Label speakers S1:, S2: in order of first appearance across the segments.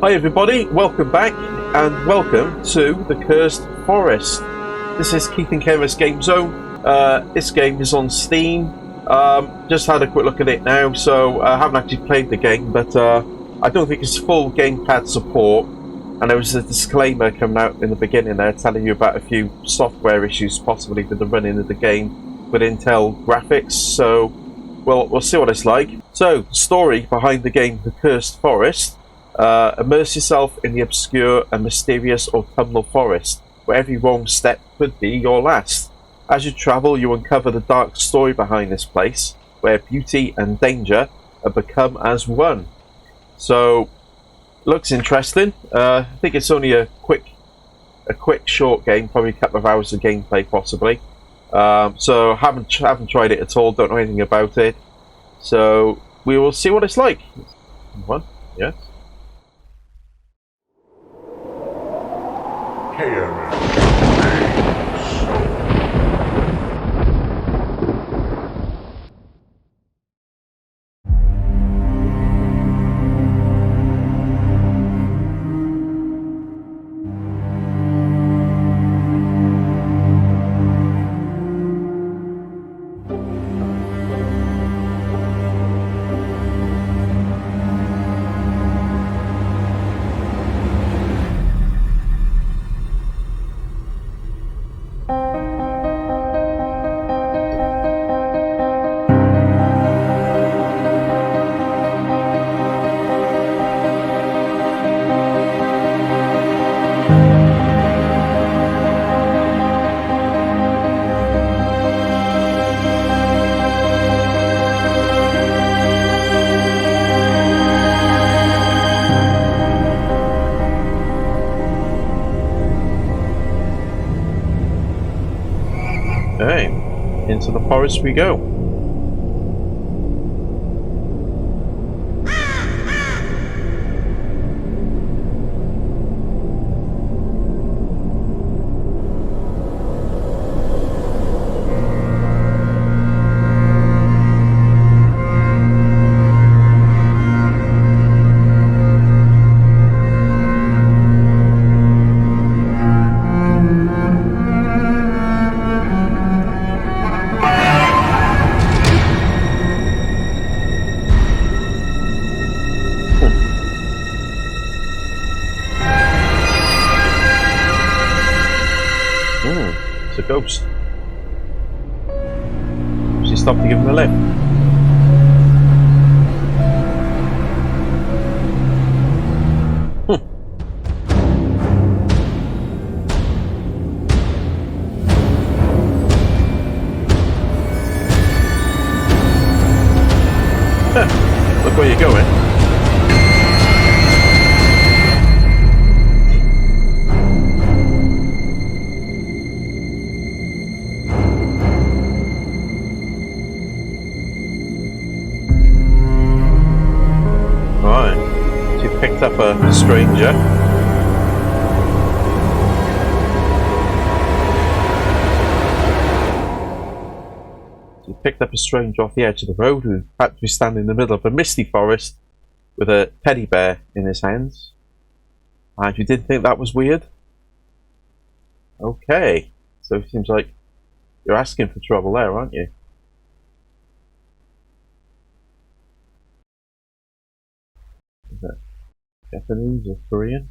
S1: Hi everybody, welcome back and welcome to the Cursed Forest. This is Keith and Kara's Gameszone. This game is on Steam. Just had a quick look at it now, so I haven't actually played the game, but I don't think it's full gamepad support. And there was a disclaimer coming out in the beginning there telling you about a few software issues possibly with the running of the game with Intel graphics, so we'll see what it's like. So, the story behind the game The Cursed Forest. Immerse yourself in the obscure and mysterious autumnal forest, where every wrong step could be your last. As you travel, you uncover the dark story behind this place, where beauty and danger have become as one. So, looks interesting. I think it's only a quick, short game, probably a couple of hours of gameplay, possibly. So, haven't tried it at all. Don't know anything about it. So, we will see what it's like. One, yes. Okay, into the forest we go. It's a ghost. She stopped to give him a lift. Look where you're going. Picked up a stranger. He picked up a stranger off the edge of the road who had to be standing in the middle of a misty forest with a teddy bear in his hands. And you didn't think that was weird? Okay, so it seems like you're asking for trouble there, aren't you? Is that Japanese or Korean?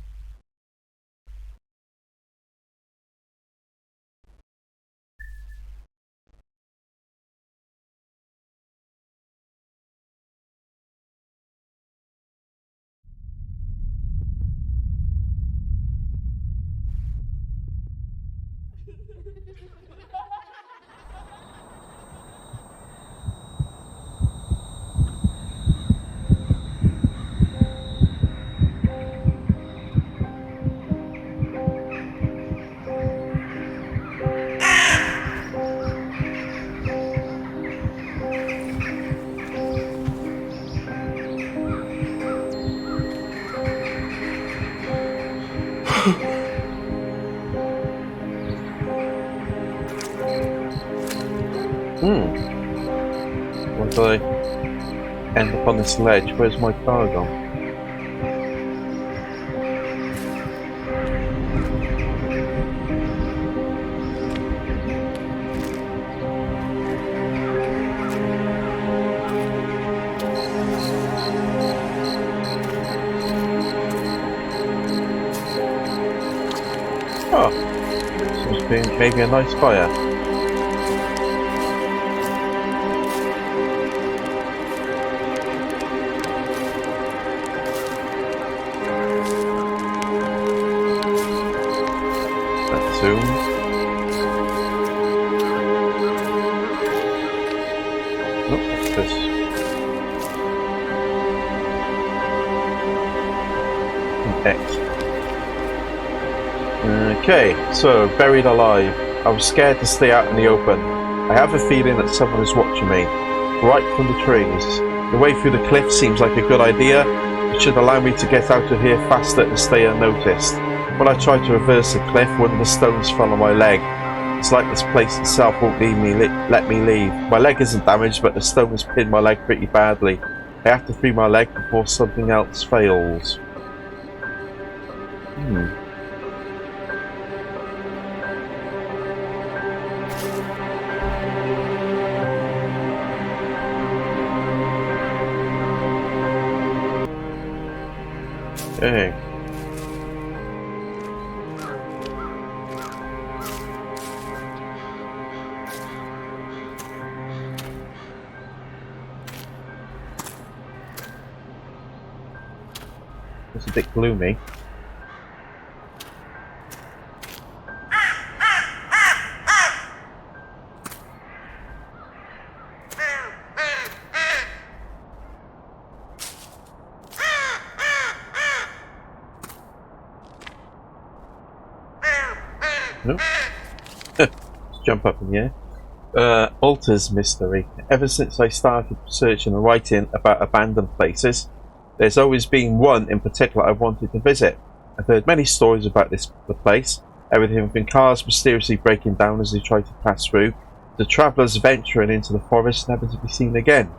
S1: Once I end up on this ledge, where's my car gone? gave me a nice fire. Let's zoom. Oh, what's this? X. Okay, so buried alive. I was scared to stay out in the open. I have a feeling that someone is watching me, right from the trees. The way through the cliff seems like a good idea. It should allow me to get out of here faster and stay unnoticed. When I tried to reverse the cliff, one of the stones fell on my leg. It's like this place itself won't let me leave. My leg isn't damaged, but the stone has pinned my leg pretty badly. I have to free my leg before something else fails. Okay. It's a bit gloomy. Nope. Let's jump up in the air. Altars mystery. Ever since I started researching and writing about abandoned places, there's always been one in particular I wanted to visit. I've heard many stories about the place, everything from cars mysteriously breaking down as they try to pass through, to travellers venturing into the forest never to be seen again.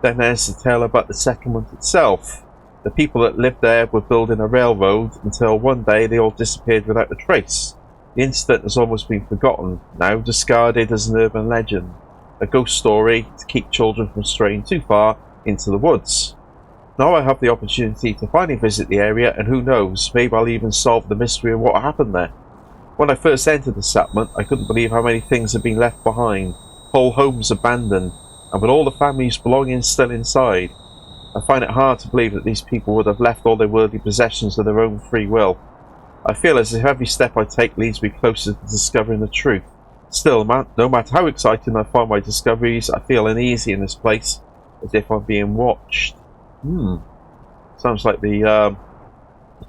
S1: Then there's the tale about the settlement itself. The people that lived there were building a railroad until one day they all disappeared without a trace. The incident has almost been forgotten, now discarded as an urban legend, a ghost story to keep children from straying too far into the woods. Now I have the opportunity to finally visit the area, and who knows, maybe I'll even solve the mystery of what happened there. When I first entered the settlement, I couldn't believe how many things had been left behind, whole homes abandoned, and with all the family's belongings still inside. I find it hard to believe that these people would have left all their worldly possessions of their own free will. I feel as if every step I take leads me closer to discovering the truth. Still, no matter how exciting I find my discoveries, I feel uneasy in this place, as if I'm being watched. Sounds like the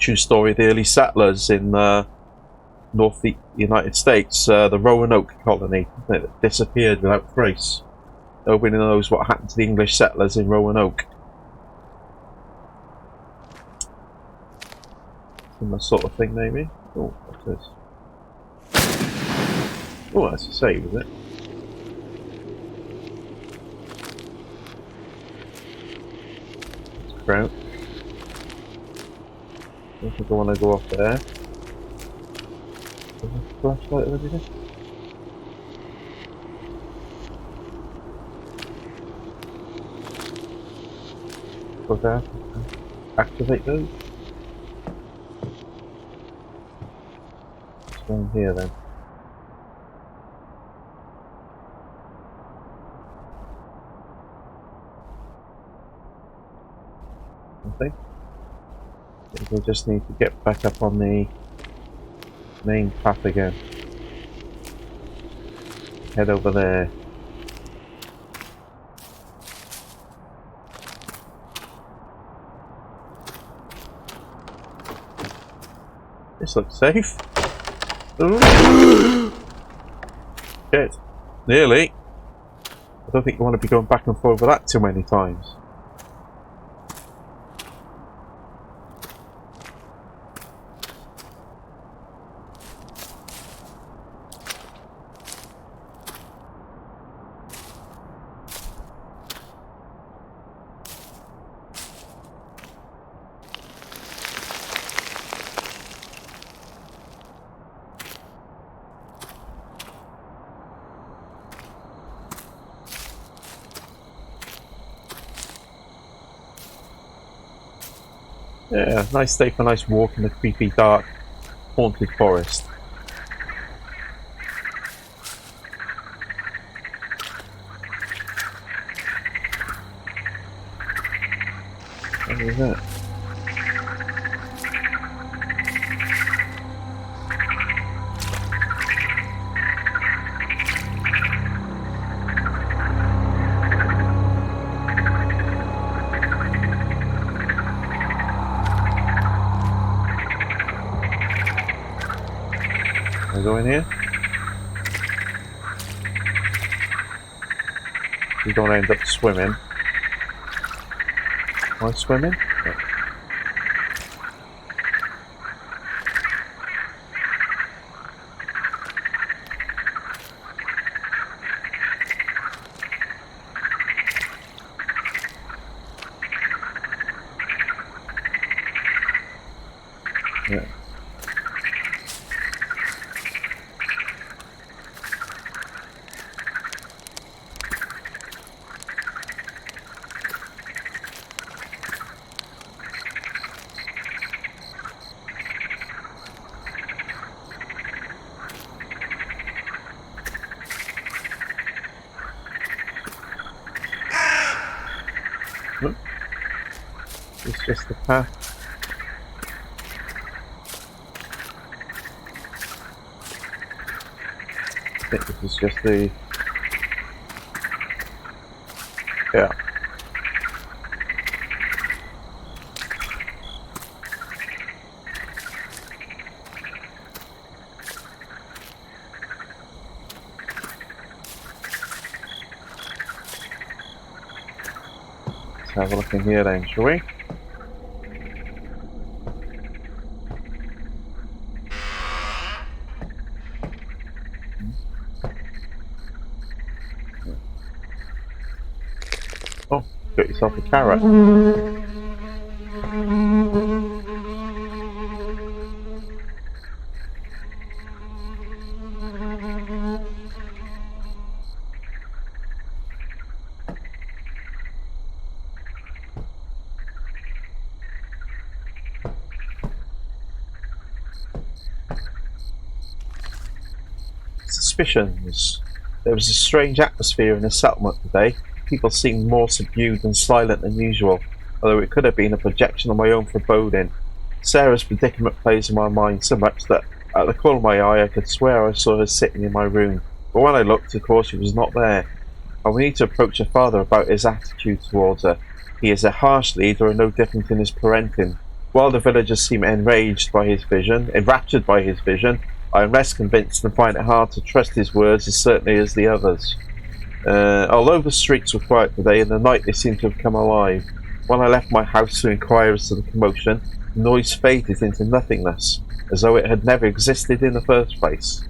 S1: true story of the early settlers in North United States, the Roanoke colony that disappeared without trace. Nobody knows what happened to the English settlers in Roanoke. Similar sort of thing, maybe. Oh, what's this? Oh, that's a save, is it? It's crowd. I don't think I want to go off there. Is there a flashlight or anything? Go there. Activate those. Down here then. Nothing. I think we'll just need to get back up on the main path again. Head over there. This looks safe. Shit. Nearly. I don't think you want to be going back and forth with that too many times. Yeah, nice day for a nice walk in the creepy, dark, haunted forest. isn't it? Can I go in here? You don't end up swimming. Am I swimming? Yeah. Yeah. It's just the path. I think this is just the... Yeah. Let's have a look in here then, shall we? Oh, got yourself a carrot. Suspicions. There was a strange atmosphere in the settlement today. People seemed more subdued and silent than usual, although it could have been a projection of my own foreboding. Sarah's predicament plays in my mind so much that at the corner of my eye I could swear I saw her sitting in my room, but when I looked, of course, she was not there. I will need to approach her father about his attitude towards her. He is a harsh leader and no different in his parenting. While the villagers seem enraged by his vision, enraptured by his vision, I am less convinced and find it hard to trust his words as certainly as the others. Although the streets were quiet today, in the night they seemed to have come alive. When I left my house to inquire as to the commotion, the noise faded into nothingness, as though it had never existed in the first place.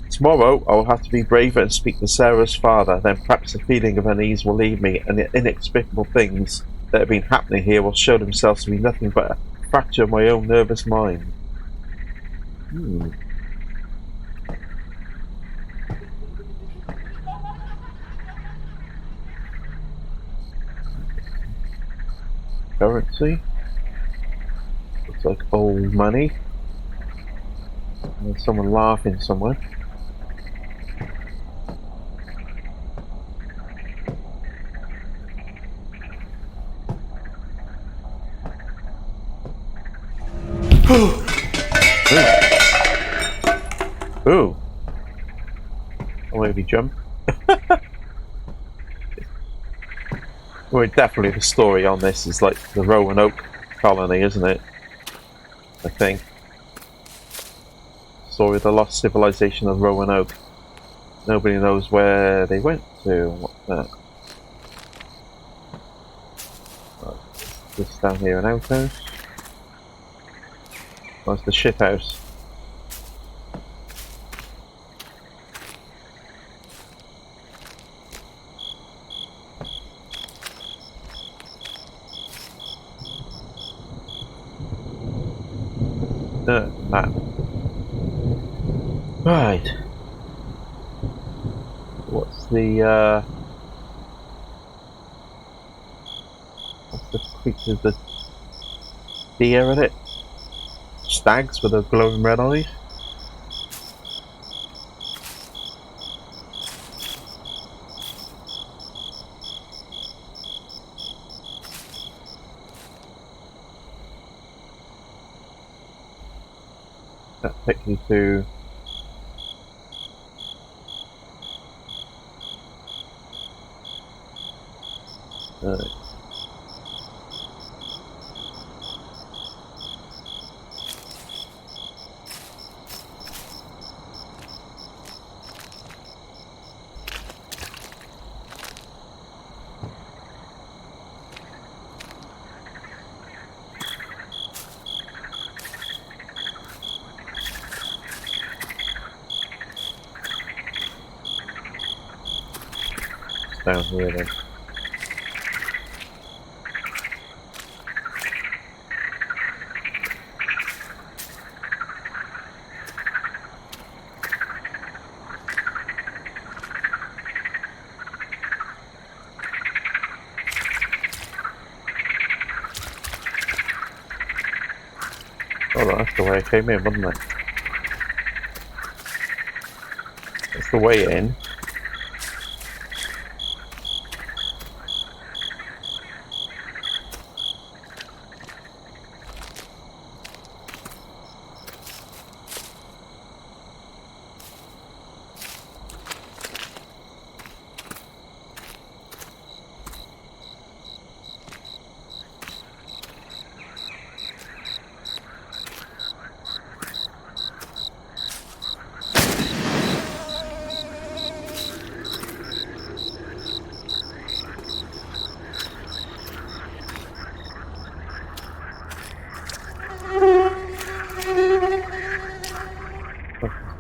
S1: Tomorrow I will have to be braver and speak to Sarah's father, then perhaps the feeling of unease will leave me, and the inexplicable things that have been happening here will show themselves to be nothing but a fracture of my own nervous mind. Currency. Looks like old money. And there's someone laughing somewhere. Ooh. I'll maybe jump. Well, definitely the story on this is like the Roanoke colony, isn't it? I think. Story of the lost civilization of Roanoke. Nobody knows where they went to. What's that? This down here, an outhouse. That's the shit house. Map. Right. What's the creatures, the deer in it? Stags with a glowing red eyes? That takes you to... down here then. Oh, that's the way I came in, wasn't it? That's the way in.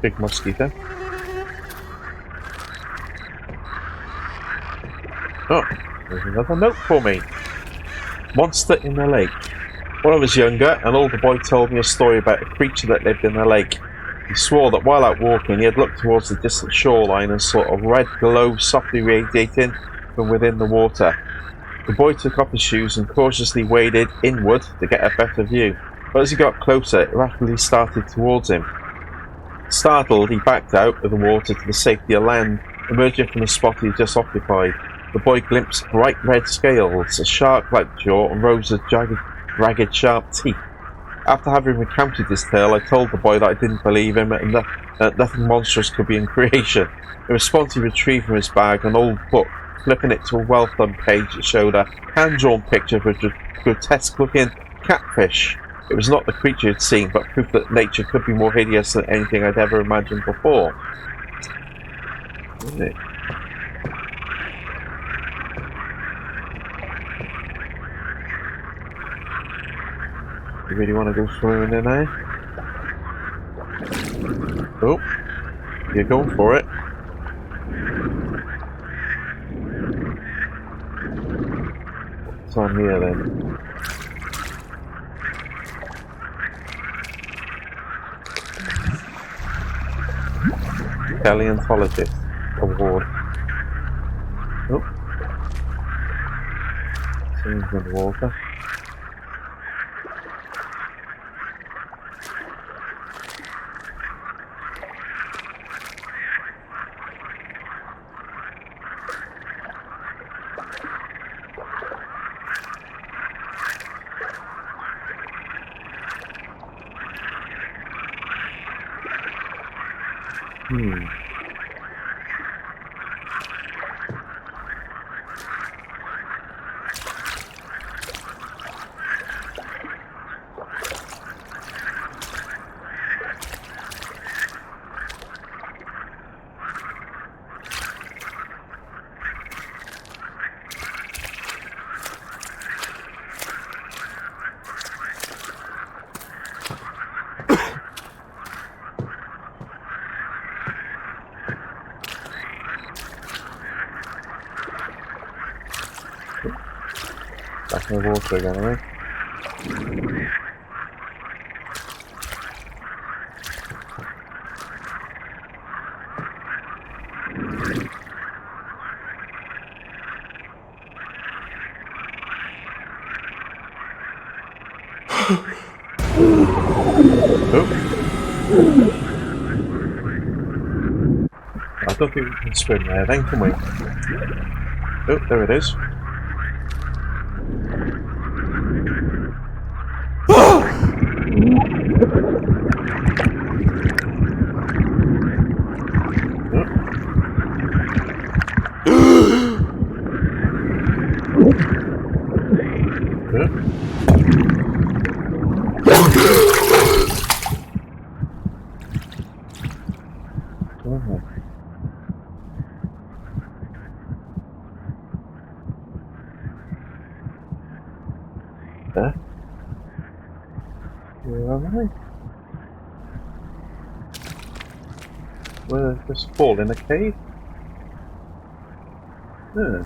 S1: Big mosquito. Oh, there's another note for me. Monster in the lake. When I was younger, an older boy told me a story about a creature that lived in the lake. He swore that while out walking, he had looked towards the distant shoreline and saw a red glow softly radiating from within the water. The boy took off his shoes and cautiously waded inward to get a better view, but as he got closer, it rapidly started towards him. Startled, he backed out of the water to the safety of land, emerging from the spot he had just occupied. The boy glimpsed bright red scales, a shark-like jaw, and rows of ragged, sharp teeth. After having recounted his tale, I told the boy that I didn't believe him and that nothing monstrous could be in creation. In response, he retrieved from his bag an old book, flipping it to a well-thumbed page that showed a hand-drawn picture of a grotesque-looking catfish. It was not the creature he'd seen, but proof that nature could be more hideous than anything I'd ever imagined before. Isn't it? You really want to go swimming in there? Oh, you're going for it. What's on here then? Paleontologist award. Oh, seems in the water. Back in the water again, are we? I don't think we can swim there then, can we? Oh, there it is. Really? We'll just fall in a cave? Yeah.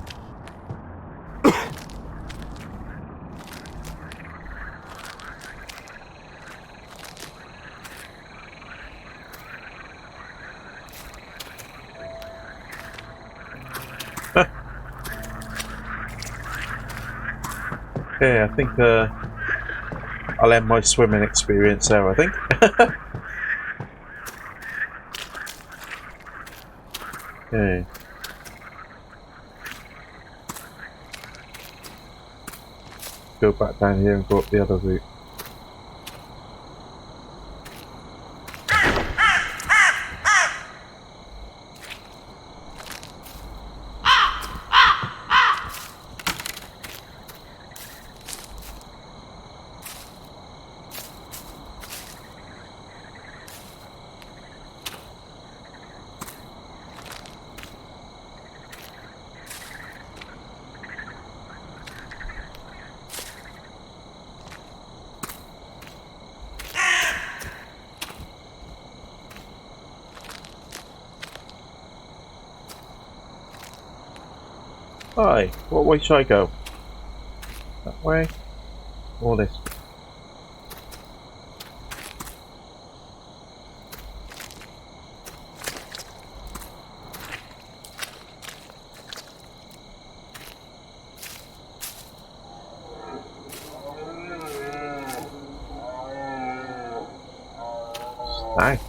S1: Okay, I think I'll end my swimming experience there, I think. Okay. Go back down here and go up the other route. Hi, what way should I go? That way? Or this? Nice.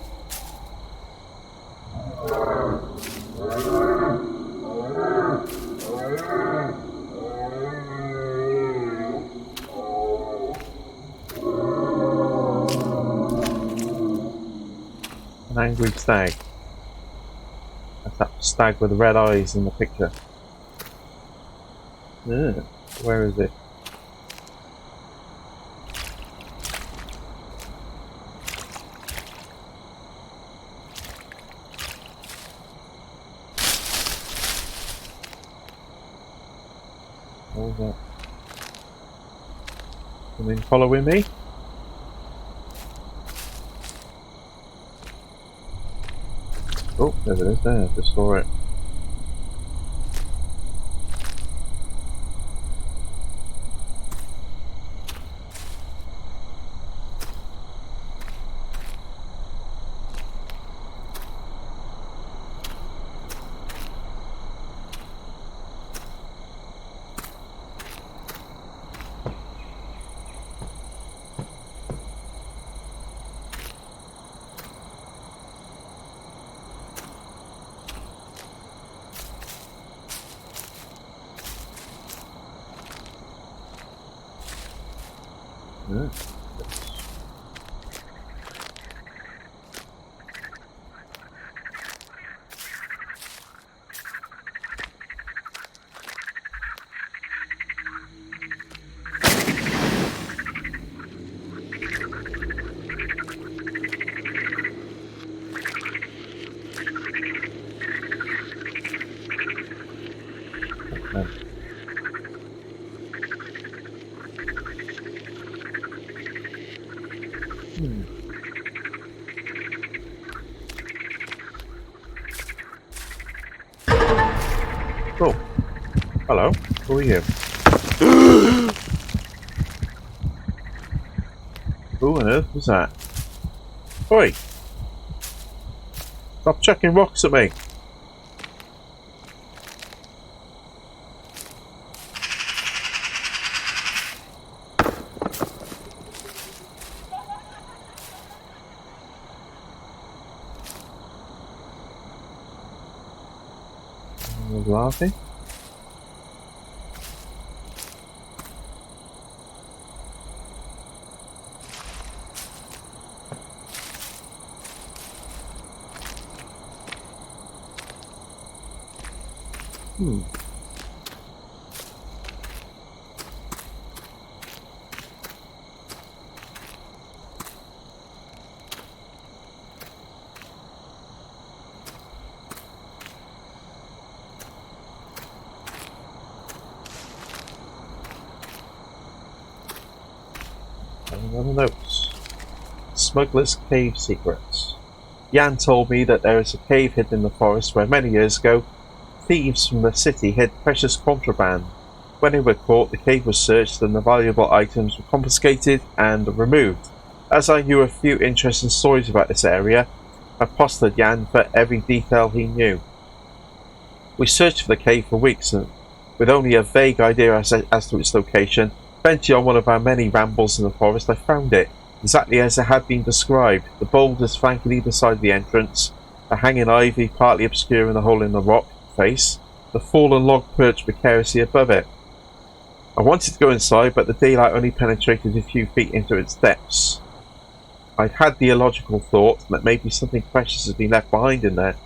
S1: An angry stag. That's that stag with the red eyes in the picture. Yeah. Where is it? What was that? Something following me? Oh, there it is there, I just saw it. Yeah. Oh, hello. Who are you? Who on earth was that? Oi! Stop chucking rocks at me! Was laughing. Any other notes? Smuggler's Cave Secrets. Jan told me that there is a cave hidden in the forest where many years ago thieves from the city hid precious contraband. When they were caught, the cave was searched and the valuable items were confiscated and removed. As I knew a few interesting stories about this area, I pestered Jan for every detail he knew. We searched for the cave for weeks, and with only a vague idea as to its location, eventually on one of our many rambles in the forest I found it, exactly as it had been described. The boulders flanking either side of the entrance, a hanging ivy partly obscuring the hole in the rock face, the fallen log perched precariously above it. I wanted to go inside, but the daylight only penetrated a few feet into its depths. I'd had the illogical thought that maybe something precious had been left behind in there.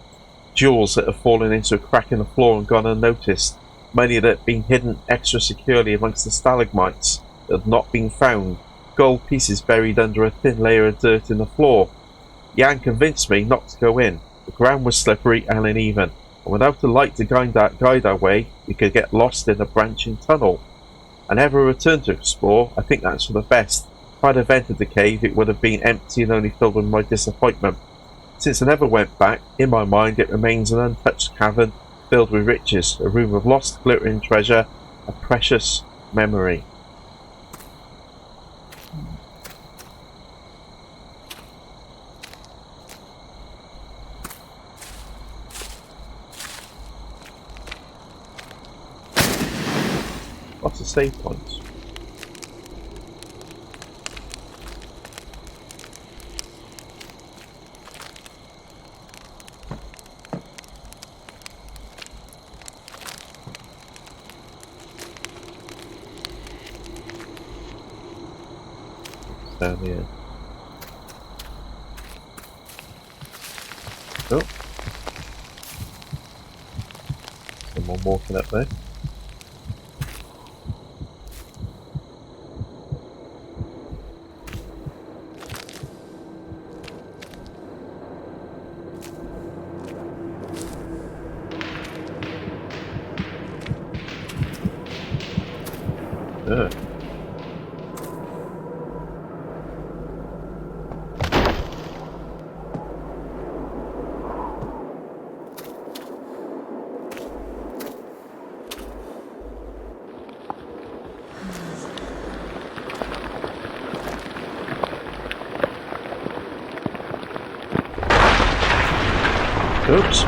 S1: Jewels that had fallen into a crack in the floor and gone unnoticed, many that had been hidden extra securely amongst the stalagmites that had not been found, gold pieces buried under a thin layer of dirt in the floor. Jan convinced me not to go in. The ground was slippery and uneven, and without a light to guide our way, we could get lost in a branching tunnel. I never returned to explore. I think that's for the best. If I'd have entered the cave, it would have been empty and only filled with my disappointment. Since I never went back, in my mind it remains an untouched cavern filled with riches, a room of lost glittering treasure, a precious memory. Lots of save points. Down here. Oh. Someone walking up there. Oops.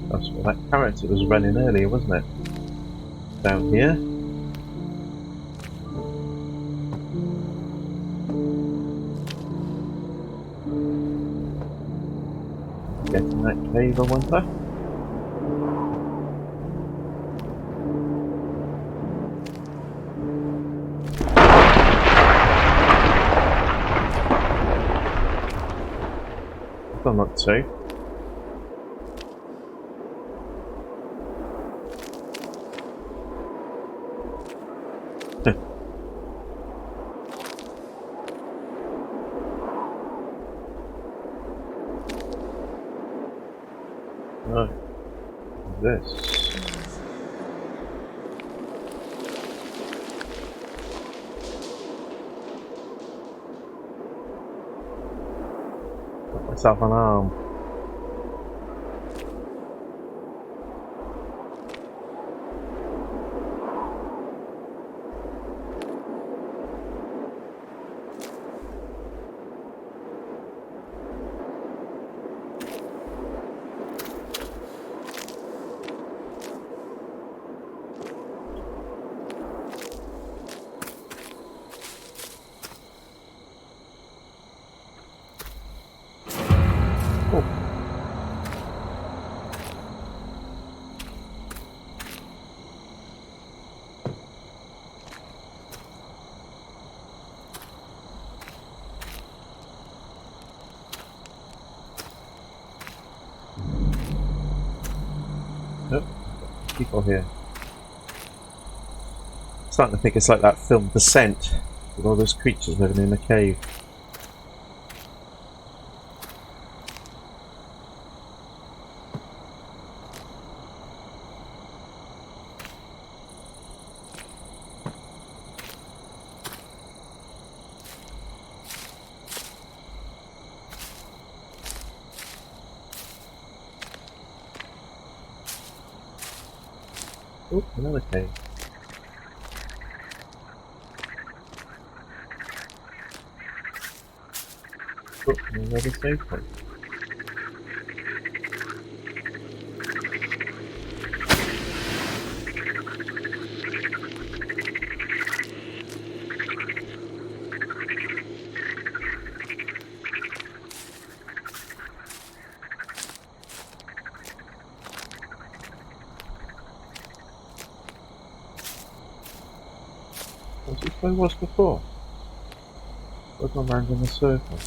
S1: That's what that character was running earlier, wasn't it? Down here. Get in that cave, I wonder. I'm not safe. No. This. Got myself an arm. people here. Starting to think it's like that film Descent, with all those creatures living in a cave. Oh, another cave. Oh, another save point. Was this where I was before? I've gone round in a circle.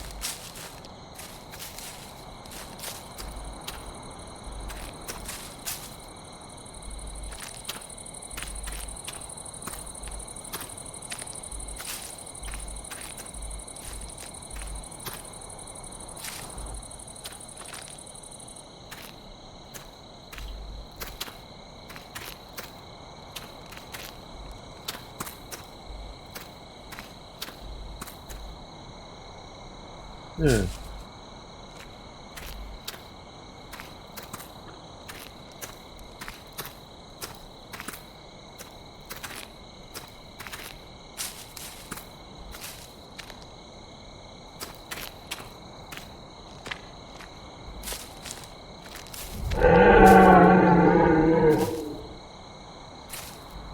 S1: Yeah.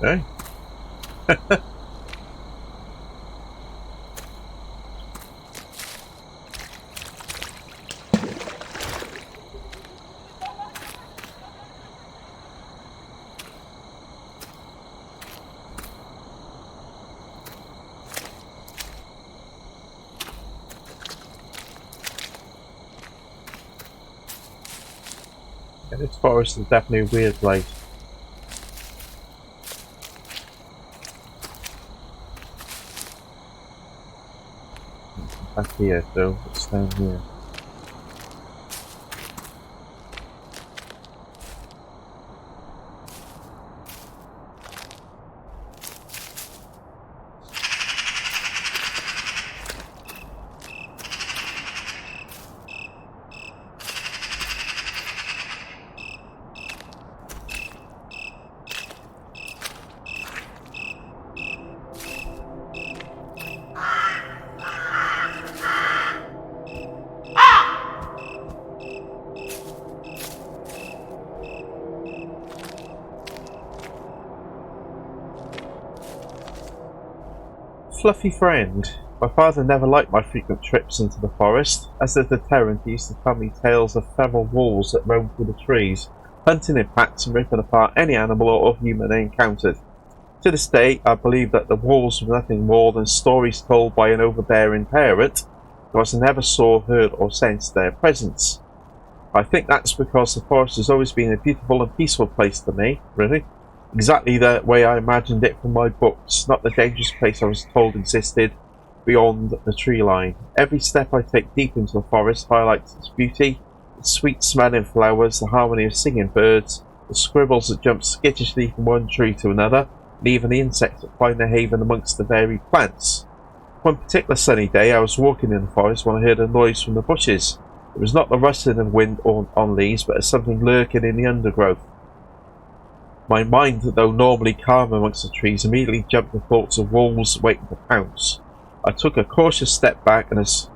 S1: Hey. Yeah, this forest is definitely a weird place. Back here, so it's down here. Fluffy friend. My father never liked my frequent trips into the forest. As a deterrent, he used to tell me tales of feral wolves that roamed through the trees, hunting in packs and ripping apart any animal or human they encountered. To this day, I believe that the wolves were nothing more than stories told by an overbearing parent, because I never saw, heard or sensed their presence. I think that's because the forest has always been a beautiful and peaceful place to me, really. Exactly the way I imagined it from my books, not the dangerous place I was told existed beyond the tree line. Every step I take deep into the forest highlights its beauty, its sweet smelling flowers, the harmony of singing birds, the squirrels that jump skittishly from one tree to another, and even the insects that find their haven amongst the varied plants. One particular sunny day I was walking in the forest when I heard a noise from the bushes. It was not the rustling of wind on leaves, but as something lurking in the undergrowth. My mind, though normally calm amongst the trees, immediately jumped to thoughts of wolves waiting to pounce. I took a cautious step back, and as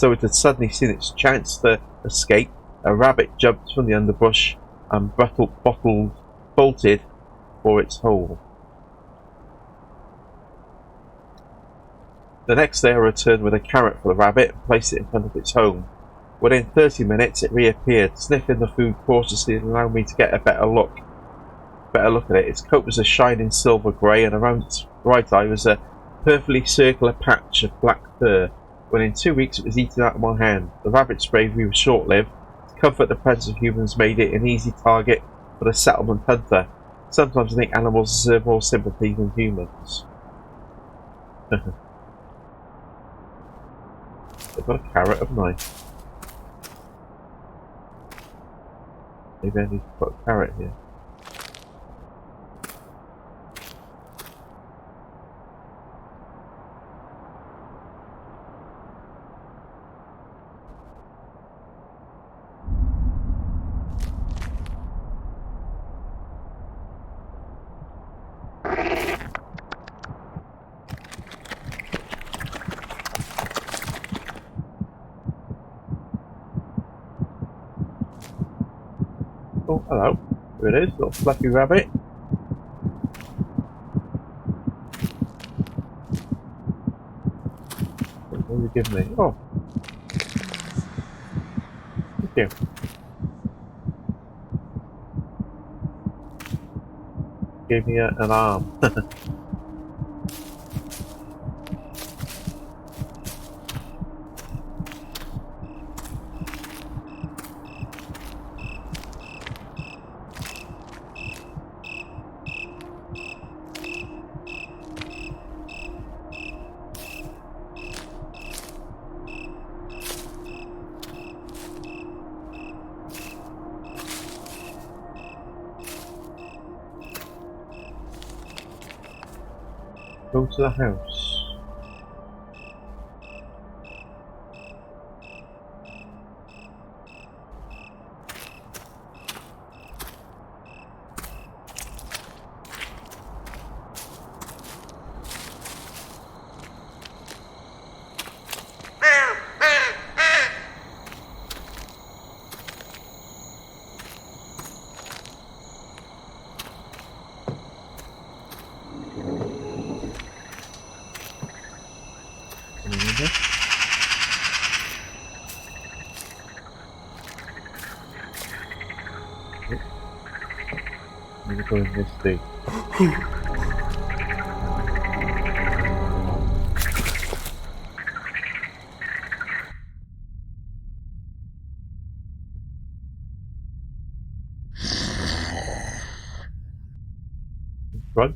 S1: though it had suddenly seen its chance to escape, a rabbit jumped from the underbush and bolted for its hole. The next day I returned with a carrot for the rabbit and placed it in front of its home. Within 30 minutes it reappeared, sniffing the food cautiously and allowing me to get a better look at it. Its coat was a shining silver grey, and around its right eye was a perfectly circular patch of black fur. Within 2 weeks it was eaten out of my hand. The rabbit's bravery was short-lived. To comfort the presence of humans made it an easy target for the settlement hunter. Sometimes I think animals deserve more sympathy than humans. I've got a carrot, haven't I? Maybe I need to put a carrot here. Oh, hello. Here it is, little fluffy rabbit. What will you give me? Oh. Thank you. Gave me an arm. Go to the house. I'm going to misty. Run.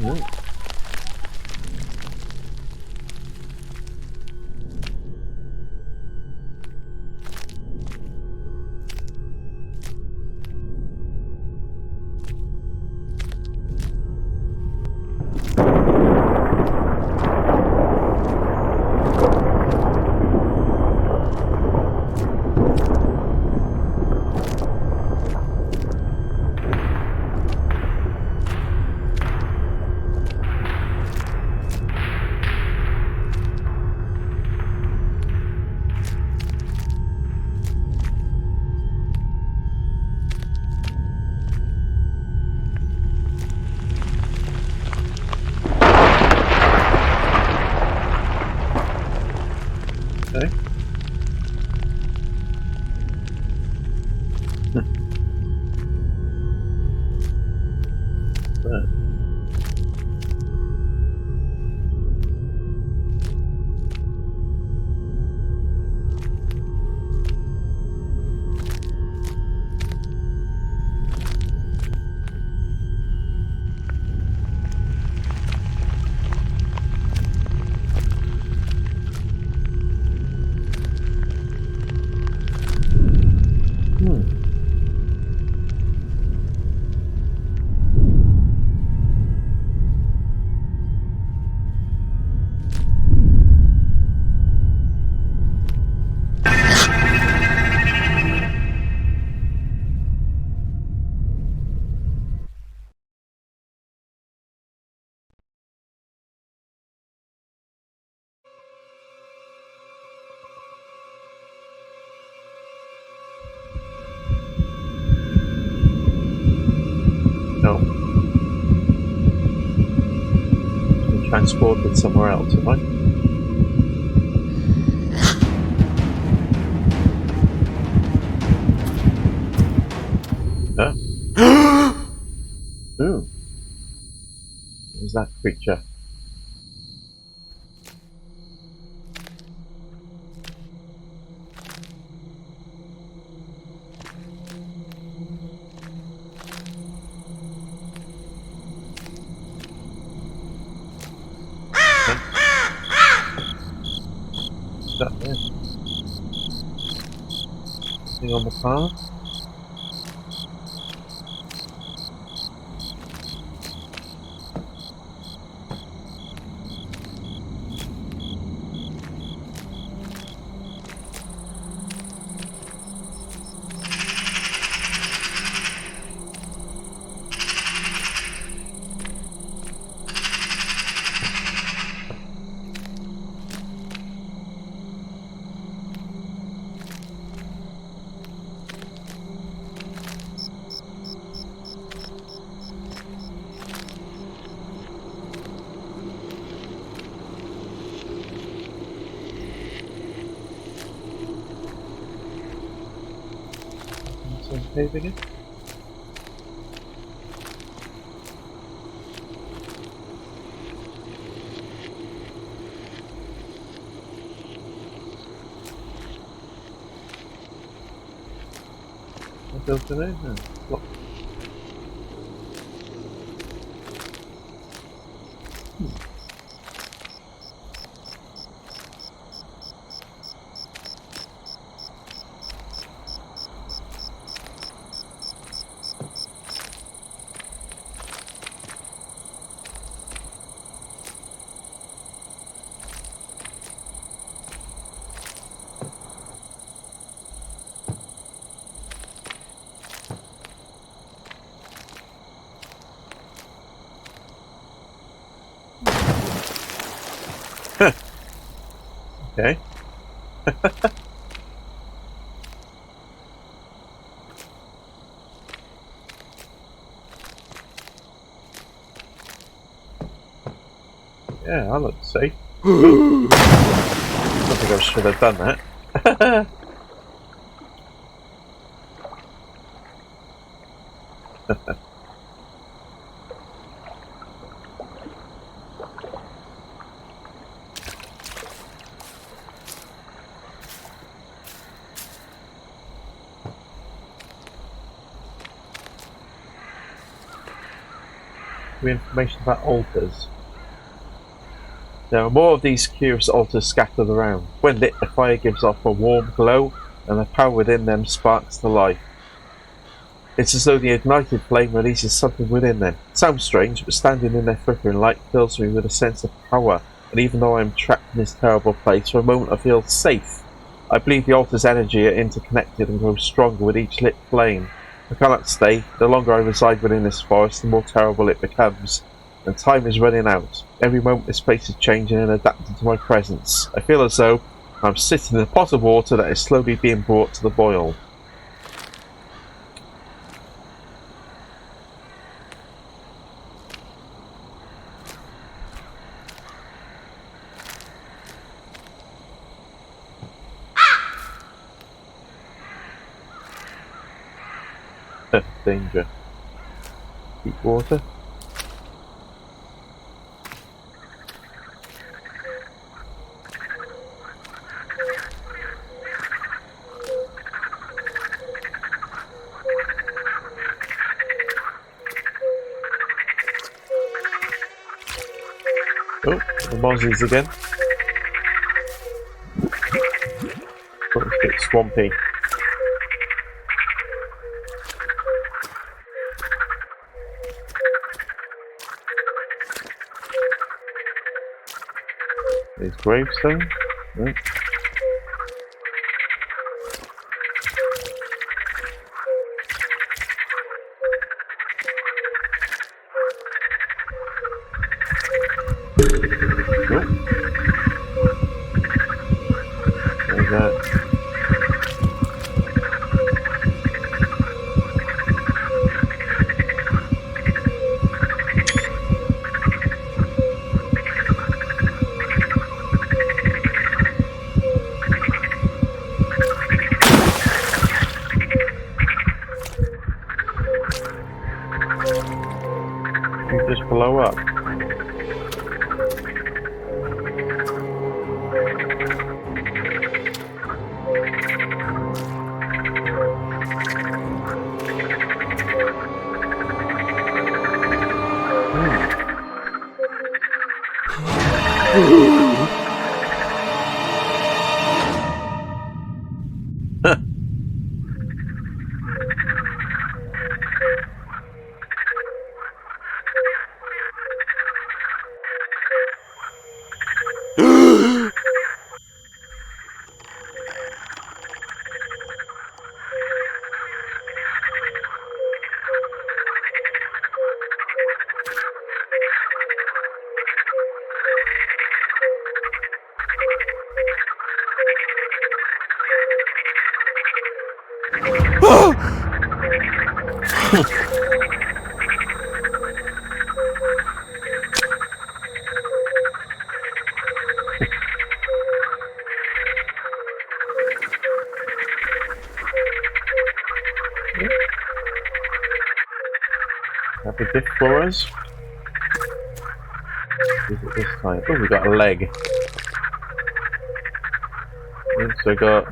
S1: Ooh. transported somewhere else, am I? Huh? Ooh. What was that creature? What's that there? Something on the path? Cave again? What else do they have? What? Okay. Yeah, that looks safe. I don't think I should have done that. Information about altars. There are more of these curious altars scattered around. When lit, the fire gives off a warm glow, and the power within them sparks to life. It's as though the ignited flame releases something within them. Sounds strange, but standing in their flickering light fills me with a sense of power, and even though I am trapped in this terrible place, for a moment I feel safe. I believe the altar's energy are interconnected and grow stronger with each lit flame. I cannot stay. The longer I reside within this forest, the more terrible it becomes. And time is running out. Every moment this place is changing and adapting to my presence. I feel as though I'm sitting in a pot of water that is slowly being brought to the boil. Danger. Deep water. Oh, the mozzies again. Oh, it's a bit swampy. There's gravestone. Right. Nope. There's that. Have a gift for us. Is it this time? Oh, we got a leg. So we got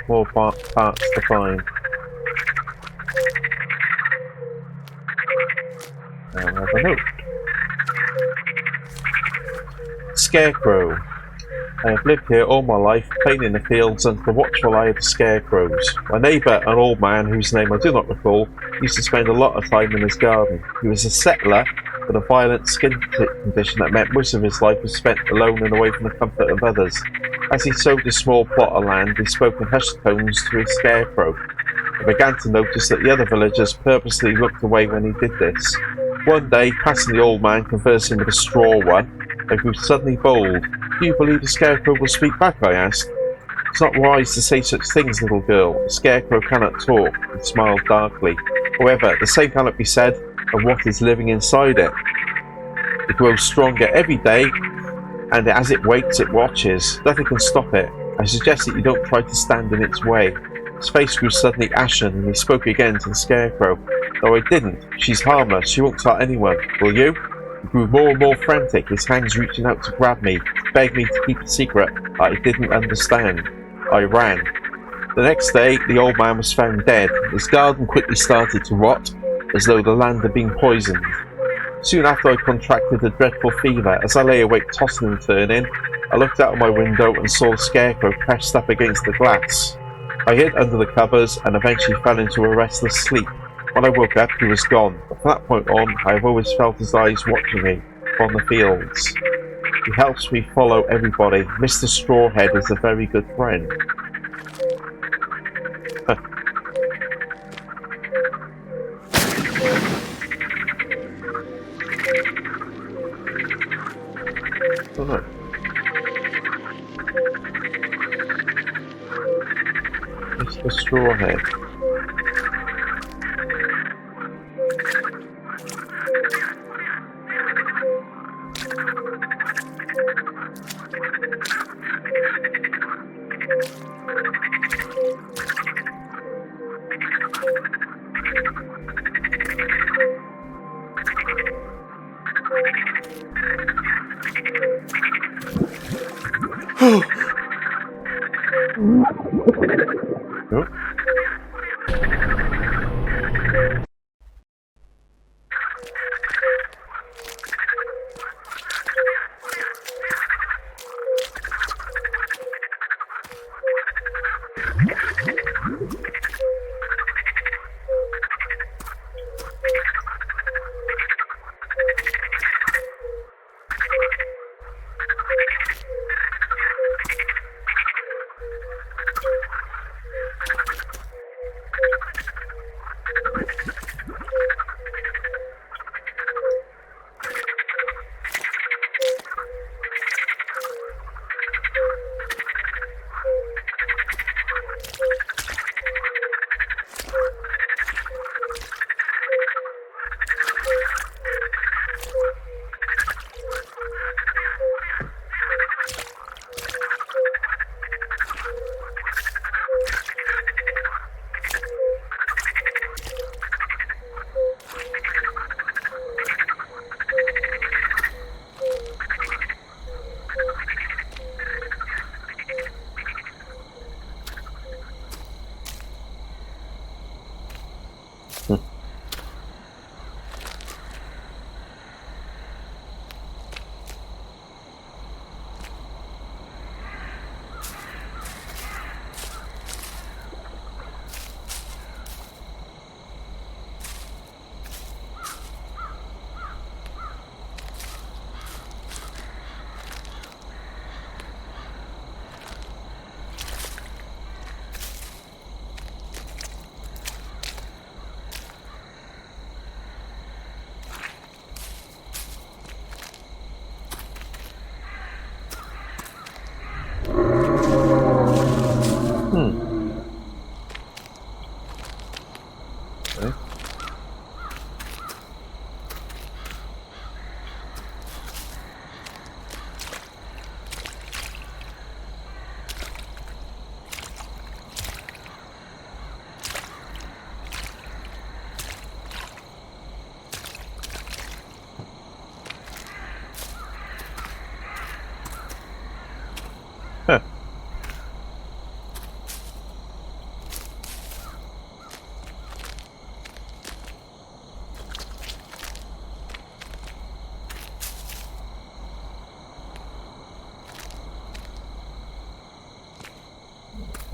S1: 4 parts to find. Now I have a note. Scarecrow. I have lived here all my life, playing in the fields under the watchful eye of the scarecrows. My neighbour, an old man whose name I do not recall, used to spend a lot of time in his garden. He was a settler with a violent skin condition that meant most of his life was spent alone and away from the comfort of others. As he sowed a small plot of land, he spoke in hushed tones to his scarecrow. I began to notice that the other villagers purposely looked away when he did this. One day, passing the old man conversing with a straw one, I grew suddenly bold. Do you believe the scarecrow will speak back? I asked. It's not wise to say such things, little girl. The scarecrow cannot talk. He smiled darkly. However, the same cannot be said of what is living inside it. It grows stronger every day, and as it waits, it watches. Nothing can stop it. I suggest that you don't try to stand in its way. His face grew suddenly ashen, and he spoke again to the scarecrow. No, I didn't. She's harmless. She won't hurt anyone. Will you? He grew more and more frantic, his hands reaching out to grab me, beg me to keep a secret I didn't understand. I ran. The next day, the old man was found dead. His garden quickly started to rot, as though the land had been poisoned. Soon after, I contracted a dreadful fever. As I lay awake, tossing and turning, I looked out of my window and saw the scarecrow pressed up against the glass. I hid under the covers and eventually fell into a restless sleep. When I woke up, he was gone. From that point on, I have always felt his eyes watching me from the fields. He helps me follow everybody. Mr. Strawhead is a very good friend. Oh no. Mr. Strawhead. Nope.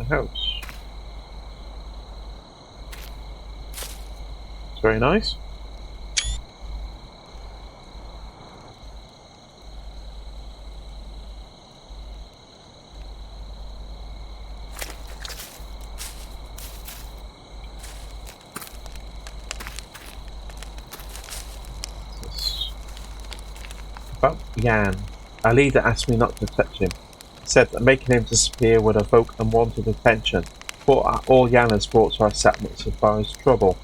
S1: a house. It's very nice. About Jan. Our leader asked me not to touch him. He said that making him disappear would evoke unwanted attention. But all Jan has brought to our settlement so far is trouble.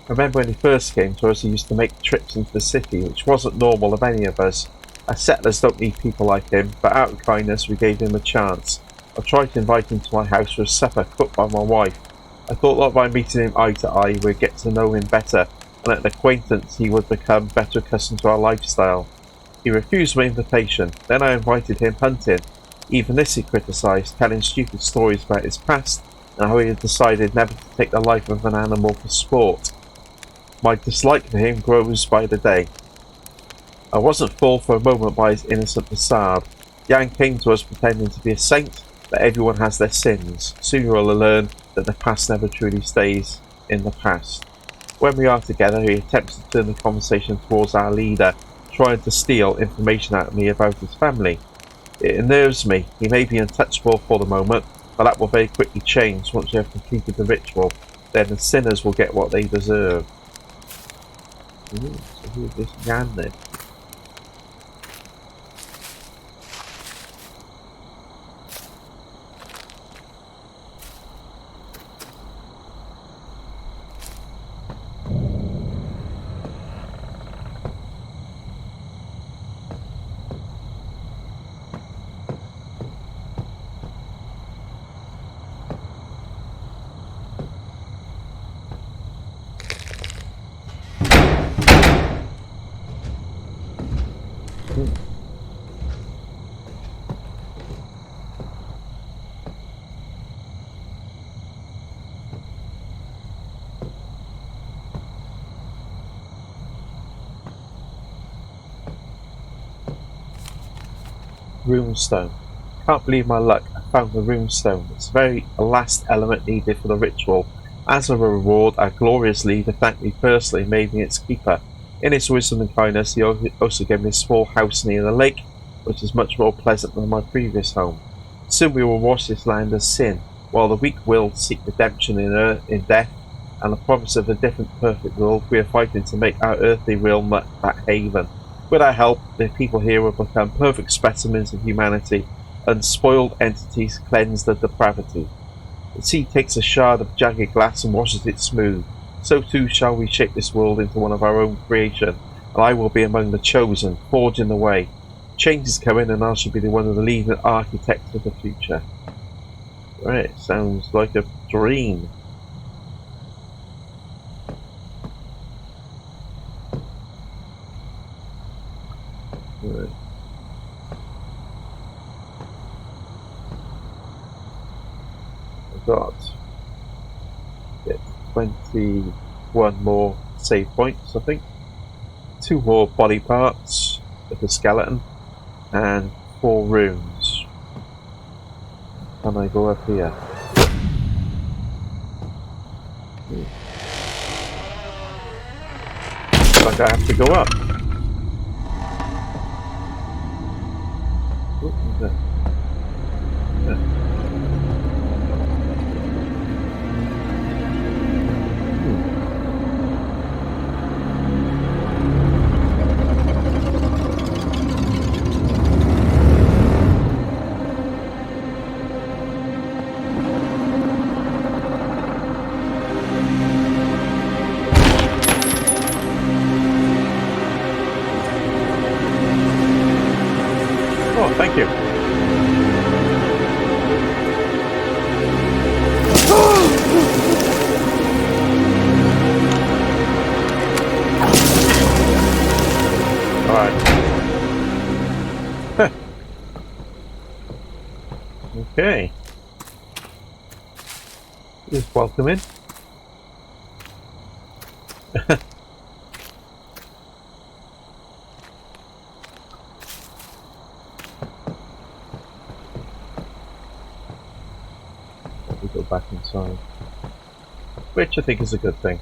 S1: I remember when he first came to us, he used to make trips into the city, which wasn't normal of any of us. Our settlers don't need people like him, but out of kindness we gave him a chance. I tried to invite him to my house for a supper cooked by my wife. I thought that by meeting him eye to eye we'd get to know him better, and at an acquaintance he would become better accustomed to our lifestyle. He refused my invitation. Then I invited him hunting. Even this he criticised, telling stupid stories about his past and how he had decided never to take the life of an animal for sport. My dislike for him grows by the day. I wasn't fooled for a moment by his innocent facade. Jan came to us pretending to be a saint, but everyone has their sins. Soon you will learn that the past never truly stays in the past. When we are together, he attempts to turn the conversation towards our leader, trying to steal information out of me about his family. It unnerves me. He may be untouchable for the moment, but that will very quickly change once we have completed the ritual. Then the sinners will get what they deserve. Ooh, so who is this Jan then? Runestone. Can't believe my luck. I found the runestone. It's the very last element needed for the ritual. As a reward, our glorious leader thanked me personally, made me its keeper. In his wisdom and kindness, he also gave me a small house near the lake, which is much more pleasant than my previous home. Soon we will wash this land of sin, while the weak-willed seek redemption in death, and the promise of a different perfect world. We are fighting to make our earthly realm that haven. With our help, the people here will become perfect specimens of humanity, unspoiled entities cleansed of depravity. The sea takes a shard of jagged glass and washes it smooth. So too shall we shape this world into one of our own creation, and I will be among the chosen, forging the way. Change is coming, and I shall be one of the leading architects of the future. Right, sounds like a dream. Right. I've got 21 more save points, I think. 2 more body parts of the skeleton, and 4 runes. Can I go up here? Looks like I have to go up. Oh, thank you. Alright. Okay. Just welcome in. go back inside. Which I think is a good thing.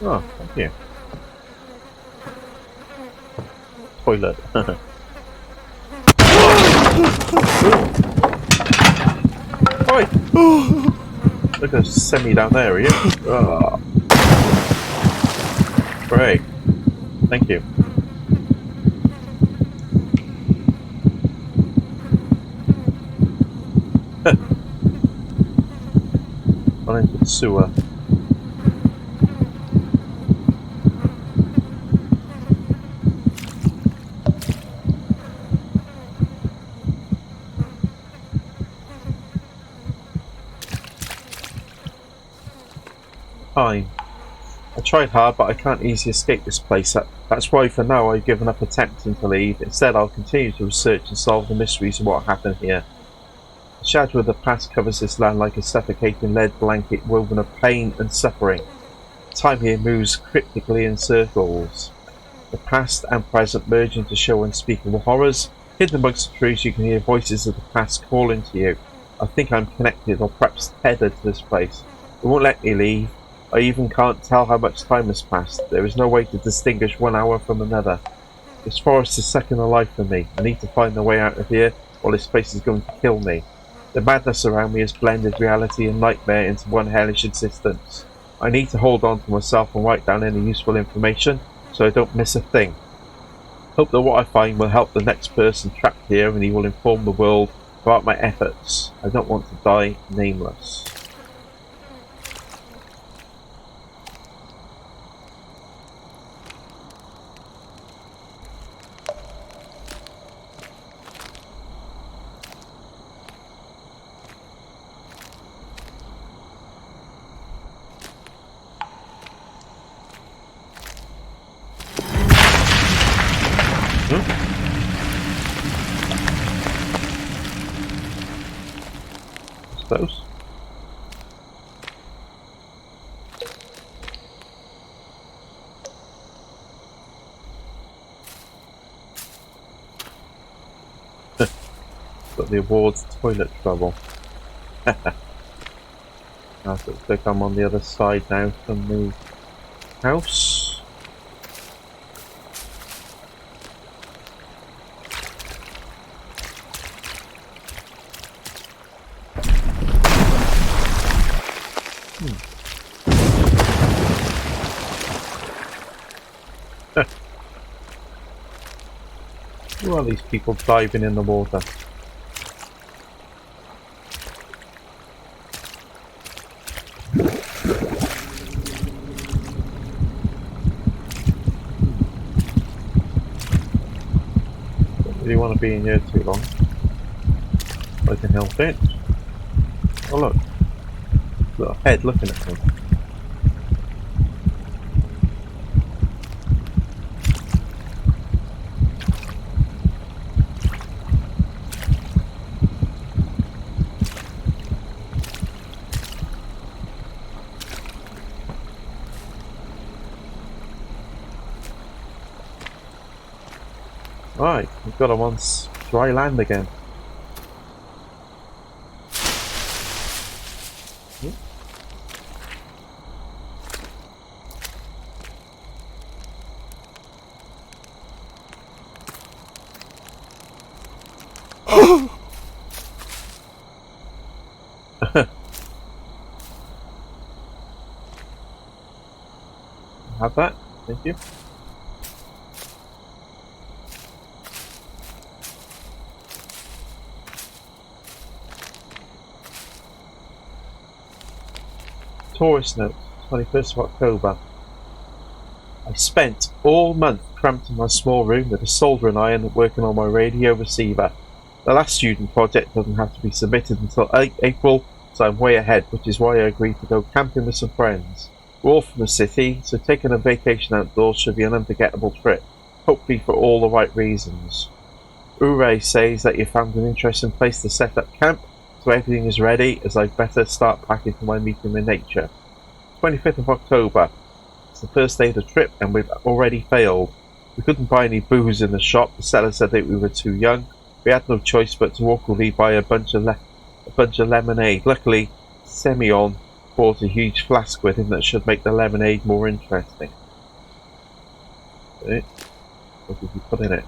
S1: Oh, thank you. Toilet. Oi! Look at send me down there, are you? Oh. Great. Thank you. Gone into the sewer. Fine. I tried hard, but I can't easily escape this place. That's why for now I've given up attempting to leave. Instead, I'll continue to research and solve the mysteries of what happened here. The shadow of the past covers this land like a suffocating lead blanket woven of pain and suffering. Time here moves cryptically in circles. The past and present merge into show unspeakable horrors. Hidden amongst the trees, you can hear voices of the past calling to you. I think I'm connected, or perhaps tethered to this place. It won't let me leave. I even can't tell how much time has passed. There is no way to distinguish 1 hour from another. This forest is second in life for me. I need to find a way out of here, or this place is going to kill me. The madness around me has blended reality and nightmare into one hellish existence. I need to hold on to myself and write down any useful information, so I don't miss a thing. Hope that what I find will help the next person trapped here, and he will inform the world about my efforts. I don't want to die nameless. Those. Got the awards toilet trouble. Now so looks like I'm on the other side now from the house. Who are these people diving in the water? Don't really want to be in here too long. I can help it. Oh look. Little head looking at me. Right, we've got him on dry land again. Have that, thank you. Tourist note, 21st of October. I spent all month cramped in my small room with a soldering iron working on my radio receiver. The last student project doesn't have to be submitted until April, so I'm way ahead, which is why I agreed to go camping with some friends. We're all from the city, so taking a vacation outdoors should be an unforgettable trip, hopefully for all the right reasons. Ure says that you found an interesting place to set up camp, so everything is ready, as I'd better start packing for my meeting with nature. 25th of October. It's the first day of the trip and we've already failed. We couldn't buy any booze in the shop, the seller said that we were too young. We had no choice but to awkwardly buy a bunch of lemonade. Luckily, Semyon bought a huge flask with him that should make the lemonade more interesting. Okay. What did you put in it?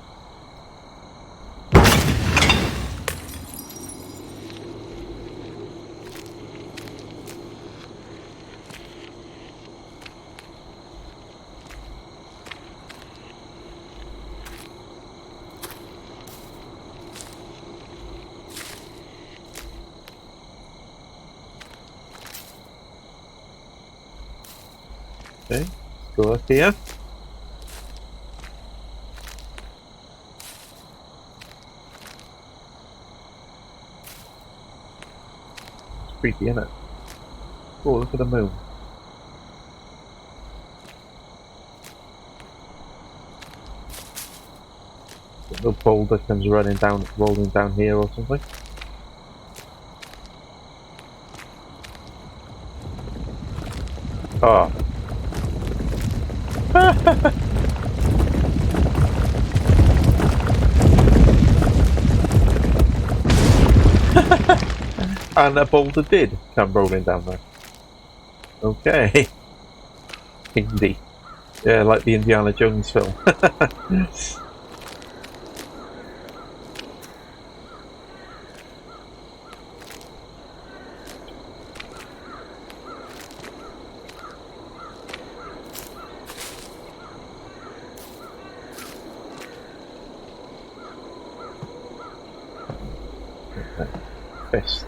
S1: Okay, let's go up here. It's creepy, isn't it? Oh, look at the moon. A little boulder comes rolling down here or something. Oh. And a boulder did come rolling down there. Okay. Indeed. Yeah, like the Indiana Jones film. Fist.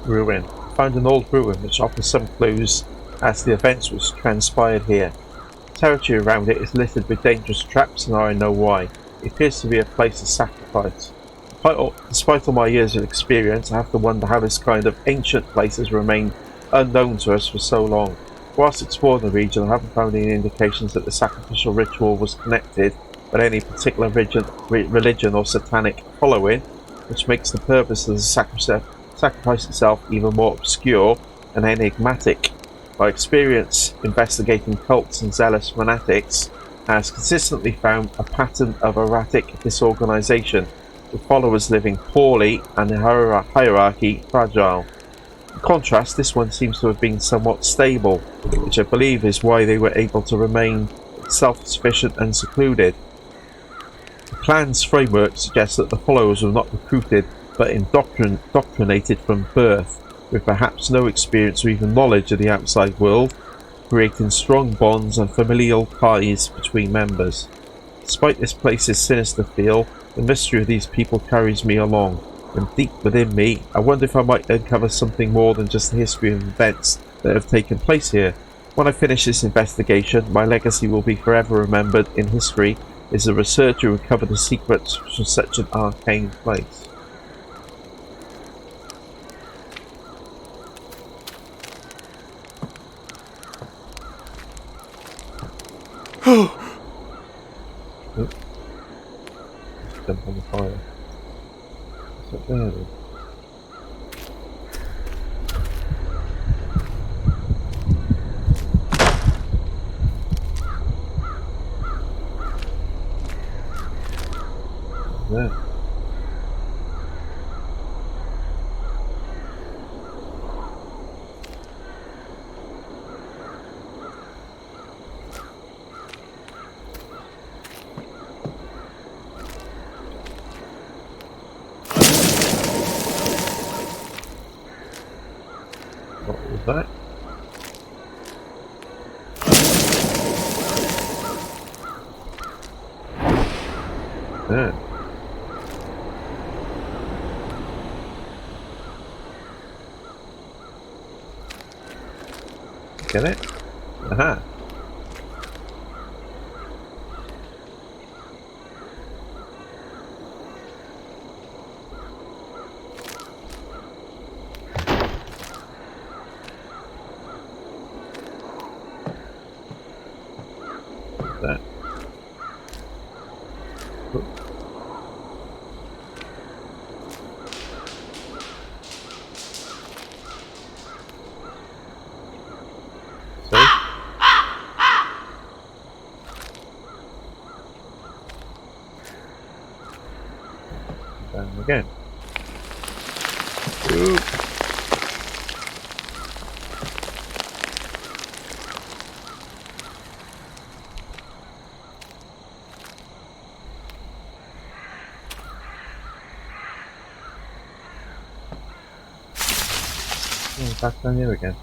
S1: Ruin. Found an old ruin which offers some clues as to the events which transpired here. The territory around it is littered with dangerous traps and I know why. It appears to be a place of sacrifice. Despite all my years of experience, I have to wonder how this kind of ancient place has remained unknown to us for so long. Whilst exploring the region, I haven't found any indications that the sacrificial ritual was connected with any particular religion or satanic following, which makes the purpose of the sacrifice itself even more obscure and enigmatic. My experience investigating cults and zealous fanatics has consistently found a pattern of erratic disorganization, with followers living poorly and the hierarchy fragile. In contrast, this one seems to have been somewhat stable, which I believe is why they were able to remain self-sufficient and secluded. The clan's framework suggests that the followers were not recruited but indoctrinated from birth, with perhaps no experience or even knowledge of the outside world, creating strong bonds and familial ties between members. Despite this place's sinister feel, the mystery of these people carries me along, and deep within me, I wonder if I might uncover something more than just the history of events that have taken place here. When I finish this investigation, my legacy will be forever remembered in history as a researcher who uncovered the secrets from such an arcane place. Jump on the fire. What's up there then? There. What was that? There. Get it? Aha. That. Oops. Sorry? Down again. Ooh. Oh, back down here again.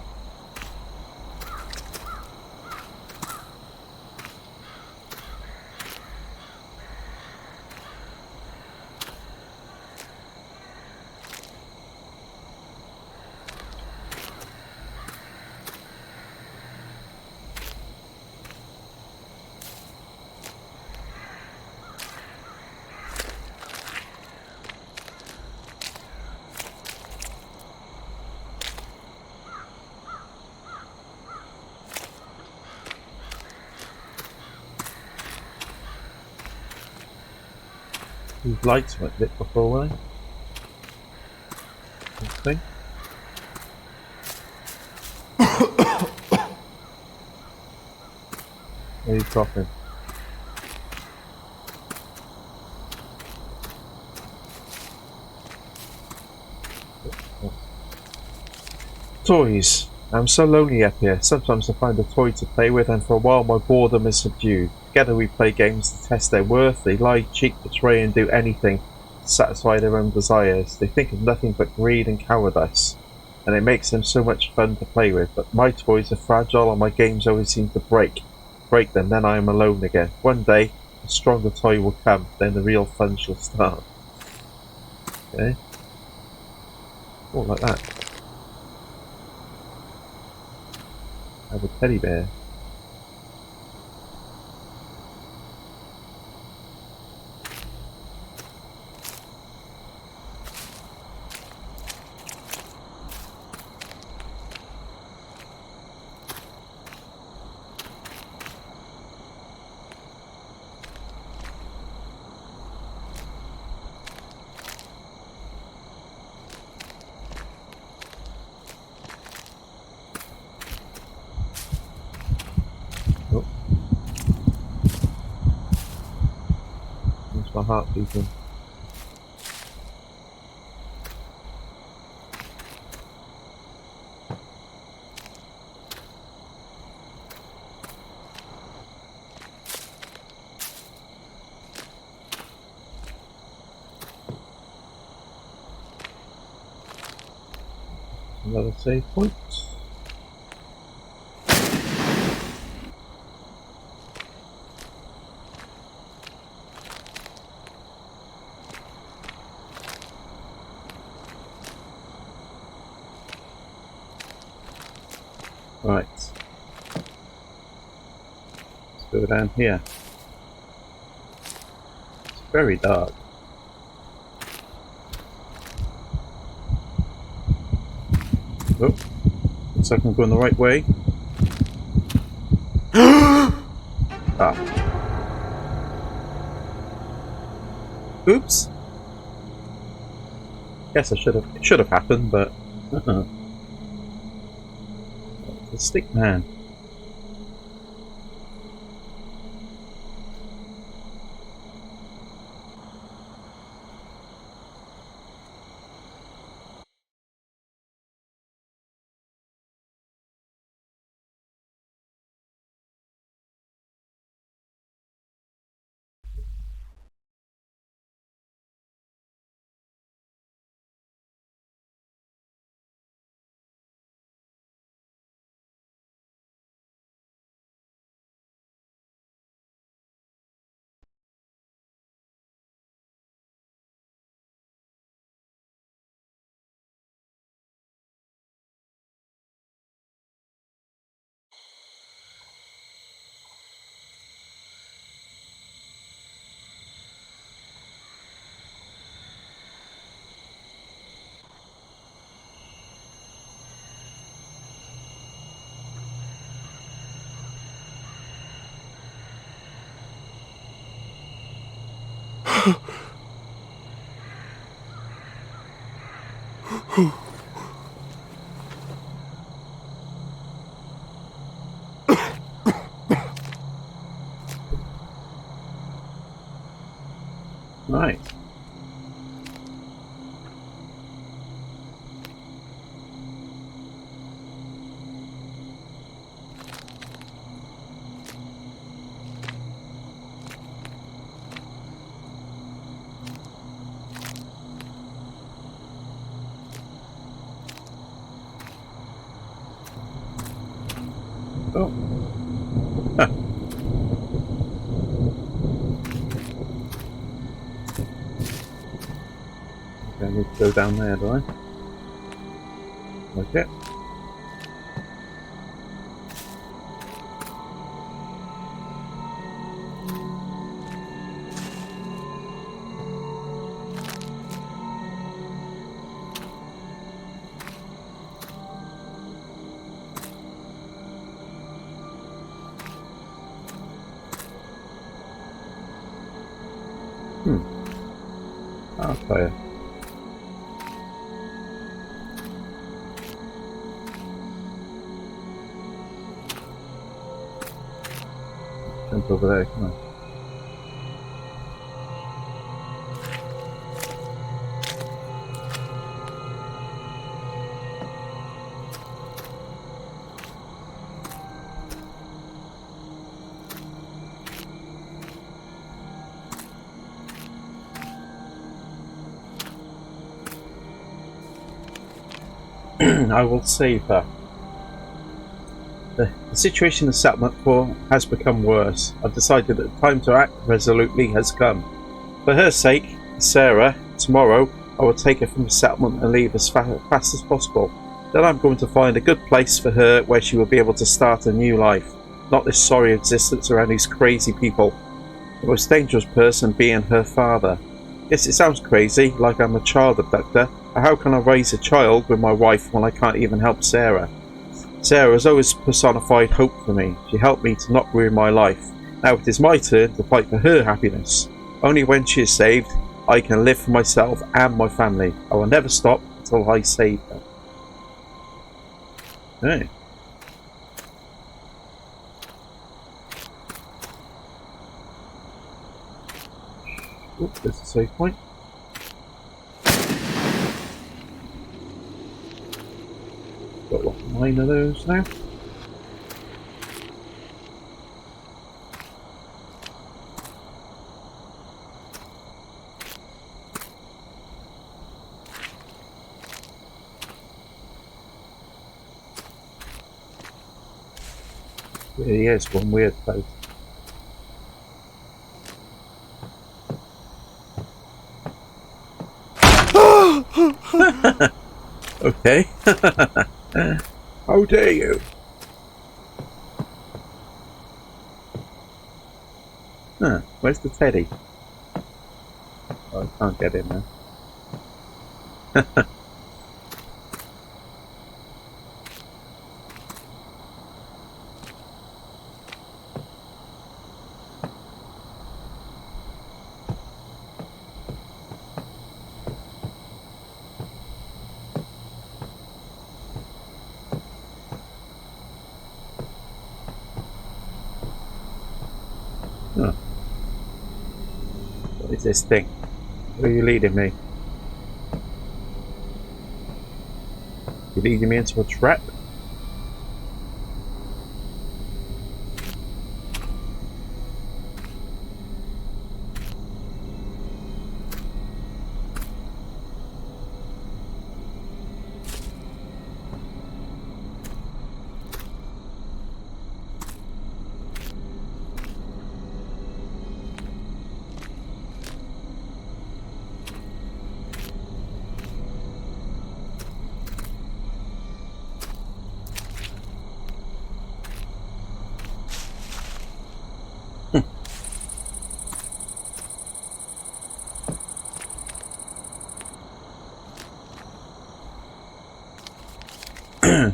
S1: These lights weren't lit before, were they? Interesting. Where are you coughing? Toys. I'm so lonely up here. Sometimes I find a toy to play with, and for a while my boredom is subdued. Together we play games to test their worth. They lie, cheat, betray, and do anything to satisfy their own desires. They think of nothing but greed and cowardice, and it makes them so much fun to play with. But my toys are fragile, and my games always seem to break them. Then I am alone again. One day, a stronger toy will come. Then the real fun shall start. Okay. Oh, like that. I have a teddy bear. my heart beating. Another save point. Right. Let's go down here. It's very dark. Oh, looks like I'm going the right way. Ah. Oops. Guess it should have happened, but the stick man. Right. Oh. Huh. Okay, I need to go down there, do I? Okay. I'll tell you. Jump over there, come on. I will save her. The situation in the settlement has become worse. I've decided that the time to act resolutely has come. For her sake, Sarah, tomorrow I will take her from the settlement and leave as fast as possible. Then I'm going to find a good place for her where she will be able to start a new life, not this sorry existence around these crazy people. The most dangerous person being her father. Yes, it sounds crazy, like I'm a child abductor, but how can I raise a child with my wife when I can't even help Sarah? Sarah has always personified hope for me. She helped me to not ruin my life. Now it is my turn to fight for her happiness. Only when she is saved, I can live for myself and my family. I will never stop until I save her. Okay. Oh, there's a save point. Got what, 9 of those now? Yeah, it's one weird place. Okay. How dare you? Huh, where's the teddy? Oh, I can't get in there. Huh. What is this thing? Where are you leading me? You're leading me into a trap?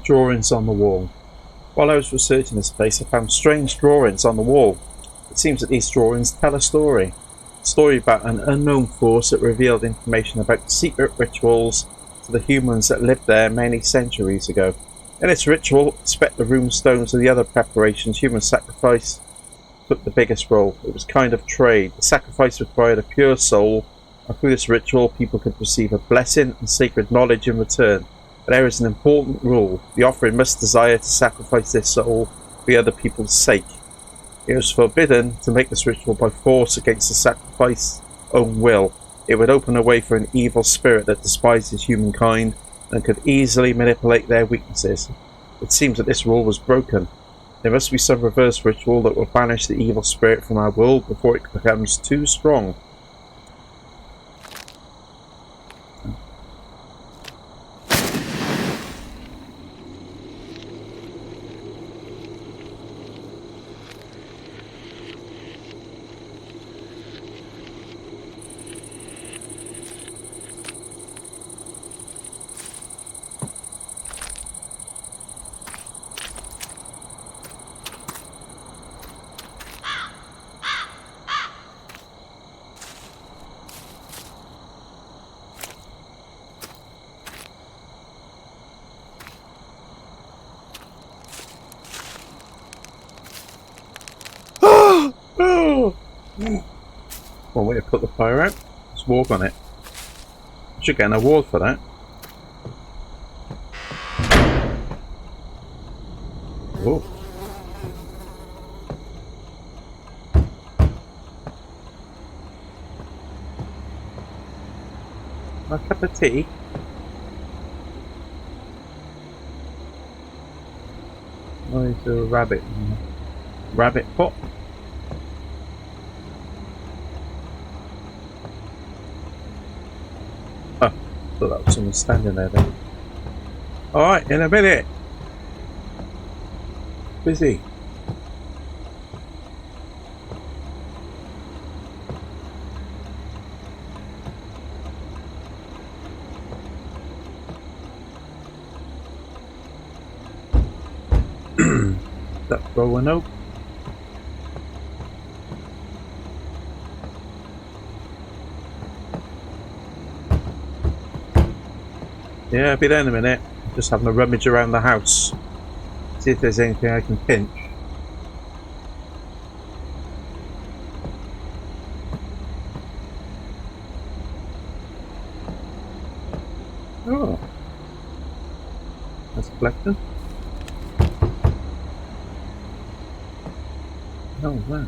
S1: Drawings on the wall. While I was researching this place, I found strange drawings on the wall. It seems that these drawings tell a story. A story about an unknown force that revealed information about secret rituals to the humans that lived there many centuries ago. In its ritual, expect the rune stones and the other preparations, human sacrifice took the biggest role. It was kind of trade. The sacrifice required a pure soul, and through this ritual people could receive a blessing and sacred knowledge in return. But there is an important rule. The offering must desire to sacrifice their soul for the other people's sake. It was forbidden to make this ritual by force against the sacrifice's own will. It would open a way for an evil spirit that despises humankind and could easily manipulate their weaknesses. It seems that this rule was broken. There must be some reverse ritual that will banish the evil spirit from our world before it becomes too strong. One way to put the fire out. Let's walk on it. I should get an award for that. Oh. A cup of tea. Why is there a rabbit in there? Rabbit pot? Oh, I thought that was someone standing there then. Alright, in a minute. Busy. That rolling oak. Yeah, I'll be there in a minute. Just having a rummage around the house. See if there's anything I can pinch. Oh, that's collected. How was that?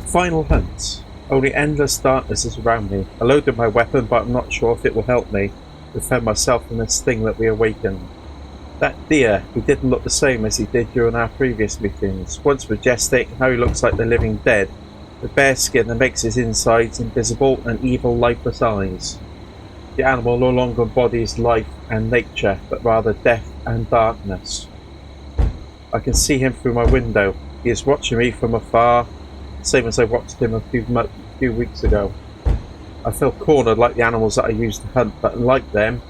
S1: Final hunt. Only endless darkness is around me. I loaded my weapon, but I'm not sure if it will help me defend myself from this thing that we awakened. That deer, he didn't look the same as he did during our previous meetings. Once majestic, now he looks like the living dead, with bare skin that makes his insides invisible and evil, lifeless eyes. The animal no longer embodies life and nature, but rather death and darkness. I can see him through my window. He is watching me from afar, same as I watched him a few weeks ago. I feel cornered like the animals that I used to hunt, but unlike them,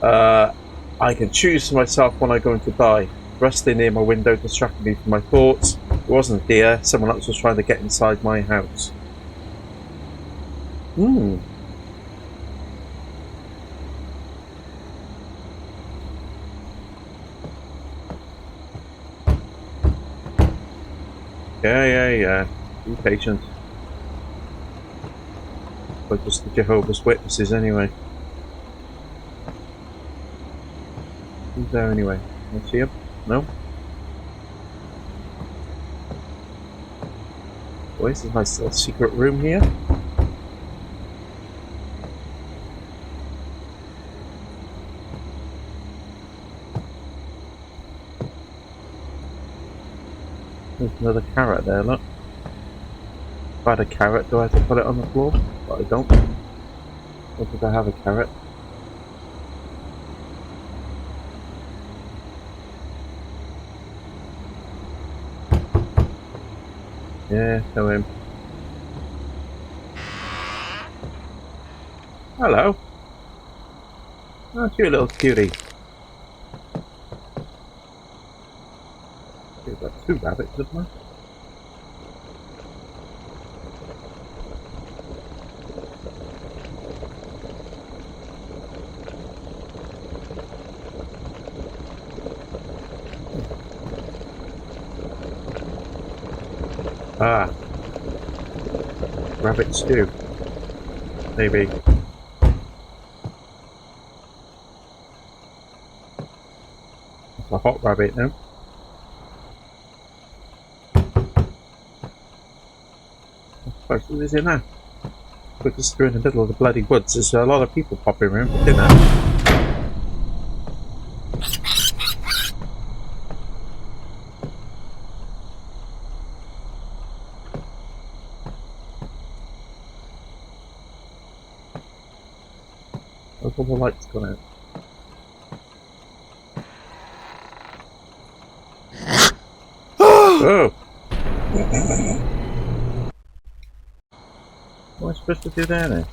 S1: I can choose for myself when I'm going to die. Resting near my window distracted me from my thoughts. It wasn't a deer, someone else was trying to get inside my house. Yeah. Be patient. But just the Jehovah's Witnesses anyway. Who's there anyway? Can I see him? No? Boy, this is a nice little secret room here. There's another carrot there, look. If I had a carrot, do I have to put it on the floor? But I don't. Or did I have a carrot? Yeah, show him. Hello. Aren't you a little cutie? We've got 2 rabbits, haven't we? Ah. Rabbit stew. Maybe. It's a hot rabbit now. What is in there? We're just through in the middle of the bloody woods. There's a lot of people popping around for dinner. Where's all the lights gone out? Oh! What am I supposed to do there now?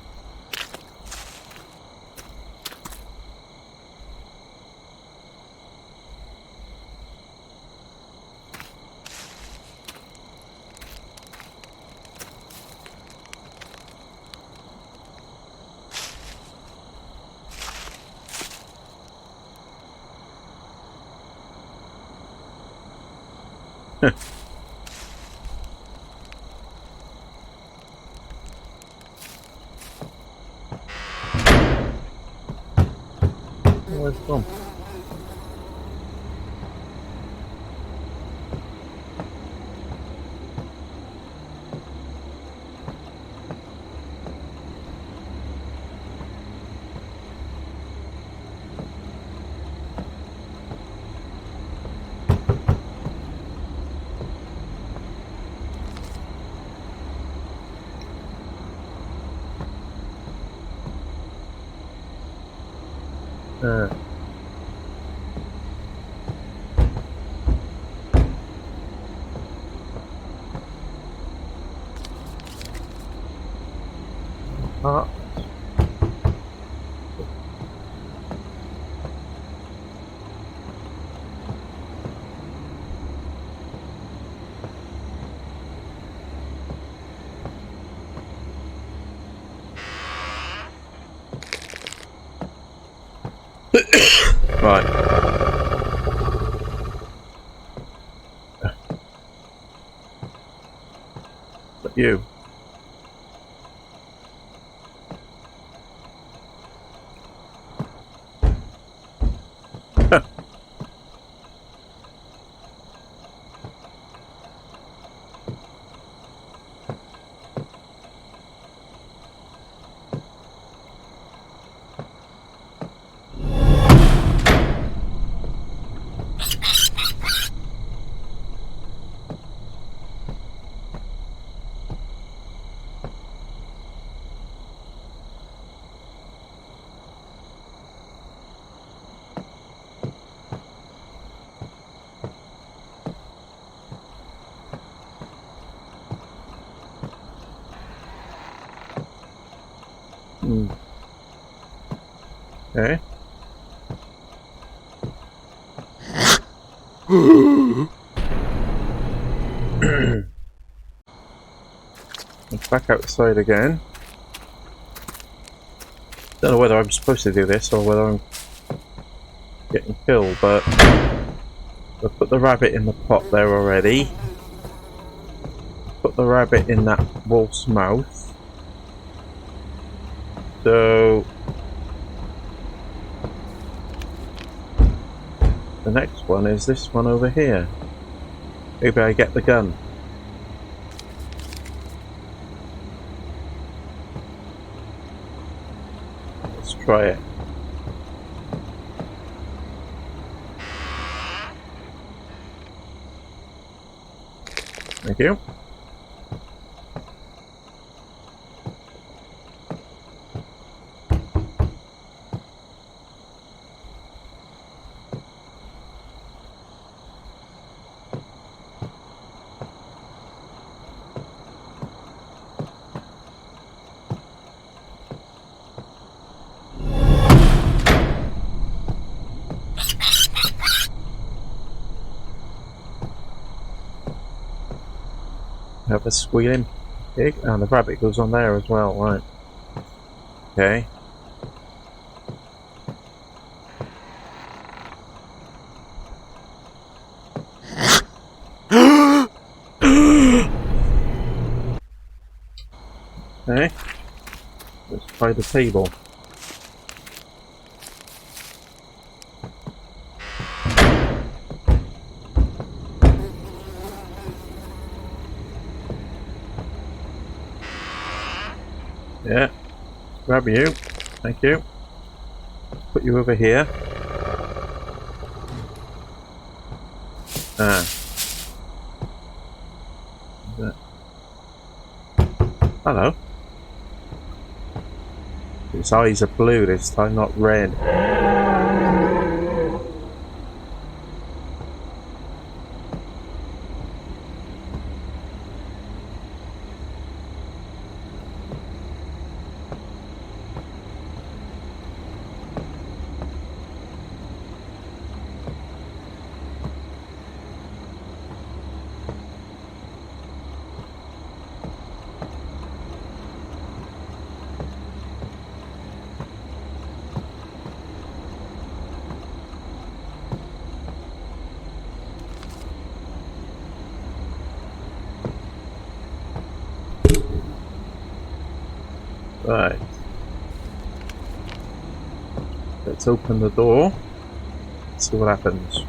S1: Where's it gone? Ah. Right. But you. Okay. Back outside again. Don't know whether I'm supposed to do this or whether I'm getting killed, but I've put the rabbit in the pot there already. Put the rabbit in that wolf's mouth. So the next one is this one over here. Maybe I get the gun. Let's try it. Thank you. Have a squealing pig, and the rabbit goes on there as well, right? Okay. Okay. Let's try the table. Yeah, grab you. Thank you. Put you over here. Ah. Hello. Its eyes are blue this time, not red. Right. Let's open the door. See what happens.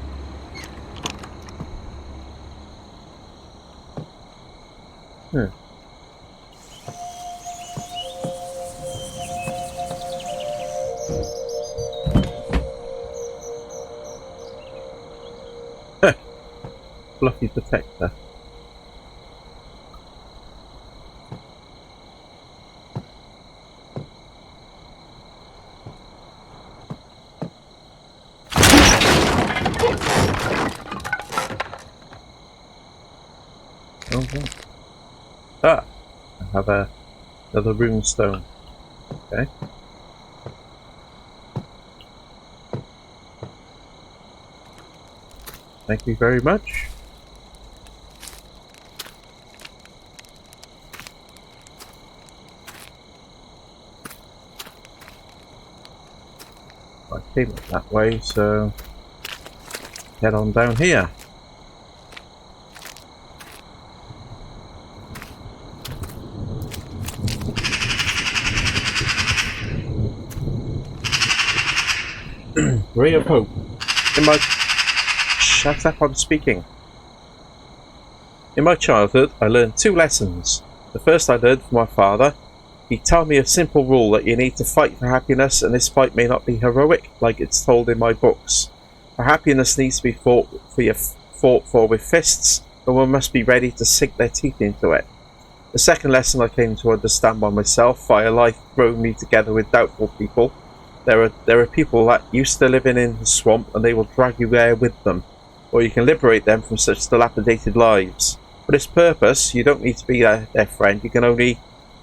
S1: Fluffy protector. have another runestone. Okay. Thank you very much. I came up that way, so head on down here. Ray of hope. Shut up, I'm speaking. In my childhood, I learned 2 lessons. The first I learned from my father. He told me a simple rule that you need to fight for happiness, and this fight may not be heroic, like it's told in my books. For happiness needs to be fought for with fists, but one must be ready to sink their teeth into it. The second lesson I came to understand by myself via life throwing me together with doubtful people. There are people that used to living in the swamp, and they will drag you there with them, or you can liberate them from such dilapidated lives. For this purpose, you don't need to be their friend. You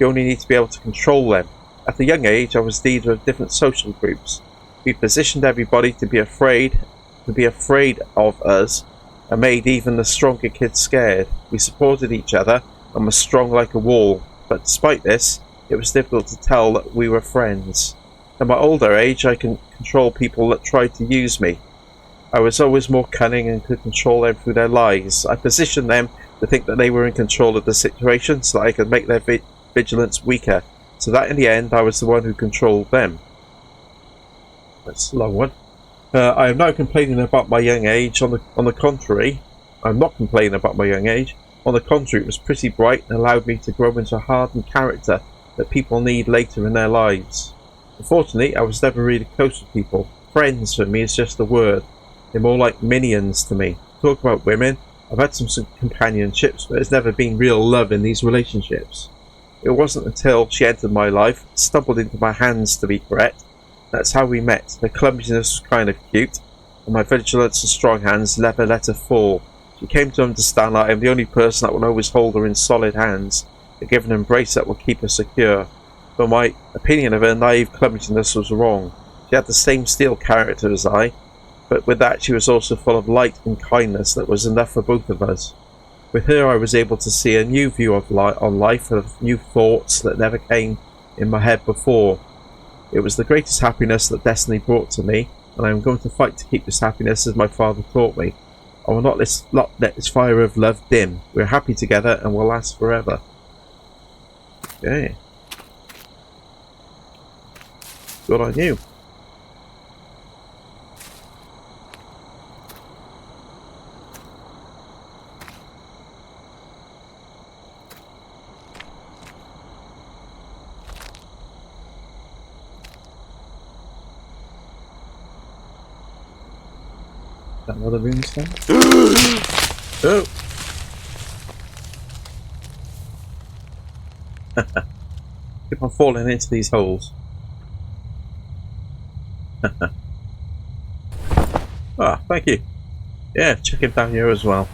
S1: only need to be able to control them. At a young age, I was leader of different social groups. We positioned everybody to be afraid of us, and made even the stronger kids scared. We supported each other and were strong like a wall. But despite this, it was difficult to tell that we were friends. At my older age, I can control people that tried to use me. I was always more cunning and could control them through their lies. I positioned them to think that they were in control of the situation so that I could make their vigilance weaker, so that in the end I was the one who controlled them. That's a long one. I am now complaining about my young age. On the contrary, I'm not complaining about my young age. On the contrary, it was pretty bright and allowed me to grow into a hardened character that people need later in their lives. Unfortunately, I was never really close with people. Friends for me is just a word. They're more like minions to me. Talk about women, I've had some companionships, but there's never been real love in these relationships. It wasn't until she entered my life, stumbled into my hands to be correct. That's how we met. Her clumsiness was kind of cute, and my vigilance and strong hands never let her fall. She came to understand that I am the only person that will always hold her in solid hands, and give an embrace that will keep her secure. But my opinion of her naive clumsiness was wrong. She had the same steel character as I, but with that she was also full of light and kindness that was enough for both of us. With her I was able to see a new view of on life, and new thoughts that never came in my head before. It was the greatest happiness that destiny brought to me, and I am going to fight to keep this happiness as my father taught me. I will not let this fire of love dim. We are happy together and will last forever. Okay. Good on you. Another runestone? Oh! Keep on falling into these holes. Ah, thank you. Yeah, check him down here as well.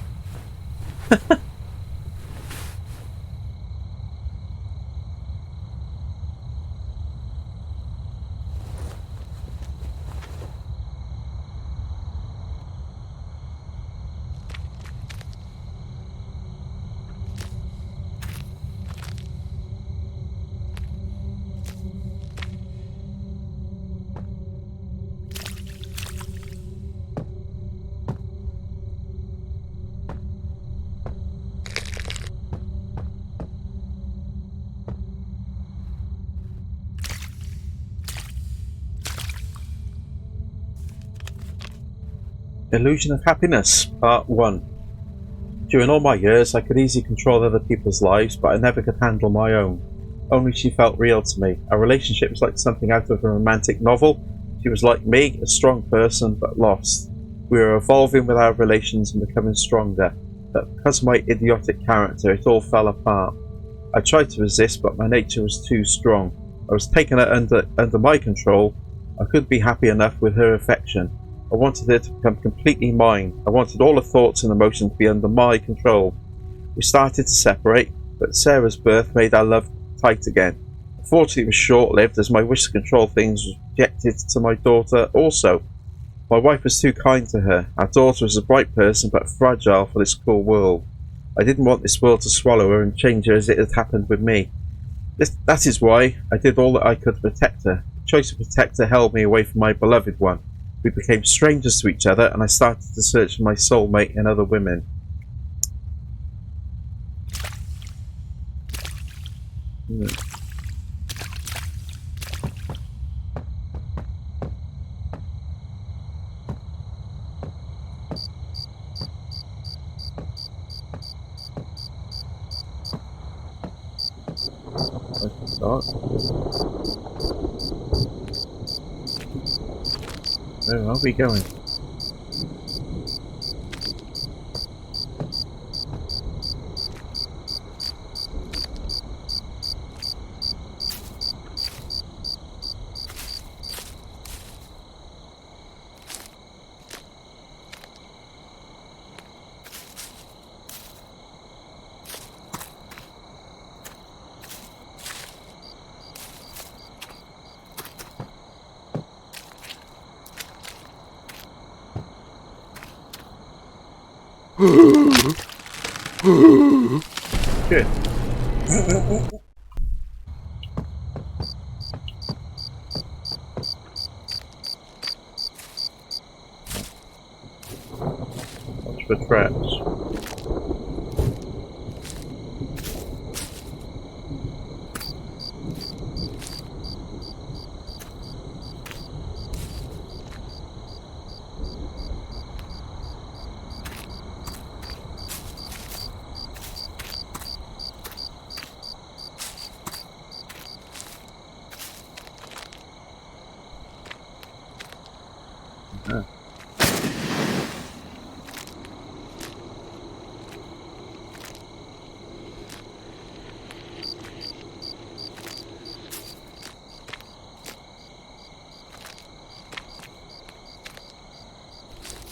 S1: Illusion of Happiness, Part 1. During all my years, I could easily control other people's lives, but I never could handle my own. Only she felt real to me. Our relationship was like something out of a romantic novel. She was like me, a strong person, but lost. We were evolving with our relations and becoming stronger, but because of my idiotic character, it all fell apart. I tried to resist, but my nature was too strong. I was taking her under my control. I couldn't be happy enough with her affection. I wanted her to become completely mine. I wanted all her thoughts and emotions to be under my control. We started to separate. but Sarah's birth made our love tight again. Unfortunately, it was short-lived, as my wish to control things was projected to my daughter also. My wife was too kind to her. Our daughter was a bright person, but fragile for this cruel world. I didn't want this world to swallow her and change her as it had happened with me. That is why I did all that I could to protect her. The choice to protect her held me away from my beloved one. We became strangers to each other, and I started to search for my soulmate in other women. Where are we going? Good. Watch for traps.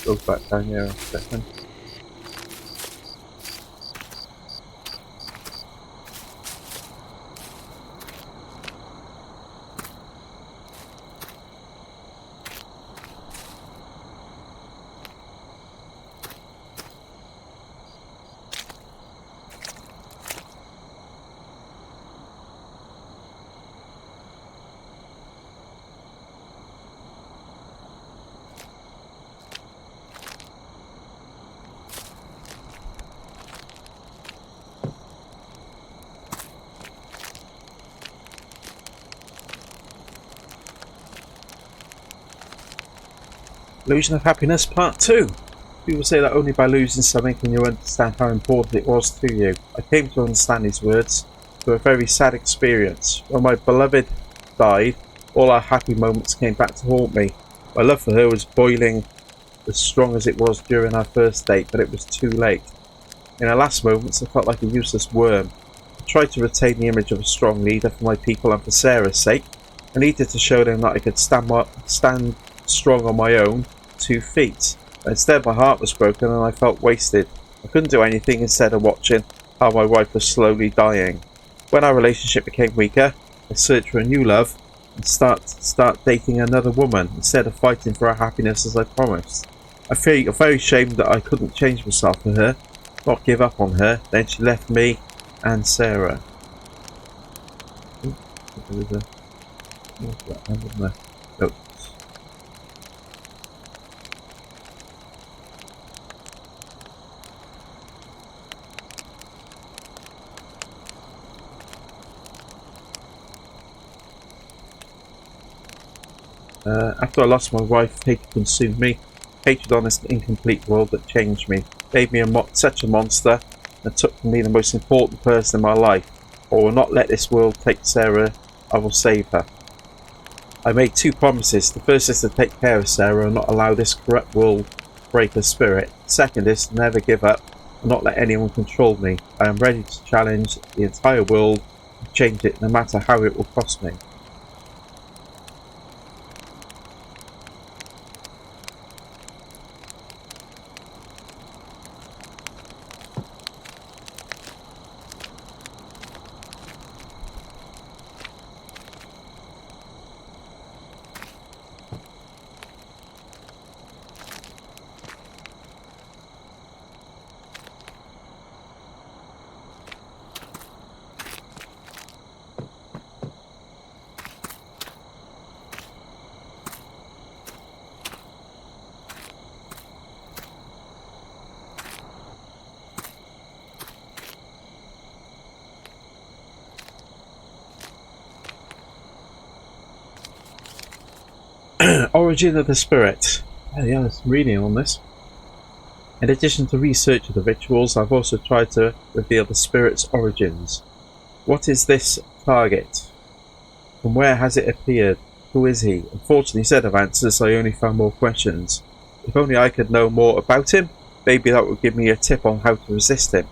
S1: Go back down here in a second. Illusion of Happiness Part 2. People say that only by losing something can you understand how important it was to you. I came to understand these words through a very sad experience. When my beloved died, all our happy moments came back to haunt me. My love for her was boiling as strong as it was during our first date, but it was too late. In our last moments, I felt like a useless worm. I tried to retain the image of a strong leader for my people and for Sarah's sake. I needed to show them that I could stand strong on my own 2 feet. But instead, my heart was broken and I felt wasted. I couldn't do anything instead of watching how my wife was slowly dying. When our relationship became weaker, I searched for a new love and start dating another woman instead of fighting for her happiness as I promised. I feel very ashamed that I couldn't change myself for her, not give up on her. Then she left me and Sarah. Nope. After I lost my wife, hatred consumed me. Hatred on this incomplete world that changed me. Made me such a monster, and took from me the most important person in my life. I will not let this world take Sarah. I will save her. I made 2 promises. The first is to take care of Sarah and not allow this corrupt world to break her spirit. The second is to never give up and not let anyone control me. I am ready to challenge the entire world and change it, no matter how it will cost me. origin of the spirit. Oh, yeah, I was reading on this. In addition to research of the rituals, I've also tried to reveal the spirit's origins. What is this target? From where has it appeared? Who is he? Unfortunately, instead of answers, I only found more questions. If only I could know more about him, maybe that would give me a tip on how to resist him.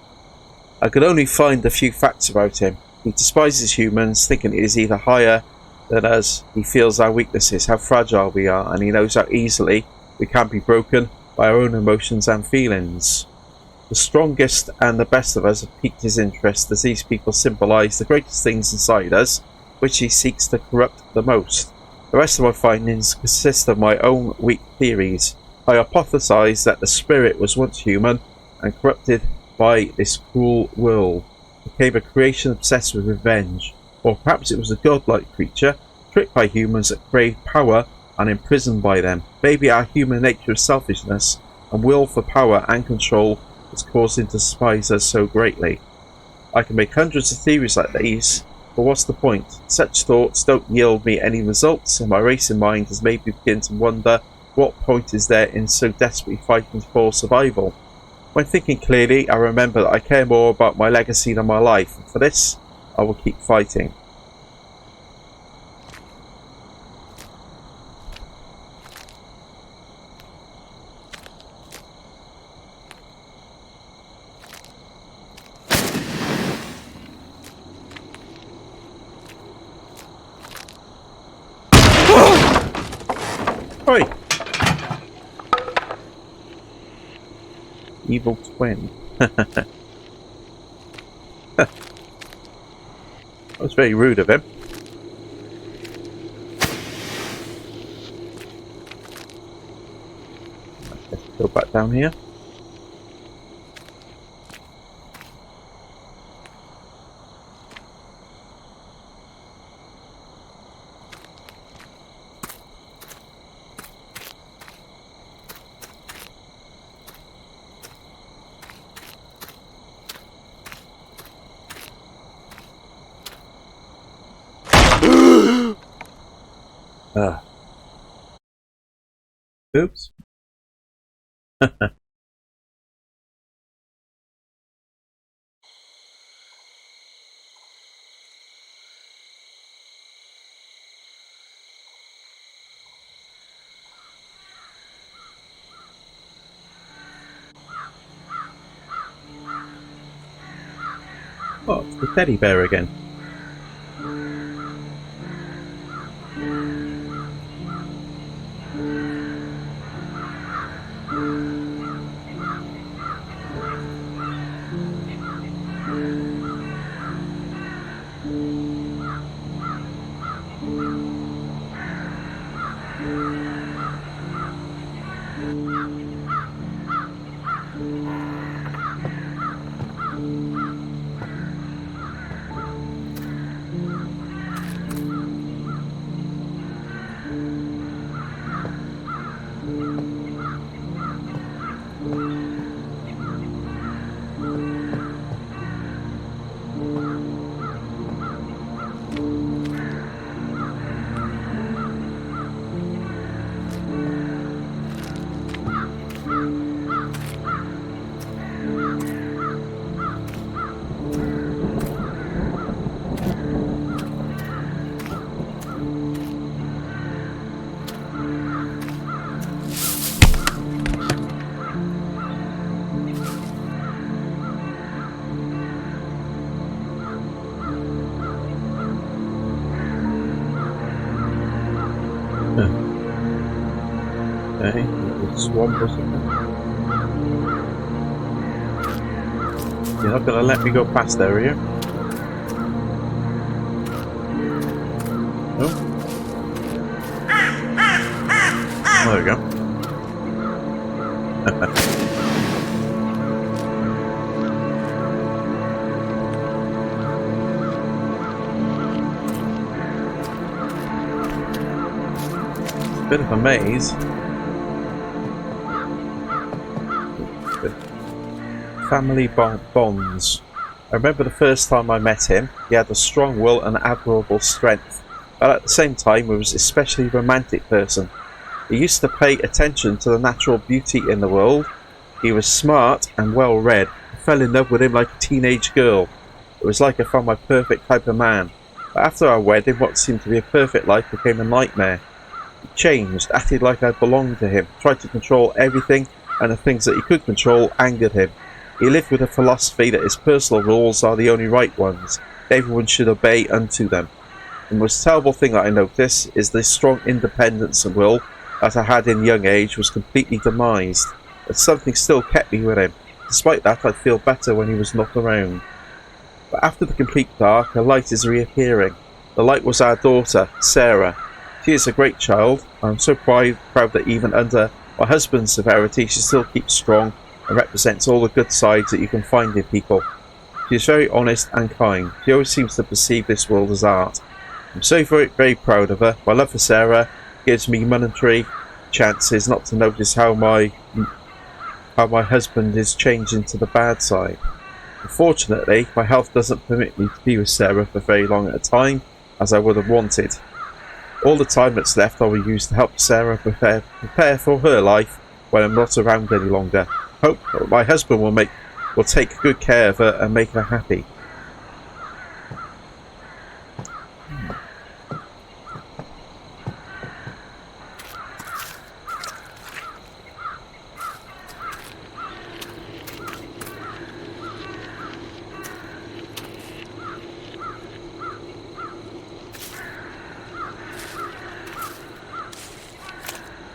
S1: I could only find a few facts about him. He despises humans, thinking he is either higher than us. He feels our weaknesses, how fragile we are, and he knows how easily we can be broken by our own emotions and feelings. The strongest and the best of us have piqued his interest, as these people symbolise the greatest things inside us, which he seeks to corrupt the most. The rest of my findings consist of my own weak theories. I hypothesise that the spirit was once human and corrupted by this cruel world, became a creation obsessed with revenge, or perhaps it was a godlike creature, tricked by humans that craved power and imprisoned by them. Maybe our human nature of selfishness and will for power and control has caused him to despise us so greatly. I can make hundreds of theories like these, but what's the point? Such thoughts don't yield me any results, and my racing mind has made me begin to wonder what point is there in so desperately fighting for survival. When thinking clearly, I remember that I care more about my legacy than my life, and for this, I will keep fighting. Oi! Evil twin. That was very rude of him. Let's go back down here. Oops. Oh, it's the teddy bear again. Okay, swamp or something. You're not gonna let me go past there, are you? No? There we go. Bit of a maze. Family bonds. I remember the first time I met him. He had a strong will and admirable strength, but at the same time he was an especially romantic person. He used to pay attention to the natural beauty in the world. He was smart and well read. I fell in love with him like a teenage girl. It was like I found my perfect type of man. But after our wedding, what seemed to be a perfect life became a nightmare. He changed, acted like I belonged to him, tried to control everything, and the things that he could control angered him. He lived with a philosophy that his personal rules are the only right ones. Everyone should obey unto them. The most terrible thing that I notice is this strong independence and will that I had in young age was completely demised, but something still kept me with him. Despite that, I'd feel better when he was not around. But after the complete dark, a light is reappearing. The light was our daughter, Sarah. She is a great child. I'm so proud that even under my husband's severity, she still keeps strong and represents all the good sides that you can find in people. She is very honest and kind. She always seems to perceive this world as art. I'm so very, very proud of her. My love for Sarah gives me monetary chances not to notice how my husband is changing to the bad side. Unfortunately, my health doesn't permit me to be with Sarah for very long at a time, as I would have wanted. All the time that's left I will use to help Sarah prepare for her life when I'm not around any longer. Hope that my husband will take good care of her and make her happy.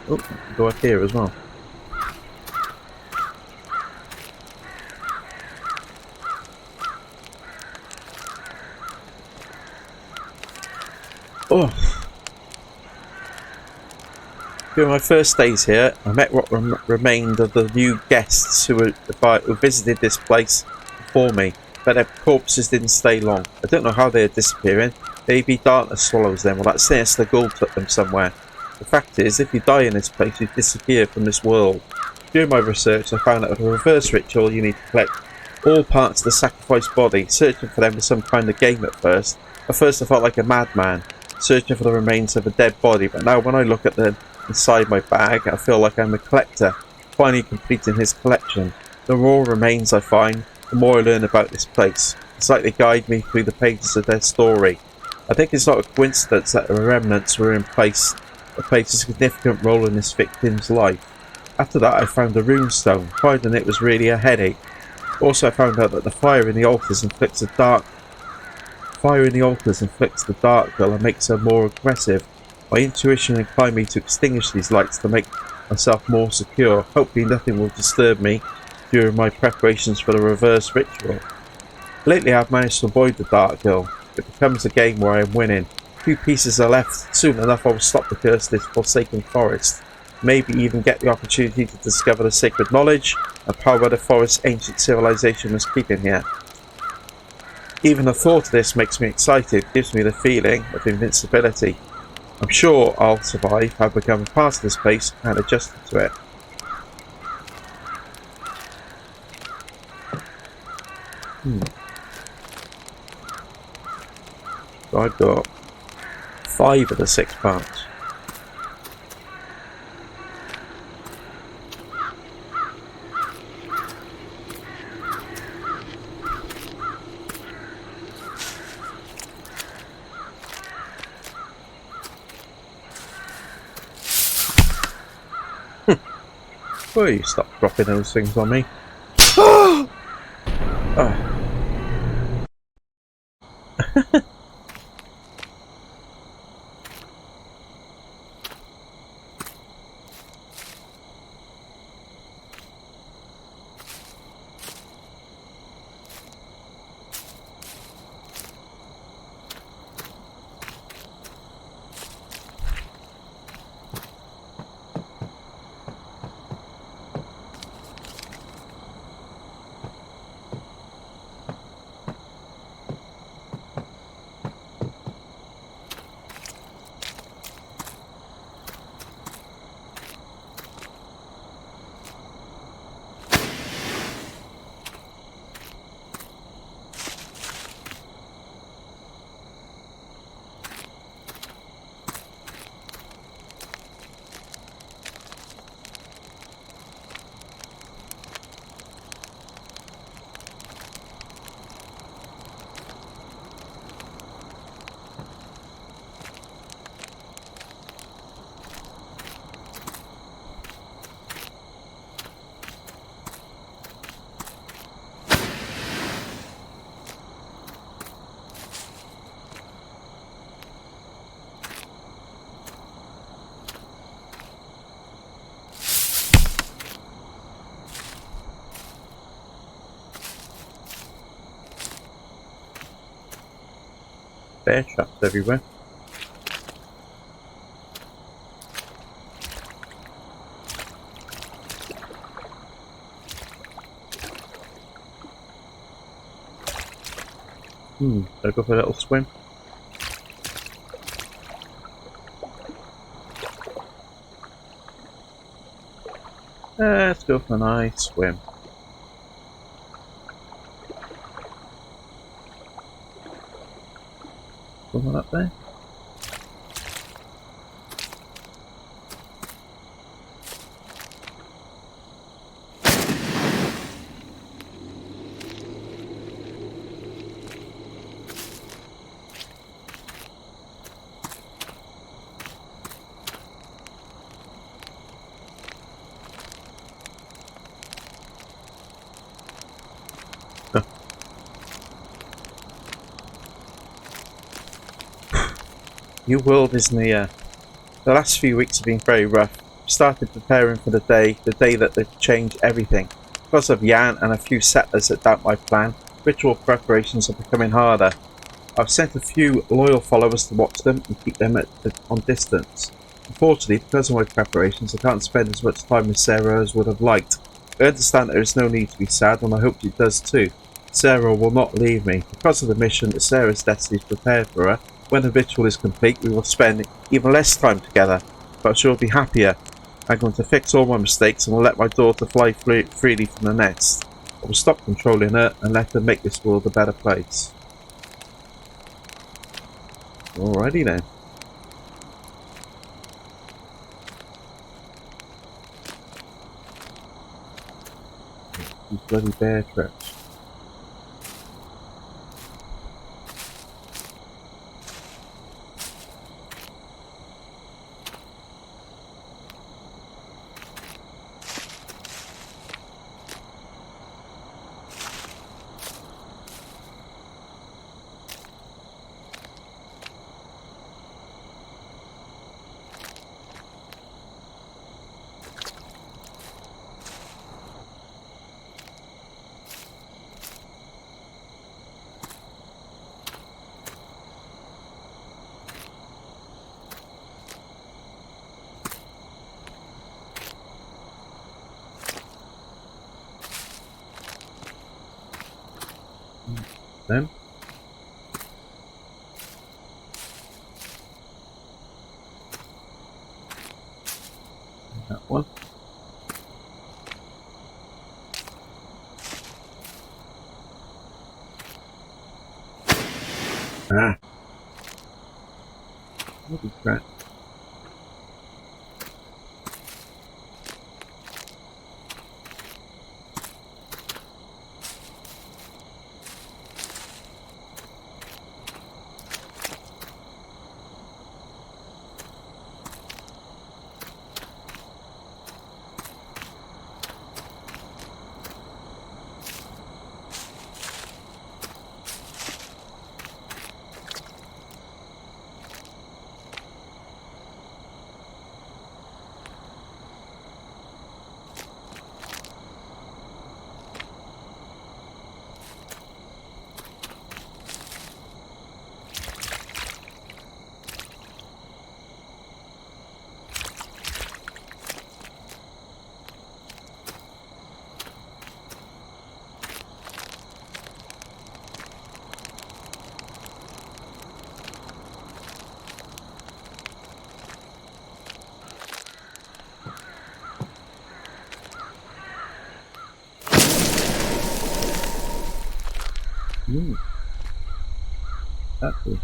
S1: Oh, go up here as well. Oh. During my first days here, I met what remained of the new guests who visited this place before me, but their corpses didn't stay long. I don't know how they are disappearing. Maybe darkness swallows them, or that sinister ghoul took them somewhere. The fact is, if you die in this place, you disappear from this world. During my research, I found out of a reverse ritual you need to collect all parts of the sacrificed body. Searching for them was some kind of game at first. At first I felt like a madman, searching for the remains of a dead body, but now when I look at them inside my bag, I feel like I'm a collector, finally completing his collection. The more remains I find, the more I learn about this place. It's like they guide me through the pages of their story. I think it's not a coincidence that the remnants were in place that played a significant role in this victim's life. After that I found a runestone. Finding it was really a headache. Also I found out that the fire in the altars inflicts the dark girl and makes her more aggressive. My intuition inclined me to extinguish these lights to make myself more secure. Hopefully nothing will disturb me during my preparations for the reverse ritual. Lately I've managed to avoid the dark girl. It becomes a game where I am winning. Few pieces are left. Soon enough I will stop the curse of this forsaken forest. Maybe even get the opportunity to discover the sacred knowledge and power the forest's ancient civilization was keeping here. Even the thought of this makes me excited, gives me the feeling of invincibility. I'm sure I'll survive, have become a part of this place and adjusted to it. So I've got 5 of the 6 parts. Will you stop dropping those things on me? Oh. bear traps everywhere. Should I go for a little swim? Let's go for a nice swim. Someone up there? New world is near. The last few weeks have been very rough. We started preparing for the day that they change everything. Because of Jan and a few settlers that doubt my plan, ritual preparations are becoming harder. I've sent a few loyal followers to watch them and keep them on distance. Unfortunately, because of my preparations, I can't spend as much time with Sarah as would have liked. I understand there is no need to be sad, and I hope she does too. Sarah will not leave me. Because of the mission that Sarah's destiny is prepared for her, when the ritual is complete, we will spend even less time together, but she'll be happier. I'm going to fix all my mistakes and will let my daughter fly freely from the nest. I will stop controlling her and let her make this world a better place. Alrighty then. These bloody bear traps. Then that one. Holy crap. That's cool.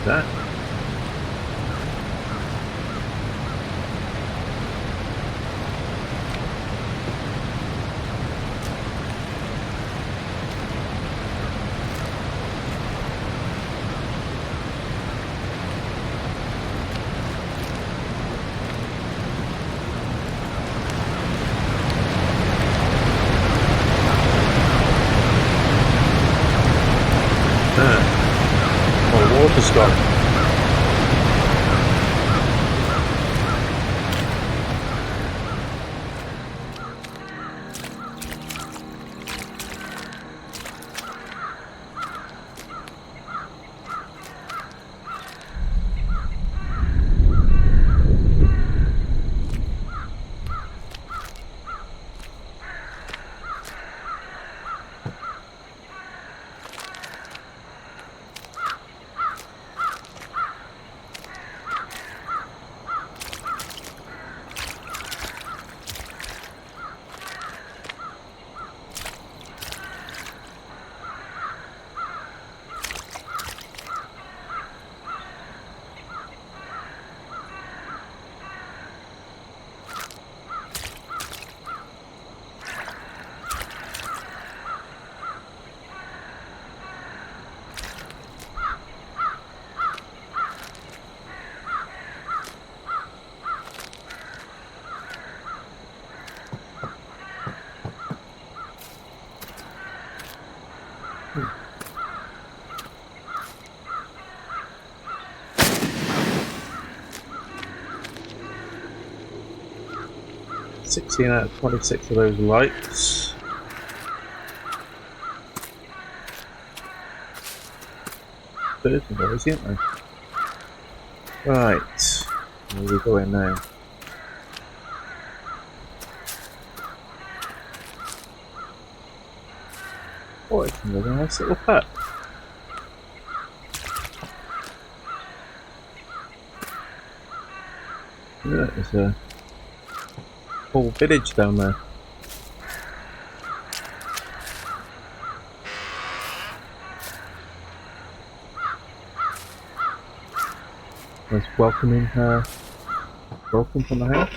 S1: that. My water's gone. Sixteen out of 26 of those lights. There's those, isn't there? Right, where are we going now? Oh, it's another nice little hut. Yeah, there's a whole village down there. Nice welcoming welcome from the house.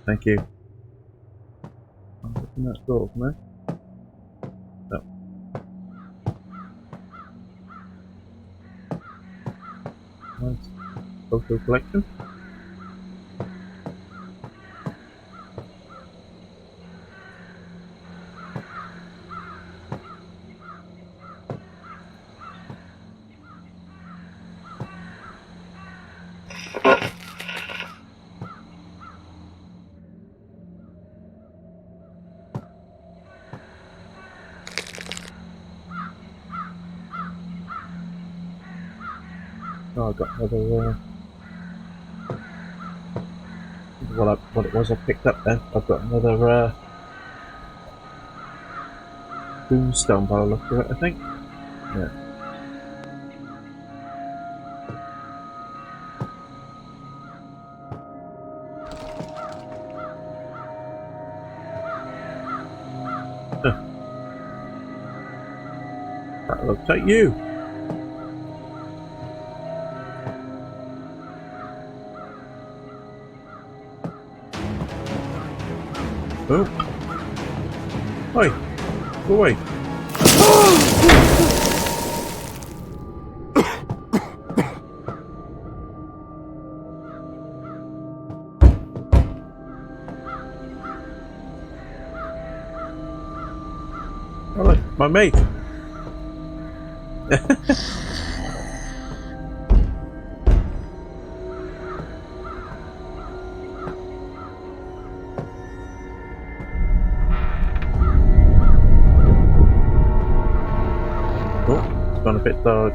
S1: Thank you. I'll open that door from there. No. Nice photo collection. Oh, I got another. What it was I picked up then. I've got another boomstone by the look of it, I think. Yeah. That looks like you. Oh. Oi. Go away. Oh, look, my mate. Gone a bit dark.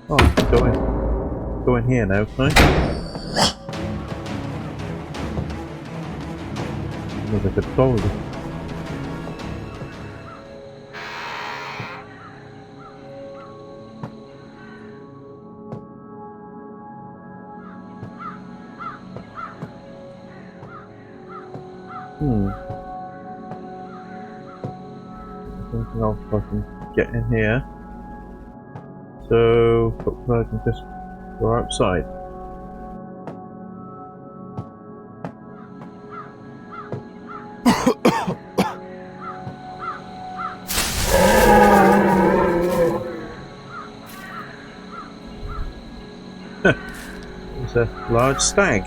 S1: Oh, I can go in here now, can I? There's a good gold. Something else I can get in here. So, I can just go outside. There's a large stag.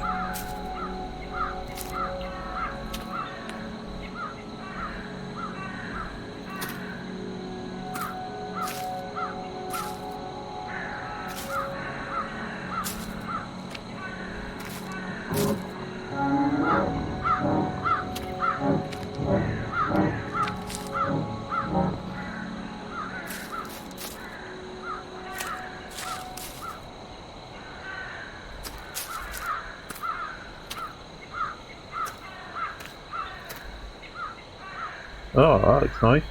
S1: Oh, that looks nice.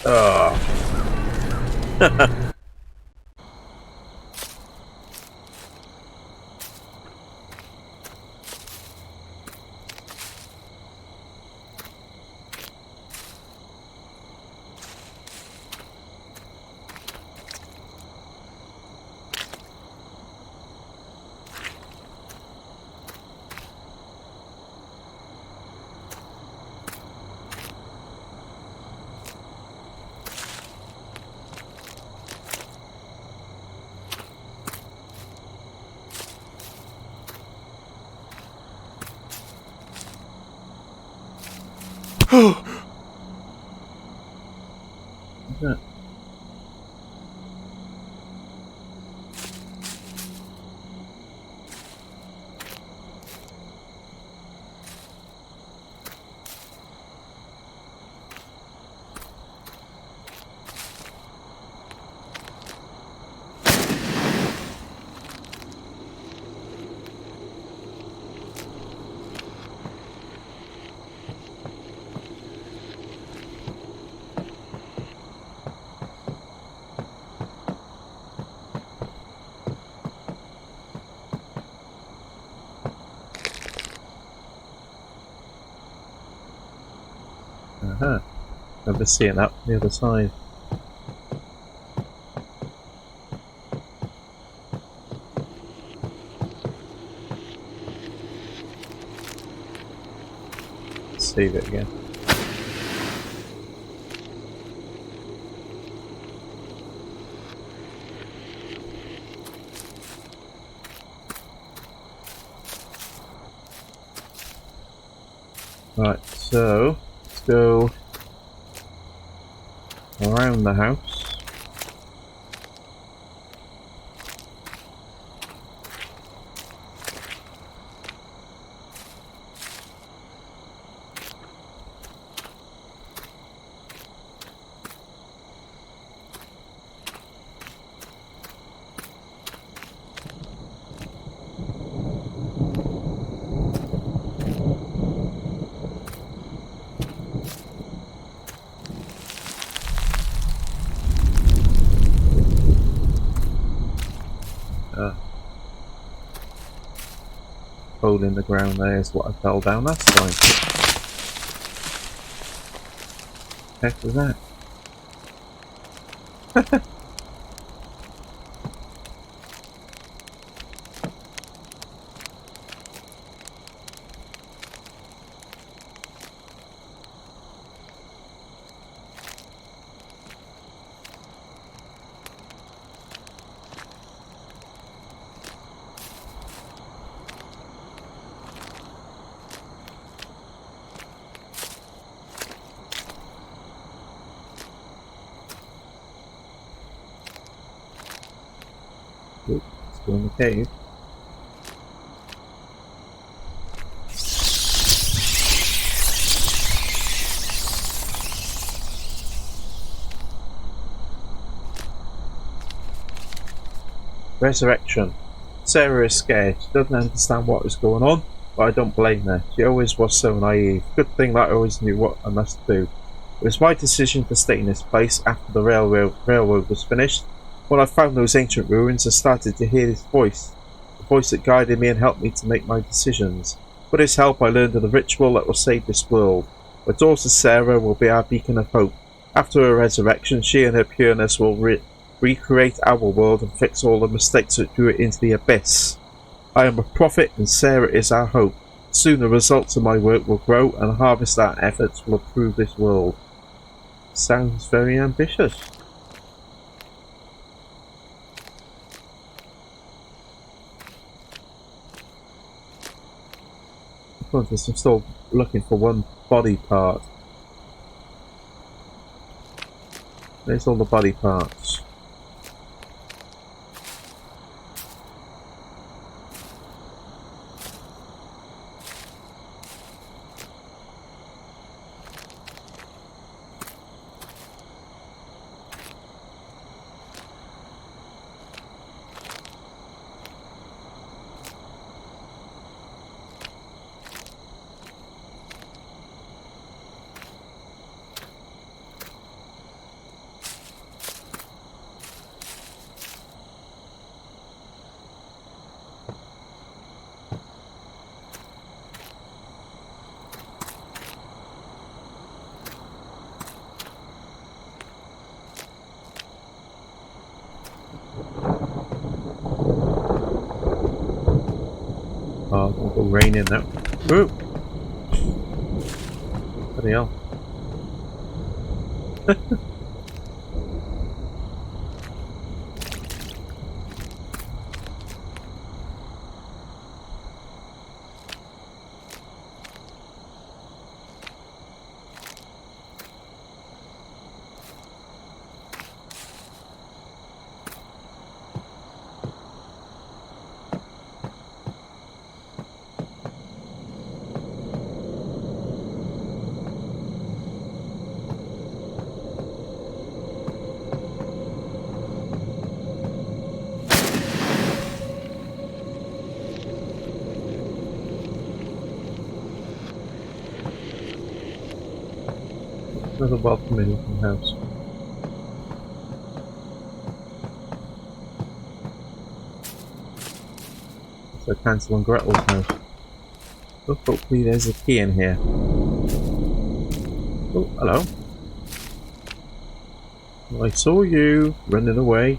S1: Oh. What's that? Uh-huh. I'm just seeing that from the other side. Let's save it again. Right, so let's go around the house. Hole in the ground there is what I fell down last time. Heck was that? Go in the cave. Resurrection. Sarah is scared. She doesn't understand what is going on, but I don't blame her. She always was so naive. Good thing that I always knew what I must do. It was my decision to stay in this place after the railroad was finished. When I found those ancient ruins, I started to hear this voice. The voice that guided me and helped me to make my decisions. With his help, I learned of the ritual that will save this world. My daughter Sarah will be our beacon of hope. After her resurrection, she and her pureness will recreate our world and fix all the mistakes that drew it into the abyss. I am a prophet and Sarah is our hope. Soon the results of my work will grow and harvest our efforts will improve this world. Sounds very ambitious. I'm still looking for one body part. There's all the body parts. Oh, it'll go raining now. Ooh! Bloody hell. Another welcoming looking house. So Hansel and Gretel's house. Oh, hopefully there's a key in here. Oh, hello. Well, I saw you running away.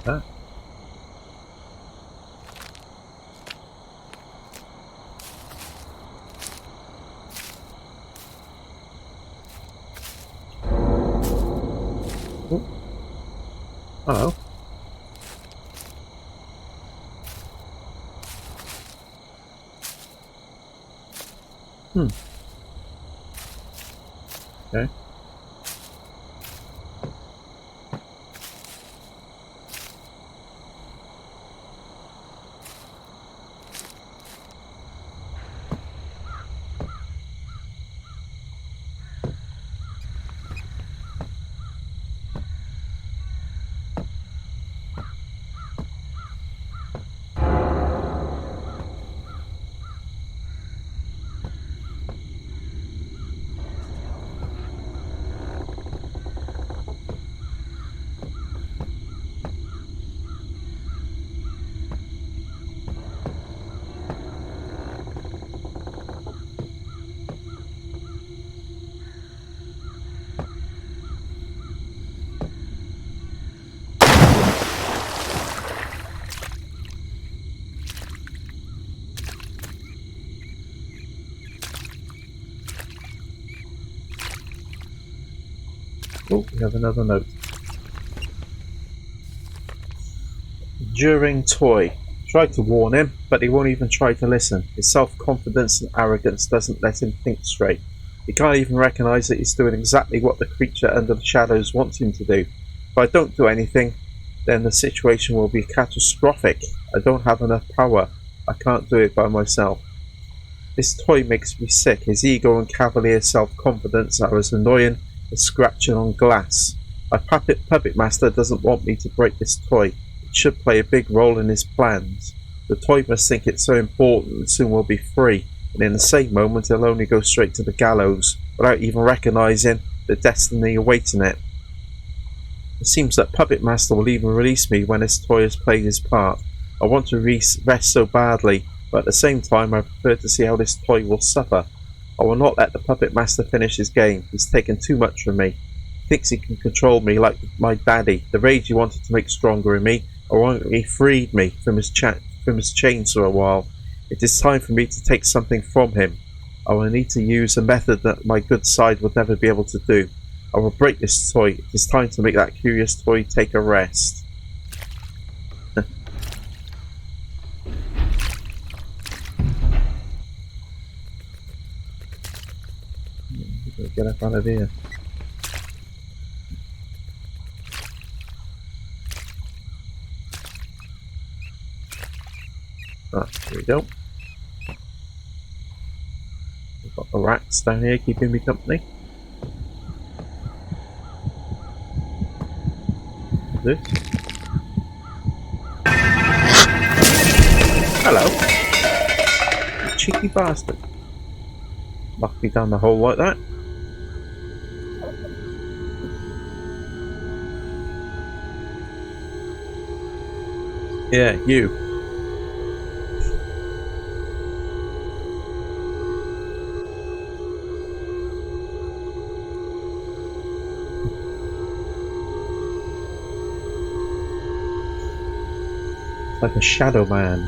S1: That. Oh. Hello. Okay. Oh, we have another note. Enduring toy. Tried to warn him, but he won't even try to listen. His self-confidence and arrogance doesn't let him think straight. He can't even recognise that he's doing exactly what the creature under the shadows wants him to do. If I don't do anything, then the situation will be catastrophic. I don't have enough power. I can't do it by myself. This toy makes me sick. His ego and cavalier self-confidence are as annoying as scratching on glass. My puppet master doesn't want me to break this toy. It should play a big role in his plans. The toy must think it's so important and soon we'll be free, and in the same moment he'll only go straight to the gallows, without even recognising the destiny awaiting it. It seems that Puppet Master will even release me when his toy has played his part. I want to rest so badly, but at the same time I prefer to see how this toy will suffer. I will not let the Puppet Master finish his game. He's taken too much from me. He thinks he can control me like my daddy. The rage he wanted to make stronger in me, ironically freed me from his chains for a while. It is time for me to take something from him. I will need to use a method that my good side would never be able to do. I will break this toy. It is time to make that curious toy take a rest. Get up out of here. Ah, here we go. We've got the rats down here keeping me company. This. Hello. You cheeky bastard. Knocked me down the hole like that. Yeah, you. It's like a shadow man.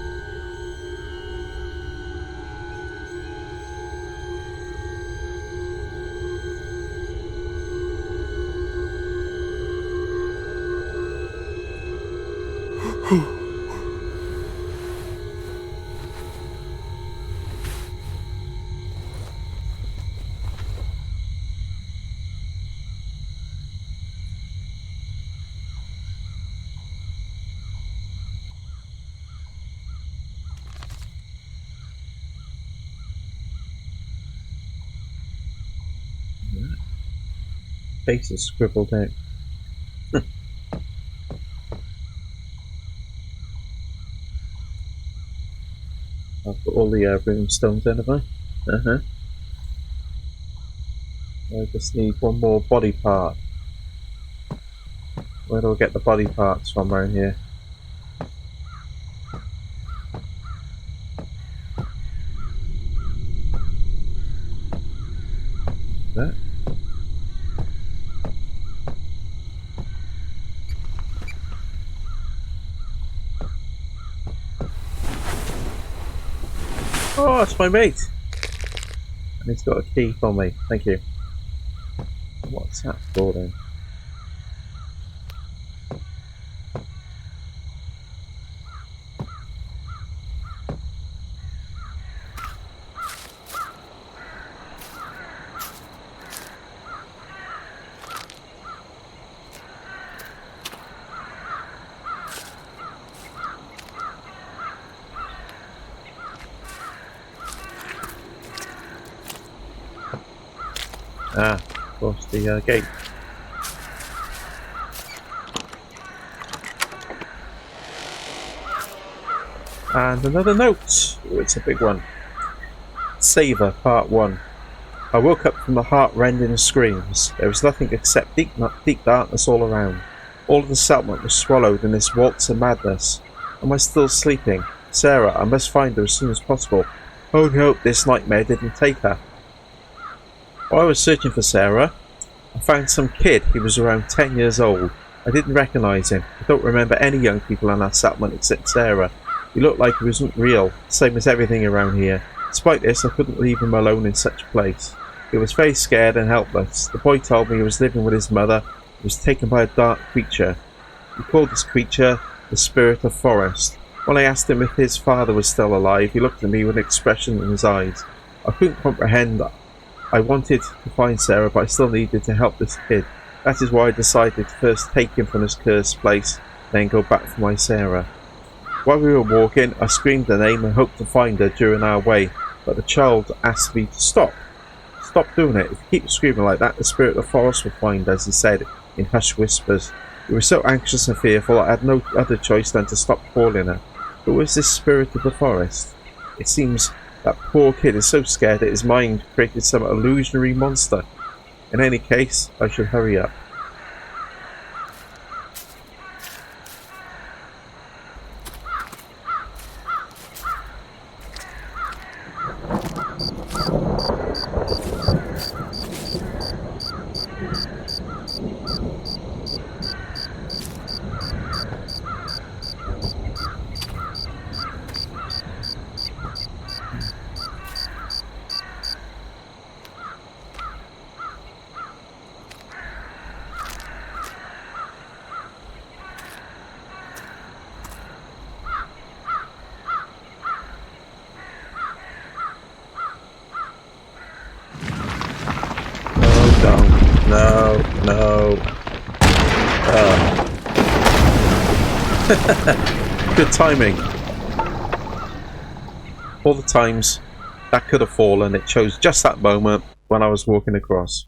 S1: Face is scribbled out. I've got all the runestones in, have I? I just need one more body part. Where do I get the body parts from around here? That. Oh, it's my mate! And he's got a key for me. Thank you. What's that for then? Ah, of course, the gate. And another note. Ooh, it's a big one. Savor, Part 1. I woke up from the heart-rending screams. There was nothing except deep darkness all around. All of the settlement was swallowed in this waltz of madness. Am I still sleeping? Sarah, I must find her as soon as possible. I only hope this nightmare didn't take her. While I was searching for Sarah, I found some kid. He was around 10 years old. I didn't recognise him. I don't remember any young people in that settlement except Sarah. He looked like he wasn't real, same as everything around here. Despite this, I couldn't leave him alone in such a place. He was very scared and helpless. The boy told me he was living with his mother was taken by a dark creature. He called this creature the Spirit of Forest. When I asked him if his father was still alive, he looked at me with an expression in his eyes. I couldn't comprehend. I wanted to find Sarah, but I still needed to help this kid. That is why I decided to first take him from this cursed place, then go back for my Sarah. While we were walking, I screamed her name and hoped to find her during our way, but the child asked me to stop. Stop doing it. If you keep screaming like that, the Spirit of the Forest will find us, he said in hushed whispers. We were so anxious and fearful I had no other choice than to stop calling her. Who is this Spirit of the Forest? It seems that poor kid is so scared that his mind created some illusionary monster. In any case, I should hurry up. No. Good timing. All the times that could have fallen, it chose just that moment when I was walking across.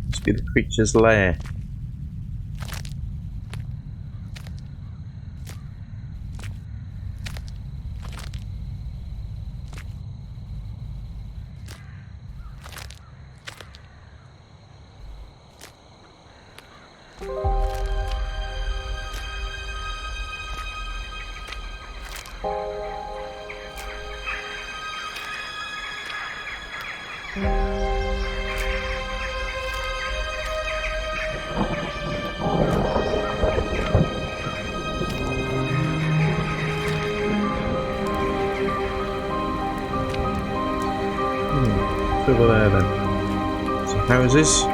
S1: Must be the creature's lair. Over there then. Some houses.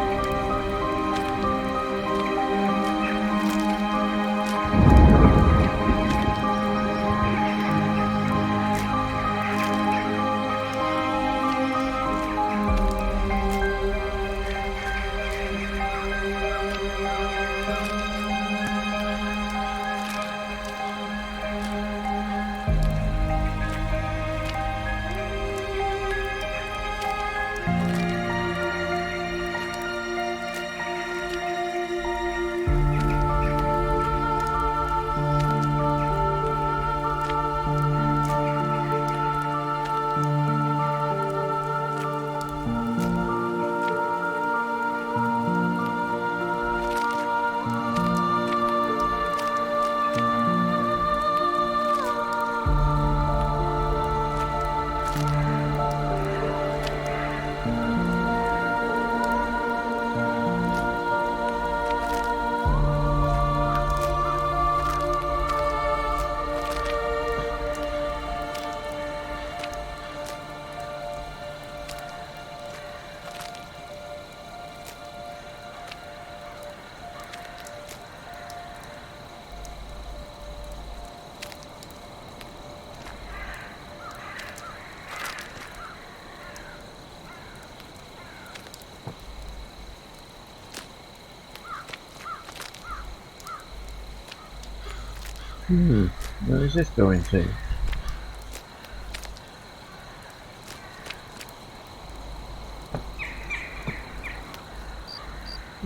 S1: Where is this going to?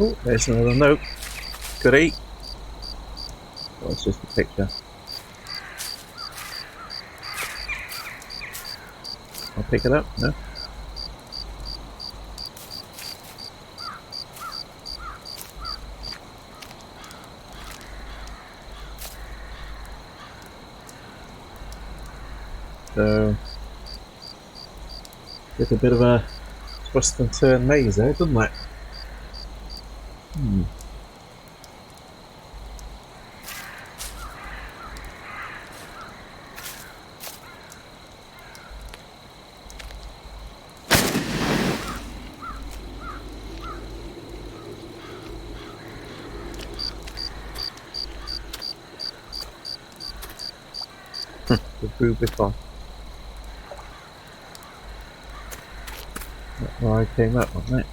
S1: Oh, there's another note. Goodie. Oh, it's just a picture. I'll pick it up, no? So, it's a bit of a twist and turn maze there, doesn't it? The brew before. That's where I came up, wasn't it?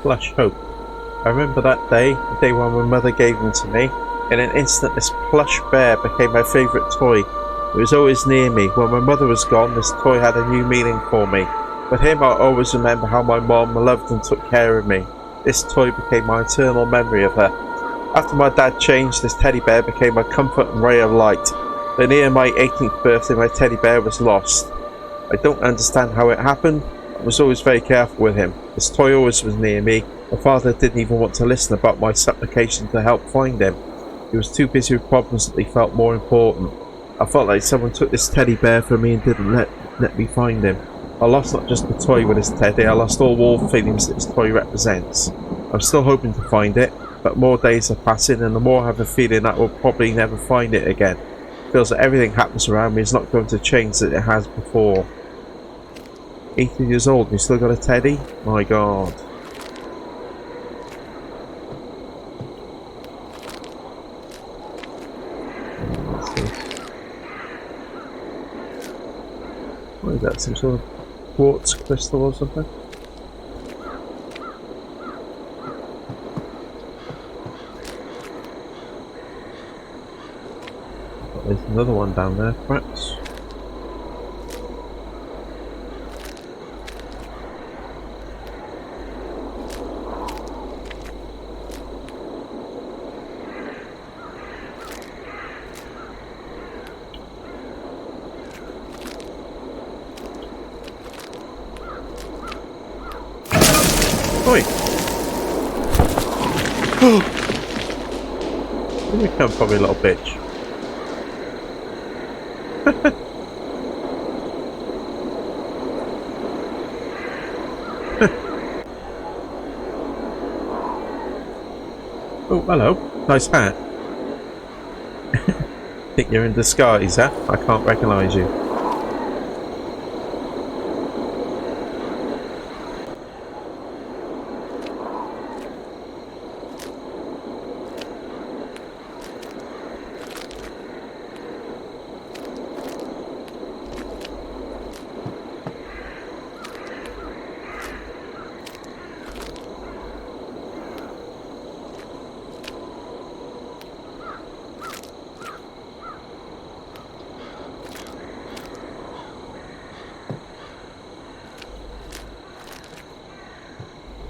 S1: Flush hope. I remember that day, the day when my mother gave them to me. In an instant, this plush bear became my favourite toy. It was always near me. When my mother was gone, this toy had a new meaning for me. With him, I always remember how my mom loved and took care of me. This toy became my eternal memory of her. After my dad changed, this teddy bear became my comfort and ray of light. But near my 18th birthday, my teddy bear was lost. I don't understand how it happened. I was always very careful with him. This toy always was near me. My father didn't even want to listen about my supplication to help find him. He was too busy with problems that he felt more important. I felt like someone took this teddy bear from me and didn't let me find him. I lost not just the toy with his teddy, I lost all warm feelings that this toy represents. I'm still hoping to find it, but more days are passing and the more I have a feeling that I will probably never find it again. It feels that everything happens around me is not going to change as it has before. 18 years old and you still got a teddy? My god. What is that, some sort of quartz crystal or something? There's another one down there, perhaps. Oi! Here we come from, you little bitch. Oh, hello. Nice hat. Think you're in disguise, huh? I can't recognise you.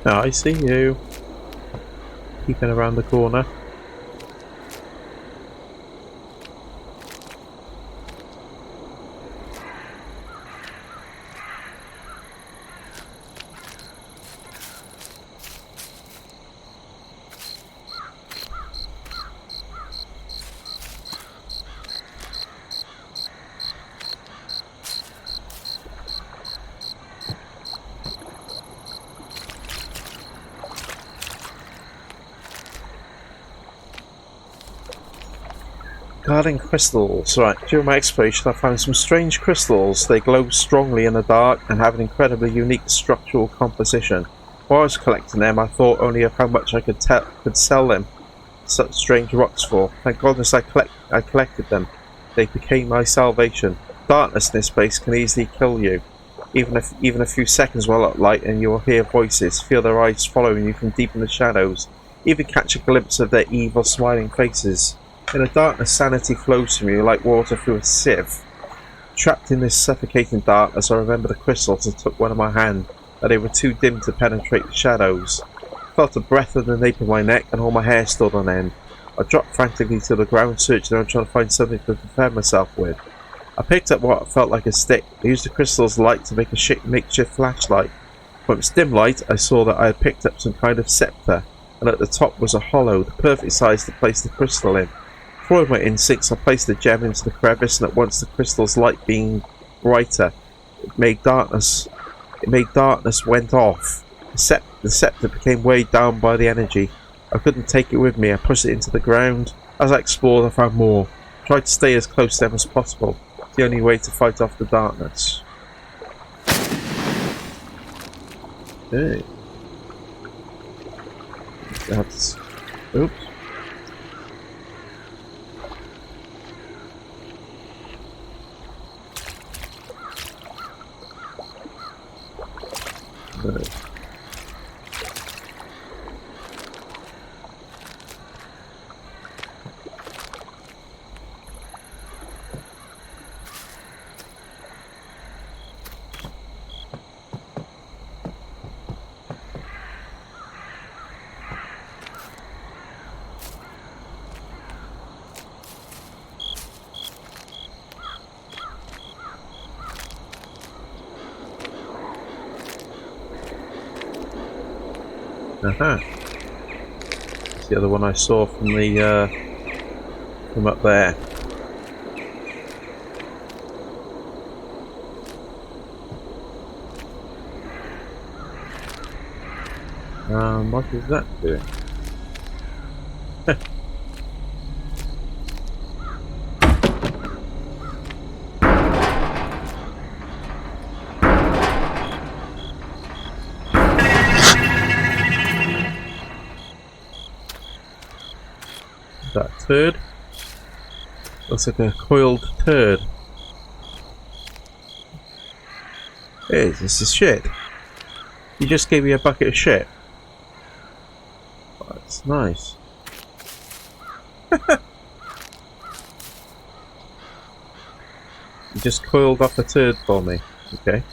S1: Oh, I see you. Peeping around the corner. Guarding crystals. Right, during my exploration I found some strange crystals. They glow strongly in the dark and have an incredibly unique structural composition. While I was collecting them I thought only of how much I could sell them such strange rocks for. Thank goodness I collected them. They became my salvation. Darkness in this place can easily kill you. Even a few seconds while at light and you will hear voices, feel their eyes following you from deep in the shadows, even catch a glimpse of their evil smiling faces. In the darkness, sanity flows from you like water through a sieve. Trapped in this suffocating darkness, I remember the crystals and took one in my hand, but they were too dim to penetrate the shadows. I felt a breath on the nape of my neck and all my hair stood on end. I dropped frantically to the ground, searching around trying to find something to defend myself with. I picked up what felt like a stick. I used the crystal's light to make a makeshift flashlight. From its dim light, I saw that I had picked up some kind of scepter, and at the top was a hollow, the perfect size to place the crystal in. Following my instincts, I placed the gem into the crevice, and at once the crystal's light being brighter, it made darkness went off. The scepter became weighed down by the energy. I couldn't take it with me. I pushed it into the ground. As I explored, I found more. I tried to stay as close to them as possible. It's the only way to fight off the darkness. Okay. That's... Oops. No. Aha. That's the other one I saw from the from up there. What does that do? That turd? Looks like a coiled turd. Hey, this is shit. You just gave me a bucket of shit. Oh, that's nice. You just coiled off a turd for me. Okay.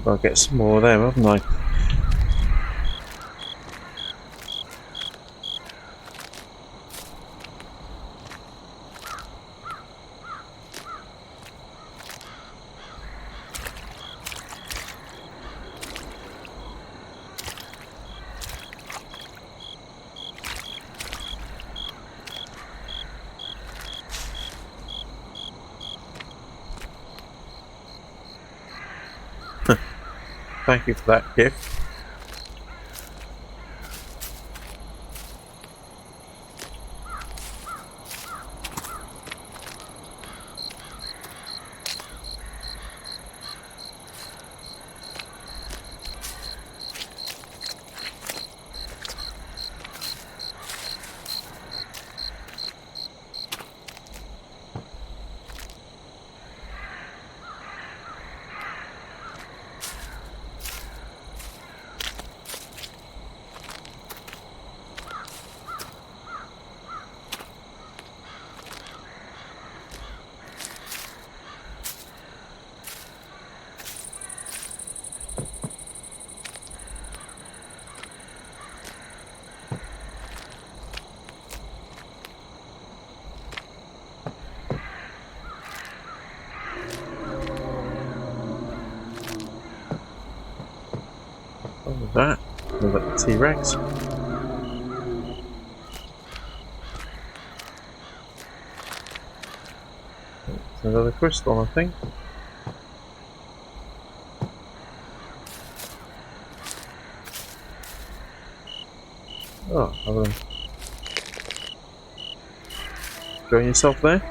S1: I'll get some more of them, haven't I? Thank you for that gift. That. We've got the T-Rex. Another crystal, I think. Oh, have a join yourself there.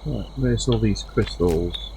S1: Right, where's all these crystals?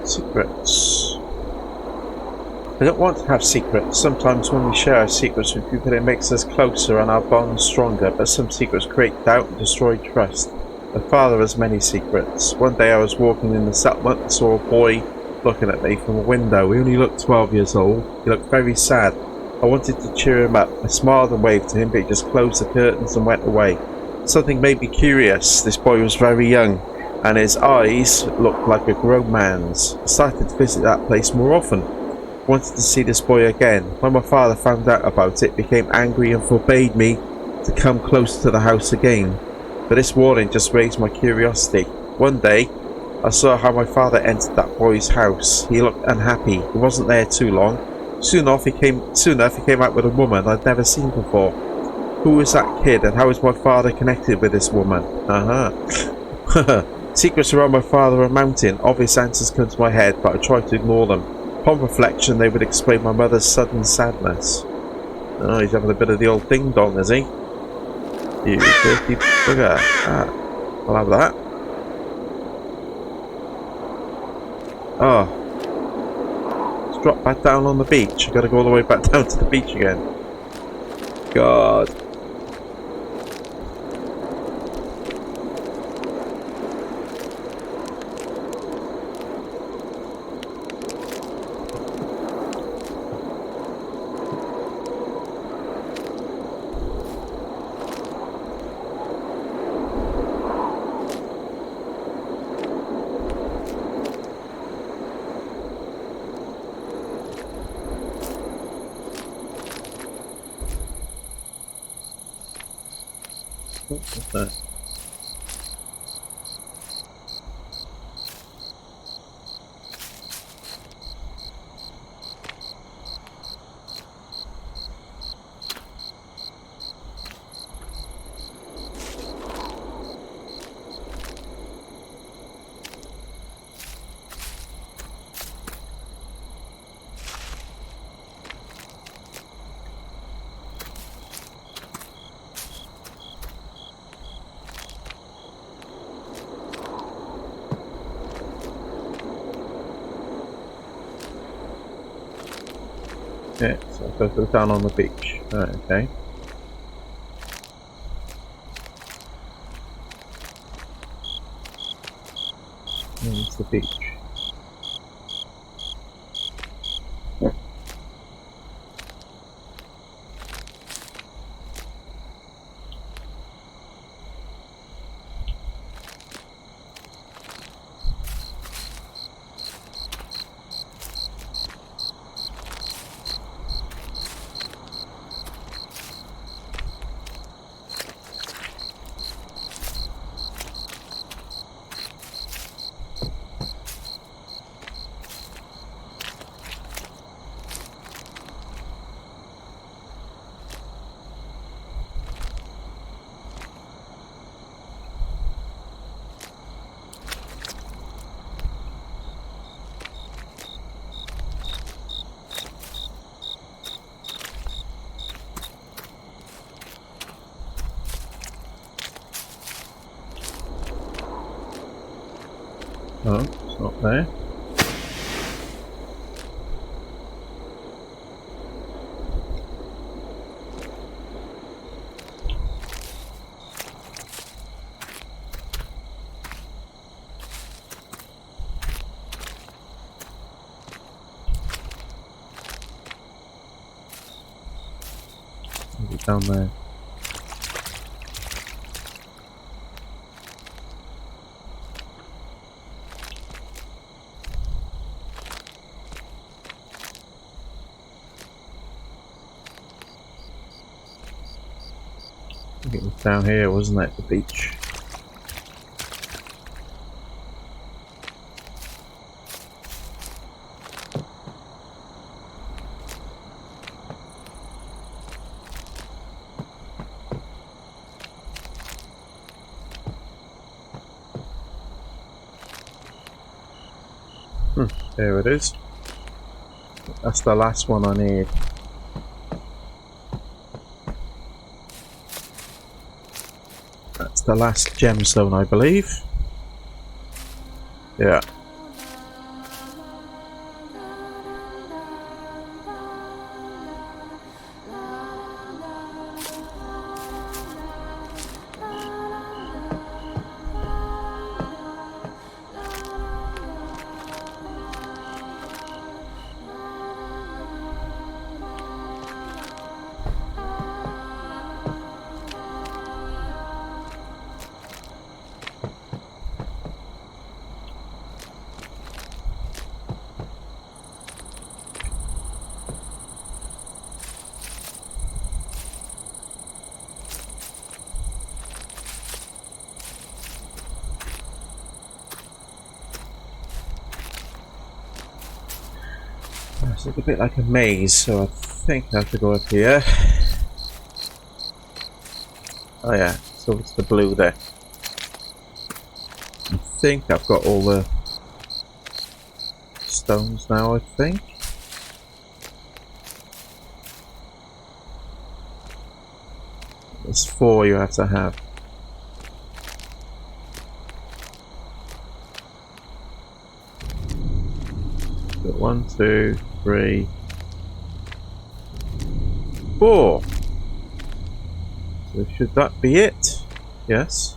S1: Secrets. I don't want to have secrets. Sometimes when we share our secrets with people it makes us closer and our bonds stronger, but some secrets create doubt and destroy trust. My father has many secrets. One day I was walking in the settlement and saw a boy looking at me from a window. He only looked 12 years old. He looked very sad. I wanted to cheer him up. I smiled and waved to him, but he just closed the curtains and went away. Something made me curious. This boy was very young, and his eyes looked like a grown man's. I started to visit that place more often. I wanted to see this boy again. When my father found out about it, he became angry and forbade me to come close to the house again. But this warning just raised my curiosity. One day, I saw how my father entered that boy's house. He looked unhappy. He wasn't there too long. Soon enough, he came out with a woman I'd never seen before. Who was that kid, and how is my father connected with this woman? Secrets around my father are mounting. Obvious answers come to my head, but I try to ignore them. Upon reflection, they would explain my mother's sudden sadness. Oh, he's having a bit of the old ding-dong, is he? You dirty bugger. I'll have that. Oh. Let's drop back down on the beach. I've got to go all the way back down to the beach again. God. What's that? Yeah, so I've got to go down on the beach. Right, okay. There's the beach. Oh, it's not there. Maybe down there. I think it was down here, wasn't it? The beach. There it is. That's the last one I need. That's the last gemstone, I believe. Yeah. It's a bit like a maze, so I think I have to go up here. Oh yeah, so it's the blue there. I think I've got all the stones now, I think. There's 4 you have to have. Got 1, 2, 3, 4. So should that be it? Yes.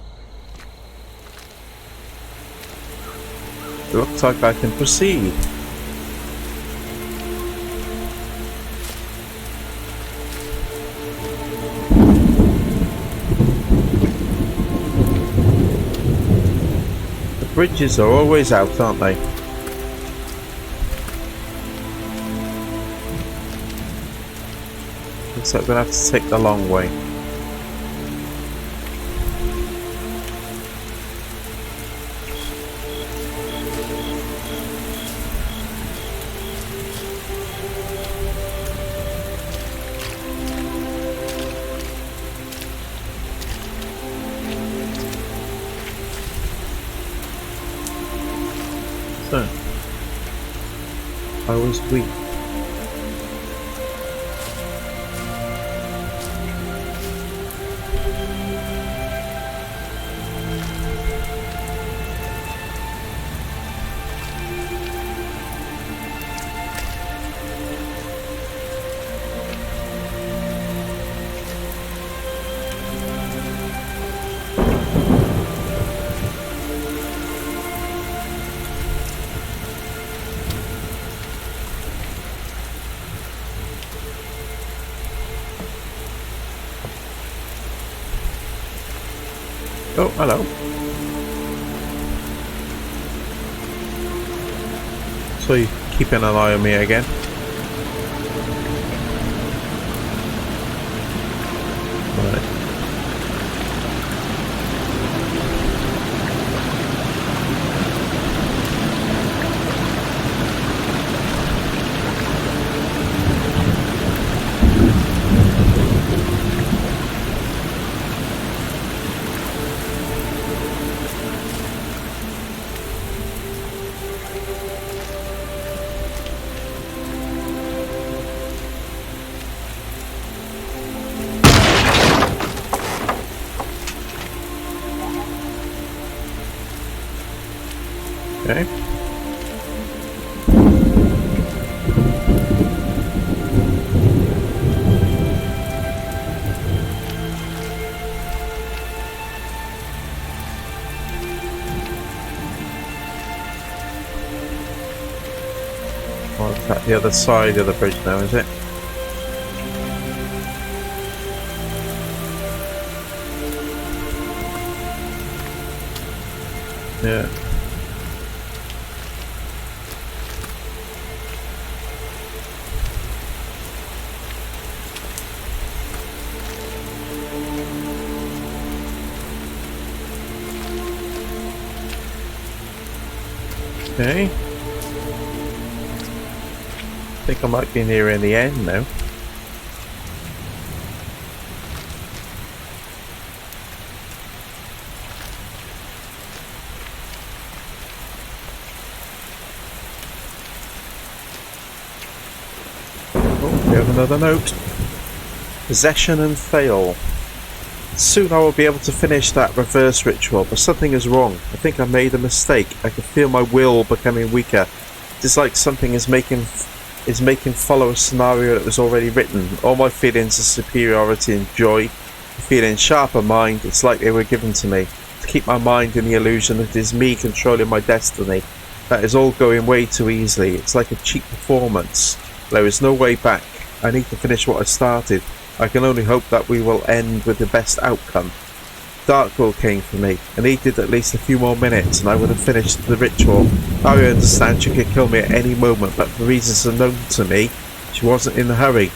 S1: It looks like I can proceed. The bridges are always out, aren't they? Looks like we're gonna have to take the long way. So, I was weak. Oh, hello. So you're keeping an eye on me again? Right. Okay. Well, it's at the other side of the bridge now, is it? Yeah. Okay. I think I might be nearing the end now. Oh, we have another note. Possession and fail. Soon I will be able to finish that reverse ritual, but something is wrong. I think I made a mistake. I can feel my will becoming weaker. It is like something is making follow a scenario that was already written. All my feelings of superiority and joy, feeling sharper mind, it's like they were given to me. To keep my mind in the illusion that it is me controlling my destiny. That is all going way too easily. It's like a cheap performance. There is no way back. I need to finish what I started. I can only hope that we will end with the best outcome. Darkwill came for me. I needed at least a few more minutes and I would have finished the ritual. I understand she could kill me at any moment, but for reasons unknown to me, she wasn't in a hurry.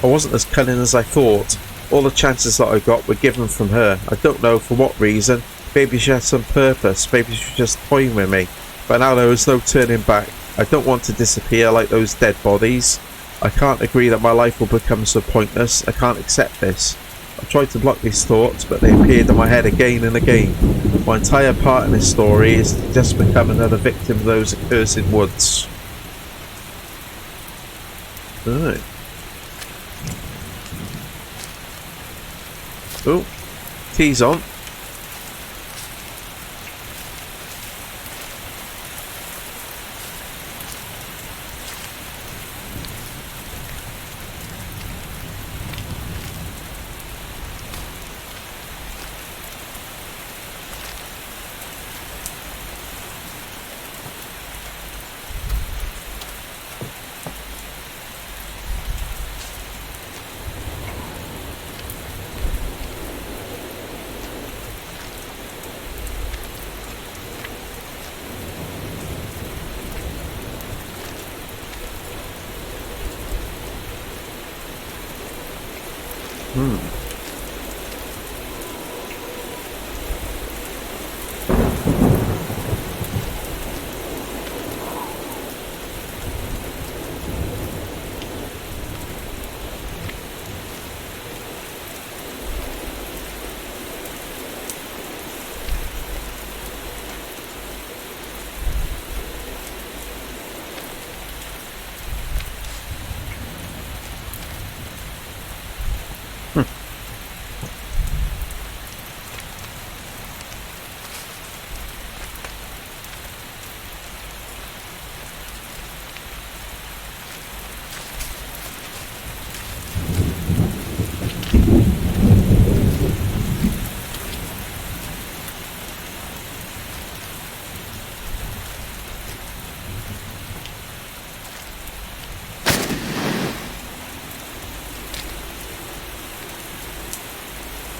S1: I wasn't as cunning as I thought. All the chances that I got were given from her. I don't know for what reason. Maybe she had some purpose. Maybe she was just toying with me. But now there was no turning back. I don't want to disappear like those dead bodies. I can't agree that my life will become so pointless. I can't accept this. I tried to block these thoughts, but they appeared in my head again and again. My entire part in this story is to just become another victim of those accursed woods. Right. Oh, tea's on.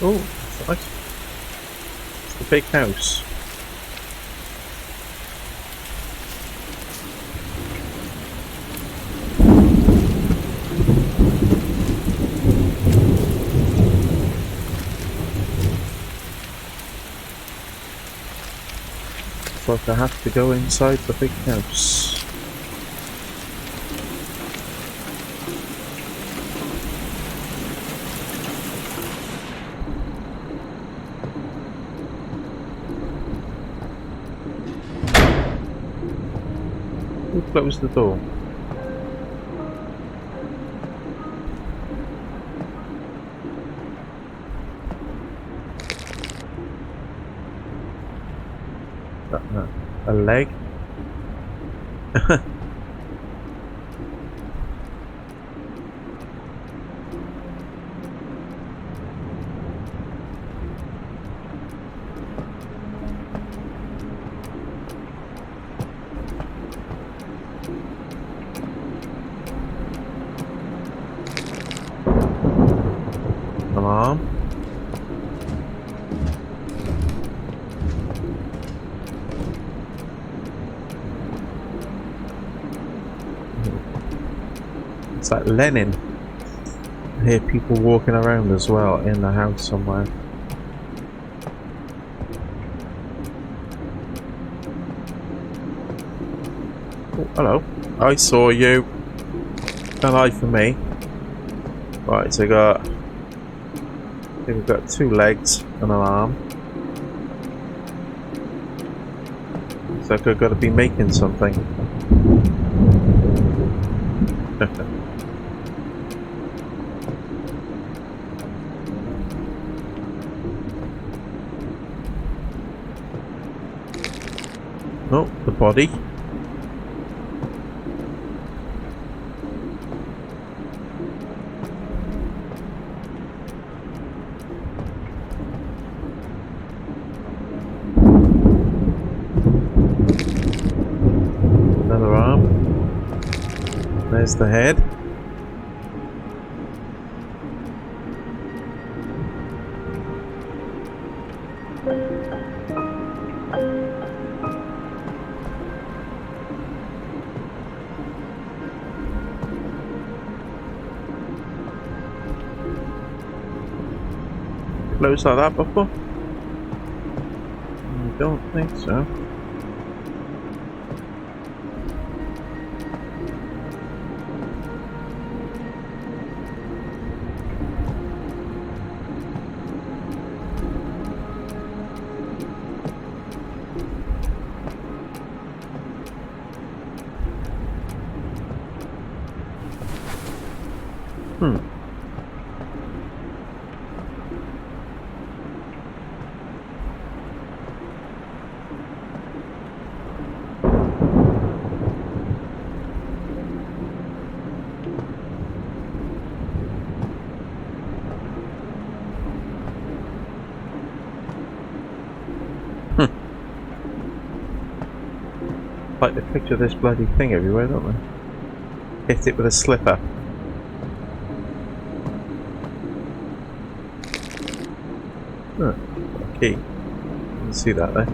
S1: Oh, that's nice. big house. Looks like I have to go inside the big house. Who closed the door? A leg? An arm? It's like Lenin. I hear people walking around as well in the house somewhere. Oh, hello. I saw you. An eye for me. Right, so I think we've got 2 legs and an arm. So I've got to be making something. Oh, the body. Another arm. There's the head. Closed like that before? I don't think so. Like the picture of this bloody thing everywhere, don't they? Hit it with a slipper. Oh, a key. You can see that there.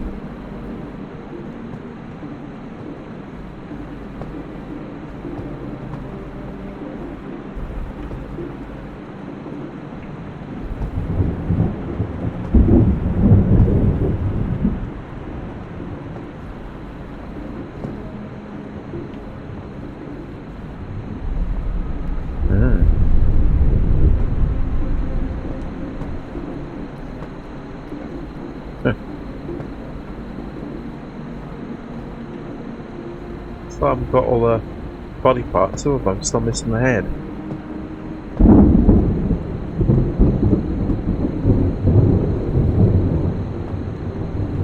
S1: So I've got all the body parts, so I'm still missing the head.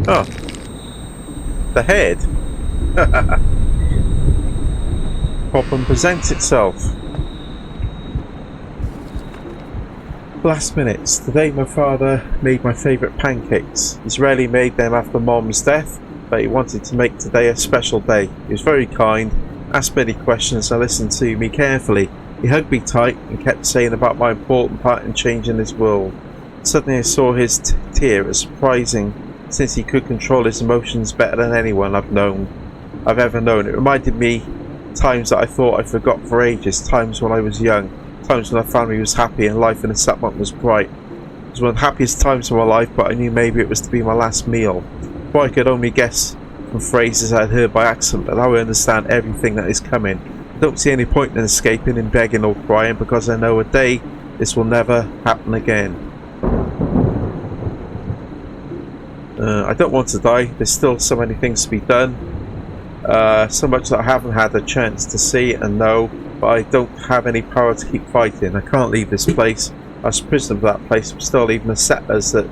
S1: Oh, the head. Problem presents itself. Last minutes. Today my father made my favourite pancakes. He's rarely made them after Mom's death, but he wanted to make today a special day. He was very kind, asked many questions and listened to me carefully. He hugged me tight and kept saying about my important part in changing this world. Suddenly I saw his tear, a surprising since he could control his emotions better than anyone I've ever known. It reminded me times that I thought I forgot for ages, times when I was young, times when my family was happy and life in the settlement was bright. It was one of the happiest times of my life, but I knew maybe it was to be my last meal. For I could only guess from phrases I'd heard by accident, but now I understand everything that is coming. I don't see any point in escaping and begging or crying, because I know a day this will never happen again. I don't want to die. There's still so many things to be done. So much that I haven't had a chance to see and know, but I don't have any power to keep fighting. I can't leave this place. I was prisoner of that place. I'm still even the settlers that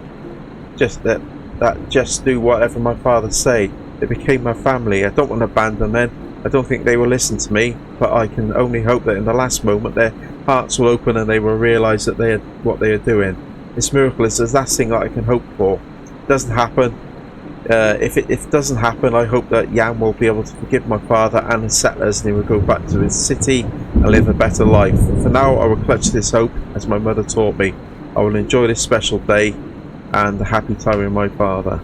S1: just do whatever my father say. They became my family. I don't want to abandon them. I don't think they will listen to me, but I can only hope that in the last moment their hearts will open and they will realise that what they are doing. This miracle is the last thing that I can hope for. It doesn't happen. If it doesn't happen, I hope that Jan will be able to forgive my father and the settlers, and he will go back to his city and live a better life. For now, I will clutch this hope as my mother taught me. I will enjoy this special day and the happy time with my father.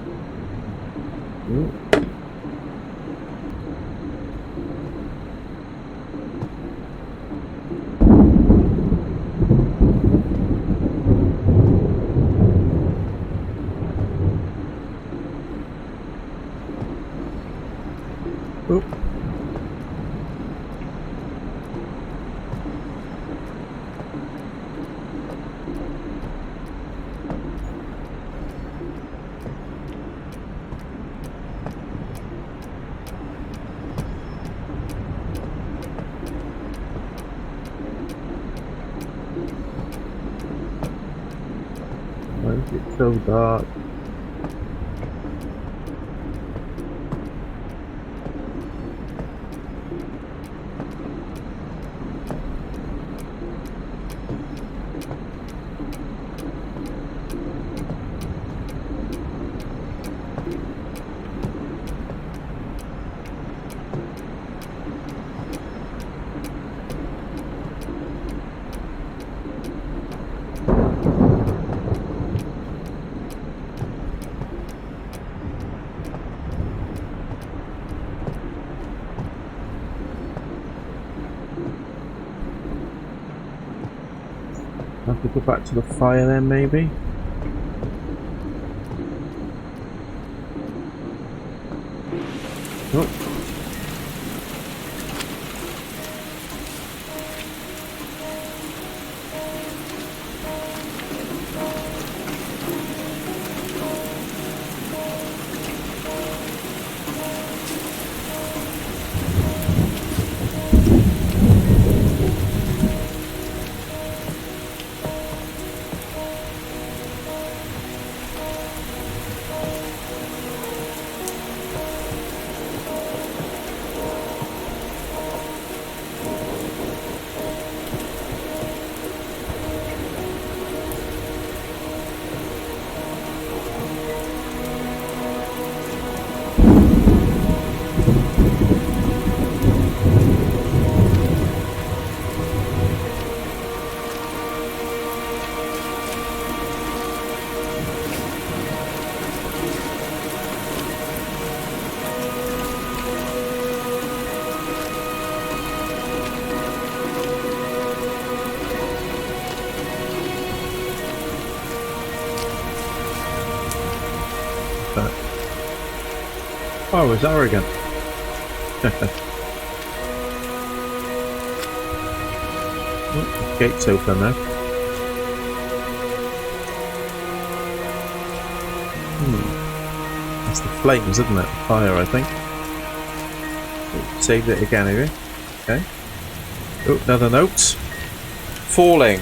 S1: Why is it so dark? I have to go back to the fire then, maybe? Oh. Oh, it's arrogant. Oh, the gate's open now. That's the flames, isn't it? The fire, I think. Oh, saved it again, maybe. Okay. Oh, another note. Falling.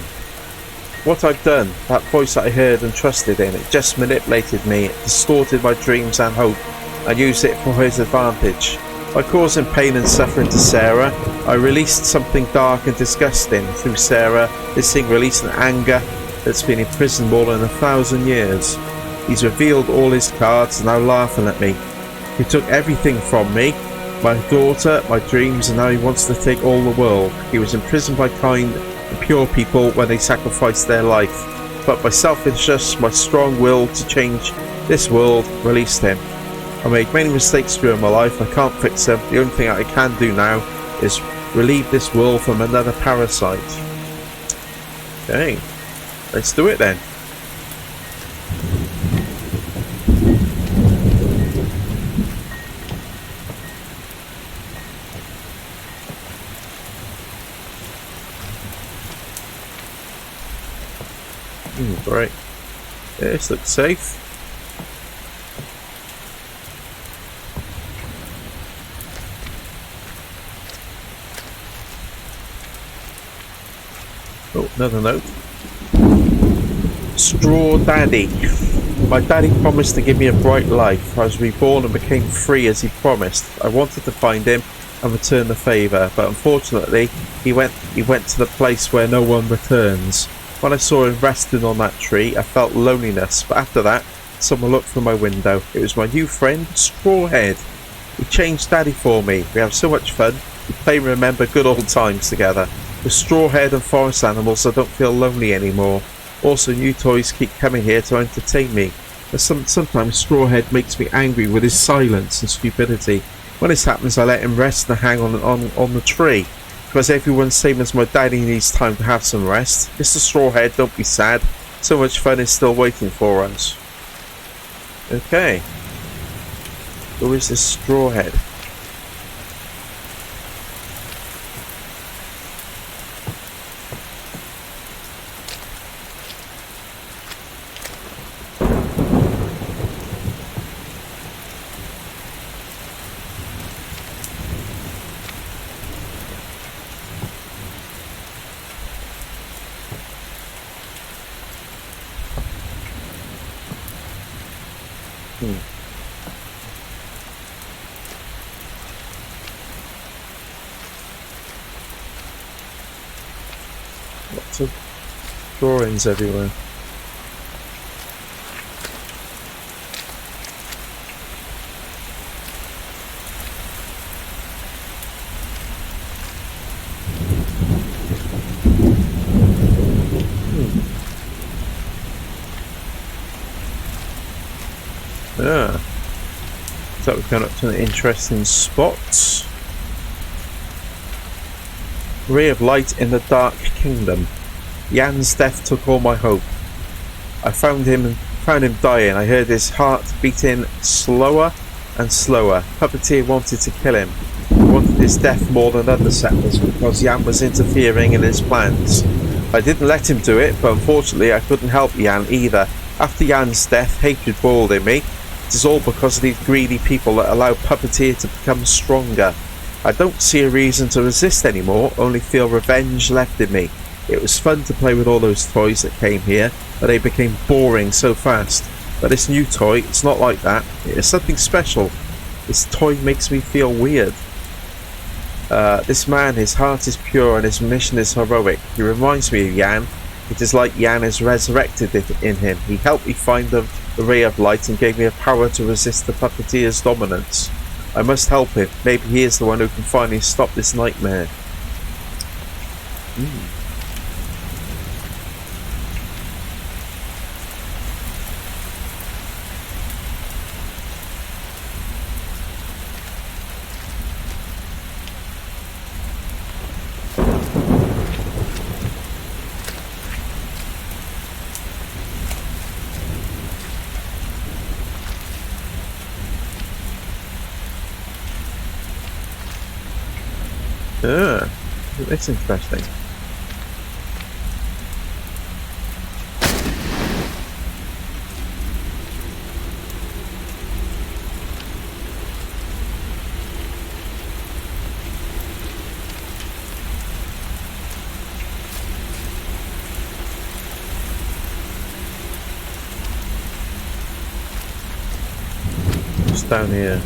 S1: What I've done, that voice that I heard and trusted in, it just manipulated me, it distorted my dreams and hope, and used it for his advantage. By causing pain and suffering to Sarah, I released something dark and disgusting through Sarah. This thing released an anger that's been imprisoned more than 1,000 years. He's revealed all his cards and now laughing at me. He took everything from me, my daughter, my dreams, and now he wants to take all the world. He was imprisoned by kind and pure people when they sacrificed their life. But by selfishness, my strong will to change This world released him. I made many mistakes during my life. I can't fix them. The only thing I can do now is relieve this world from another parasite. Okay, let's do it then. Great. This looks safe. Oh, another note. Straw Daddy. My daddy promised to give me a bright life. I was reborn and became free as he promised. I wanted to find him and return the favour, but unfortunately he went to the place where no one returns. When I saw him resting on that tree, I felt loneliness, but after that, someone looked through my window. It was my new friend, Strawhead. He changed Daddy for me. We have so much fun. We play and remember good old times together. With Strawhead and forest animals, I don't feel lonely anymore. Also, new toys keep coming here to entertain me. But sometimes Strawhead makes me angry with his silence and stupidity. When this happens, I let him rest and hang on the tree. Because everyone's same as my daddy needs time to have some rest. Mr. Strawhead, don't be sad. So much fun is still waiting for us. Okay. Who is this Strawhead? Lots of drawings everywhere. Yeah. So we've gone up to an interesting spot. Ray of light in the dark kingdom. Jan's death took all my hope. I found him dying. I heard his heart beating slower and slower. Puppeteer wanted to kill him. He wanted his death more than other settlers because Jan was interfering in his plans. I didn't let him do it, but unfortunately I couldn't help Jan either. After Jan's death, hatred boiled in me. It is all because of these greedy people that allow Puppeteer to become stronger. I don't see a reason to resist anymore, only feel revenge left in me. It was fun to play with all those toys that came here, but they became boring so fast. But this new toy, it's not like that. It is something special. This toy makes me feel weird. This man, his heart is pure and his mission is heroic. He reminds me of Jan. It is like Jan is resurrected in him. He helped me find the ray of light and gave me a power to resist the Puppeteer's dominance. I must help him. Maybe he is the one who can finally stop this nightmare. That's interesting. Just down here.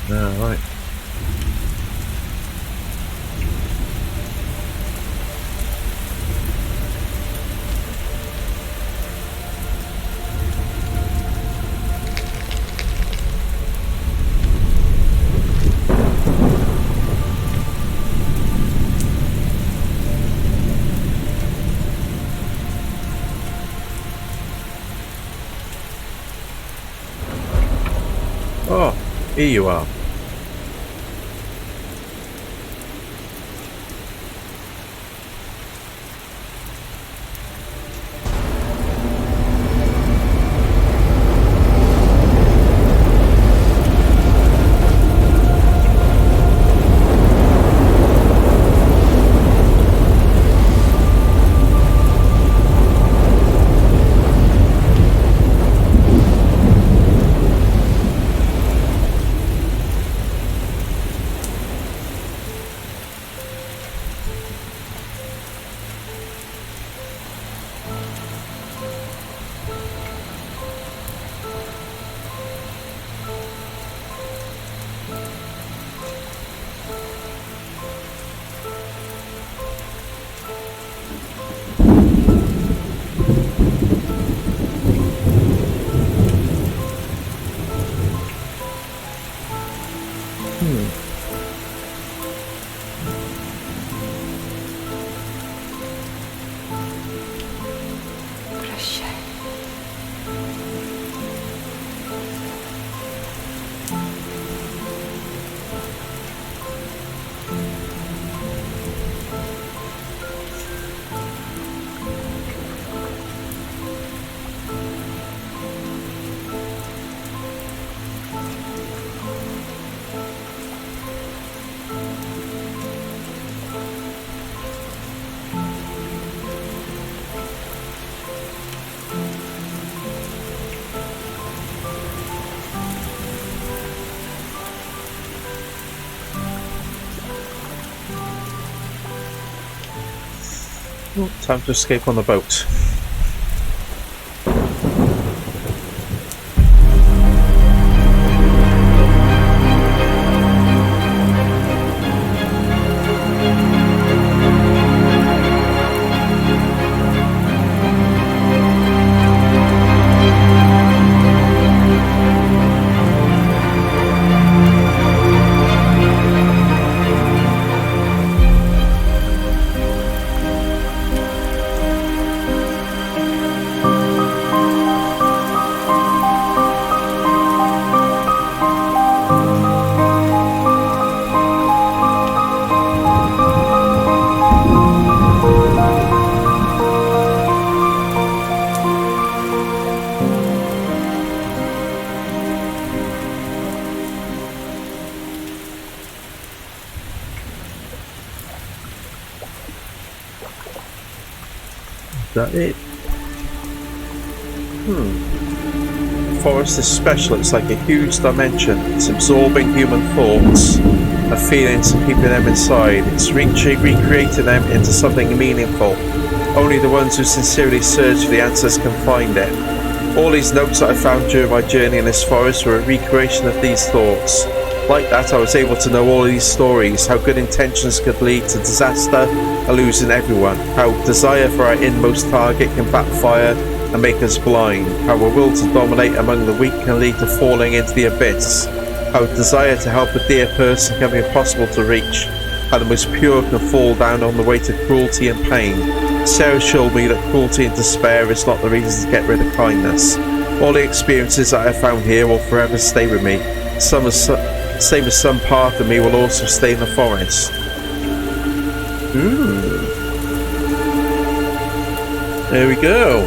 S1: Right. Oh, here you are. Oh, time to escape on the boat. That it? Forest is special. It's like a huge dimension. It's absorbing human thoughts and feelings and keeping them inside. It's recreating them into something meaningful. Only the ones who sincerely search for the answers can find it. All these notes that I found during my journey in this forest were a recreation of these thoughts. Like that, I was able to know all of these stories, how good intentions could lead to disaster and losing everyone, how desire for our inmost target can backfire and make us blind, how a will to dominate among the weak can lead to falling into the abyss, how desire to help a dear person can be impossible to reach, how the most pure can fall down on the way to cruelty and pain. Sarah showed me that cruelty and despair is not the reason to get rid of kindness. All the experiences that I found here will forever stay with me. Same as some part of me will also stay in the forest. There we go.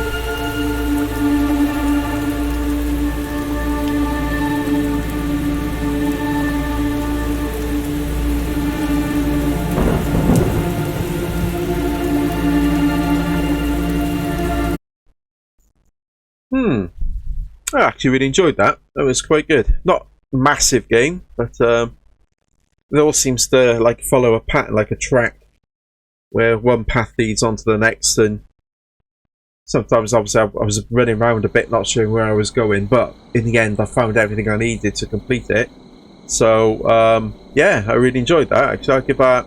S1: I actually really enjoyed that. That was quite good. Not massive game, but it all seems to like follow a pattern, like a track, where one path leads on to the next, and sometimes obviously I was running around a bit, not sure where I was going, but in the end I found everything I needed to complete it. So yeah, I really enjoyed that. Actually, I'd give that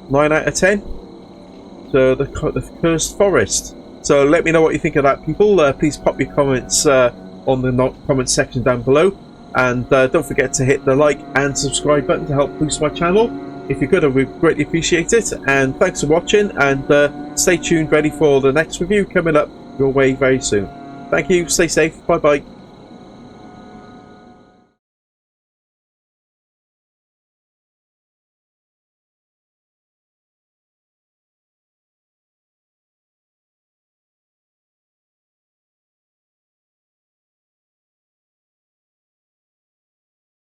S1: 9 out of 10. So the Cursed Forest. So let me know what you think of that, people. Please pop your comments on the comment section down below, and don't forget to hit the like and subscribe button to help boost my channel. If you could, I would greatly appreciate it. And thanks for watching, and stay tuned, ready for the next review coming up your way very soon. Thank you, stay safe, bye bye.